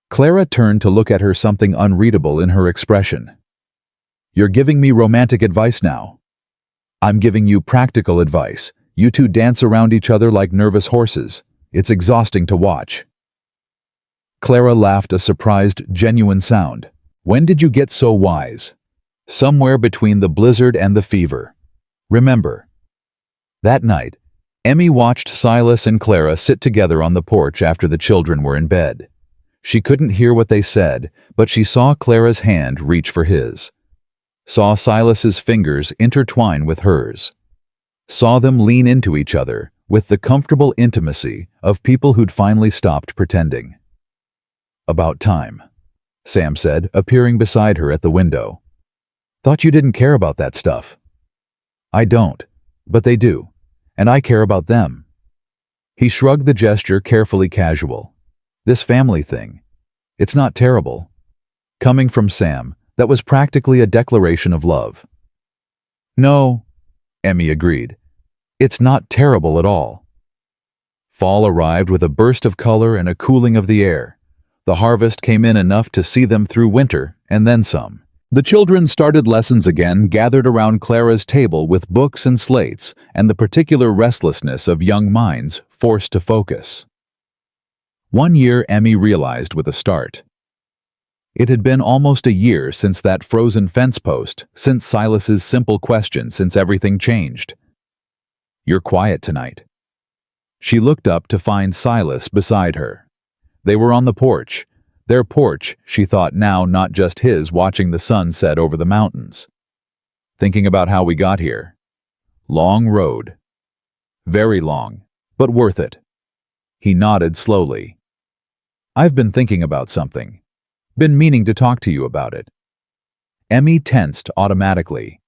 Clara turned to look at her, something unreadable in her expression. You're giving me romantic advice now. I'm giving you practical advice. You two dance around each other like nervous horses. It's exhausting to watch. Clara laughed, a surprised, genuine sound. When did you get so wise? Somewhere between the blizzard and the fever. Remember. That night, Emmy watched Silas and Clara sit together on the porch after the children were in bed. She couldn't hear what they said, but she saw Clara's hand reach for his. Saw Silas's fingers intertwine with hers. Saw them lean into each other with the comfortable intimacy of people who'd finally stopped pretending. About time, Sam said, appearing beside her at the window. Thought you didn't care about that stuff. I don't, but they do, and I care about them. He shrugged, the gesture carefully casual. This family thing, it's not terrible. Coming from Sam, that was practically a declaration of love. No, Emmy agreed. It's not terrible at all. Fall arrived with a burst of color and a cooling of the air. The harvest came in enough to see them through winter, and then some. The children started lessons again, gathered around Clara's table with books and slates, and the particular restlessness of young minds forced to focus. 1 year, Emmy realized with a start. It had been almost a year since that frozen fence post, since Silas's simple question, since everything changed. You're quiet tonight. She looked up to find Silas beside her. They were on the porch. Their porch, she thought now, not just his, watching the sun set over the mountains. Thinking about how we got here. Long road. Very long, but worth it. He nodded slowly. I've been thinking about something. Been meaning to talk to you about it. Emmy tensed automatically.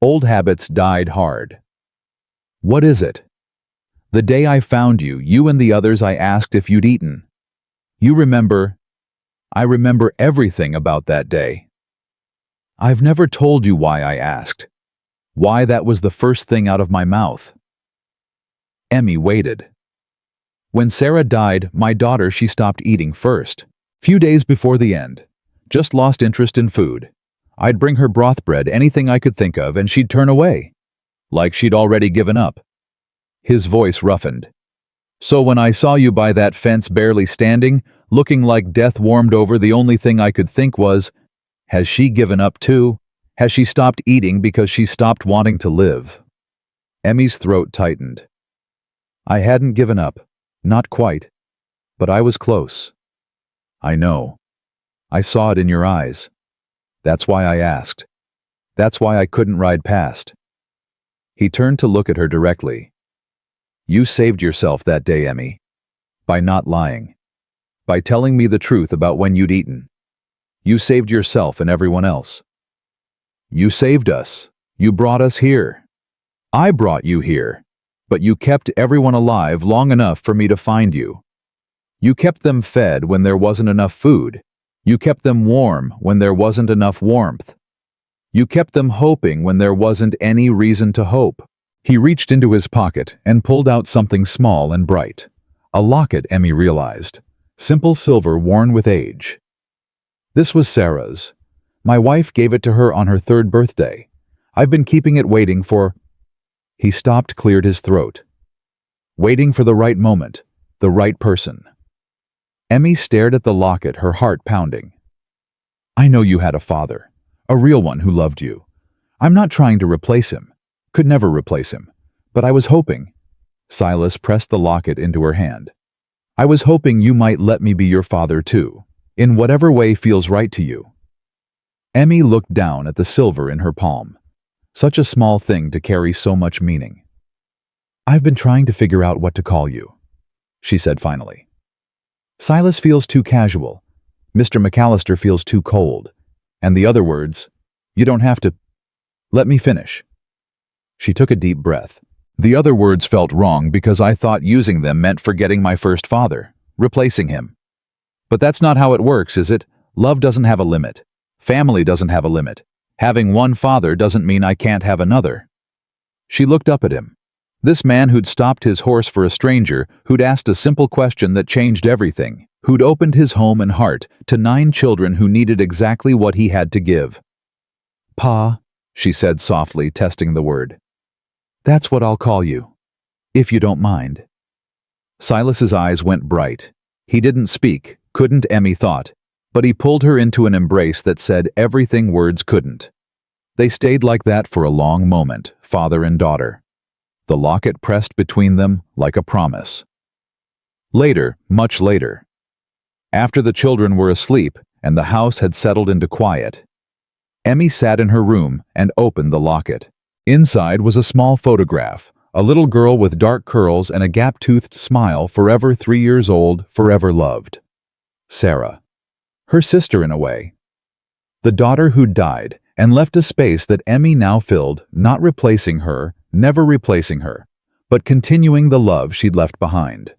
Old habits died hard. What is it? The day I found you, you and the others, I asked if you'd eaten. You remember? I remember everything about that day. I've never told you why I asked. Why that was the first thing out of my mouth. Emmy waited. When Sarah died, my daughter, she stopped eating first. Few days before the end. Just lost interest in food. I'd bring her broth bread, anything I could think of, and she'd turn away. Like she'd already given up. His voice roughened. So when I saw you by that fence barely standing, looking like death warmed over, the only thing I could think was, has she given up too? Has she stopped eating because she stopped wanting to live? Emmy's throat tightened. I hadn't given up. Not quite. But I was close. I know. I saw it in your eyes. That's why I asked. That's why I couldn't ride past. He turned to look at her directly. You saved yourself that day, Emmy. By not lying. By telling me the truth about when you'd eaten. You saved yourself and everyone else. You saved us. You brought us here. I brought you here. But you kept everyone alive long enough for me to find you. You kept them fed when there wasn't enough food. You kept them warm when there wasn't enough warmth. You kept them hoping when there wasn't any reason to hope. He reached into his pocket and pulled out something small and bright. A locket, Emmy realized. Simple silver worn with age. This was Sarah's. My wife gave it to her on her 3rd birthday. I've been keeping it, waiting for... He stopped, cleared his throat. Waiting for the right moment, the right person. Emmy stared at the locket, her heart pounding. I know you had a father, a real one who loved you. I'm not trying to replace him. Could never replace him. But I was hoping. Silas pressed the locket into her hand. I was hoping you might let me be your father too, in whatever way feels right to you. Emmy looked down at the silver in her palm. Such a small thing to carry so much meaning. I've been trying to figure out what to call you, she said finally. Silas feels too casual. Mr. McAllister feels too cold. And the other words, you don't have to... Let me finish. She took a deep breath. The other words felt wrong because I thought using them meant forgetting my first father, replacing him. But that's not how it works, is it? Love doesn't have a limit. Family doesn't have a limit. Having one father doesn't mean I can't have another. She looked up at him. This man who'd stopped his horse for a stranger, who'd asked a simple question that changed everything, who'd opened his home and heart to 9 children who needed exactly what he had to give. Pa, she said softly, testing the word. That's what I'll call you, if you don't mind. Silas's eyes went bright. He didn't speak, couldn't, Emmy thought. but he pulled her into an embrace that said everything words couldn't. They stayed like that for a long moment, father and daughter. The locket pressed between them like a promise. Later, much later, after the children were asleep and the house had settled into quiet, Emmy sat in her room and opened the locket. Inside was a small photograph, a little girl with dark curls and a gap-toothed smile, forever 3 years old, forever loved. Sarah. Her sister in a way. The daughter who'd died and left a space that Emmy now filled, not replacing her, never replacing her, but continuing the love she'd left behind.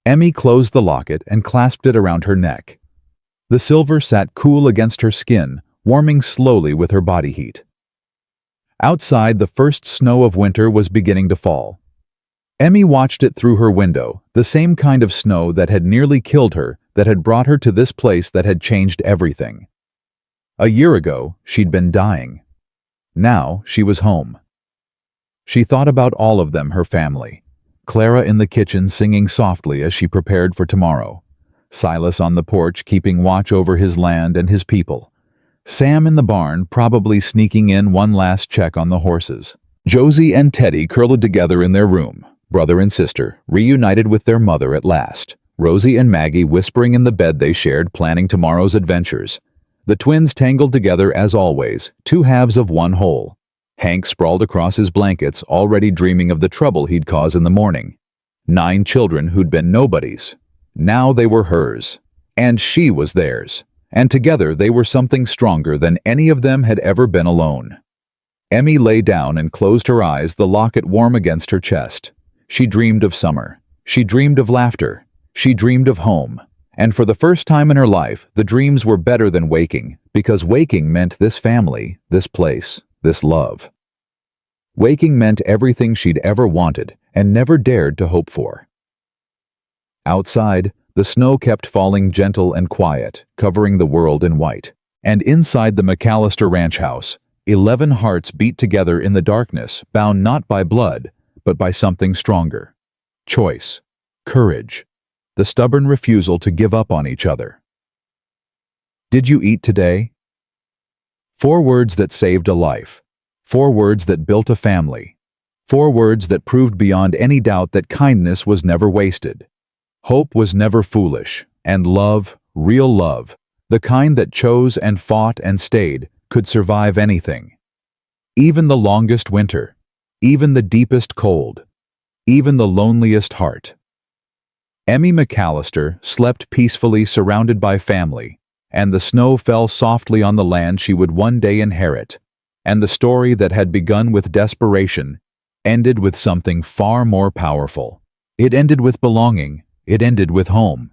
Emmy closed the locket and clasped it around her neck. The silver sat cool against her skin, warming slowly with her body heat. Outside, the first snow of winter was beginning to fall. Emmy watched it through her window, the same kind of snow that had nearly killed her, that had brought her to this place that had changed everything. A year ago, she'd been dying. Now, she was home. She thought about all of them, her family. Clara in the kitchen singing softly as she prepared for tomorrow. Silas on the porch keeping watch over his land and his people. Sam in the barn probably sneaking in one last check on the horses. Josie and Teddy curled together in their room, brother and sister, reunited with their mother at last. Rosie and Maggie whispering in the bed they shared, planning tomorrow's adventures. The twins tangled together as always, two halves of one whole. Hank sprawled across his blankets, already dreaming of the trouble he'd cause in the morning. 9 children who'd been nobodies. Now they were hers. And she was theirs. And together they were something stronger than any of them had ever been alone. Emmy lay down and closed her eyes, the locket warm against her chest. She dreamed of summer. She dreamed of laughter. She dreamed of home. And for the first time in her life, the dreams were better than waking, because waking meant this family, this place, this love. Waking meant everything she'd ever wanted and never dared to hope for. Outside, the snow kept falling gentle and quiet, covering the world in white. And inside the McAllister ranch house, 11 hearts beat together in the darkness, bound not by blood, but by something stronger. Choice, courage, the stubborn refusal to give up on each other. Did you eat today? 4 words that saved a life. 4 words that built a family. 4 words that proved beyond any doubt that kindness was never wasted. Hope was never foolish, and love, real love, the kind that chose and fought and stayed, could survive anything. Even the longest winter, even the deepest cold, even the loneliest heart. Emmy McAllister slept peacefully surrounded by family, and the snow fell softly on the land she would one day inherit, and the story that had begun with desperation ended with something far more powerful. It ended with belonging. It ended with home.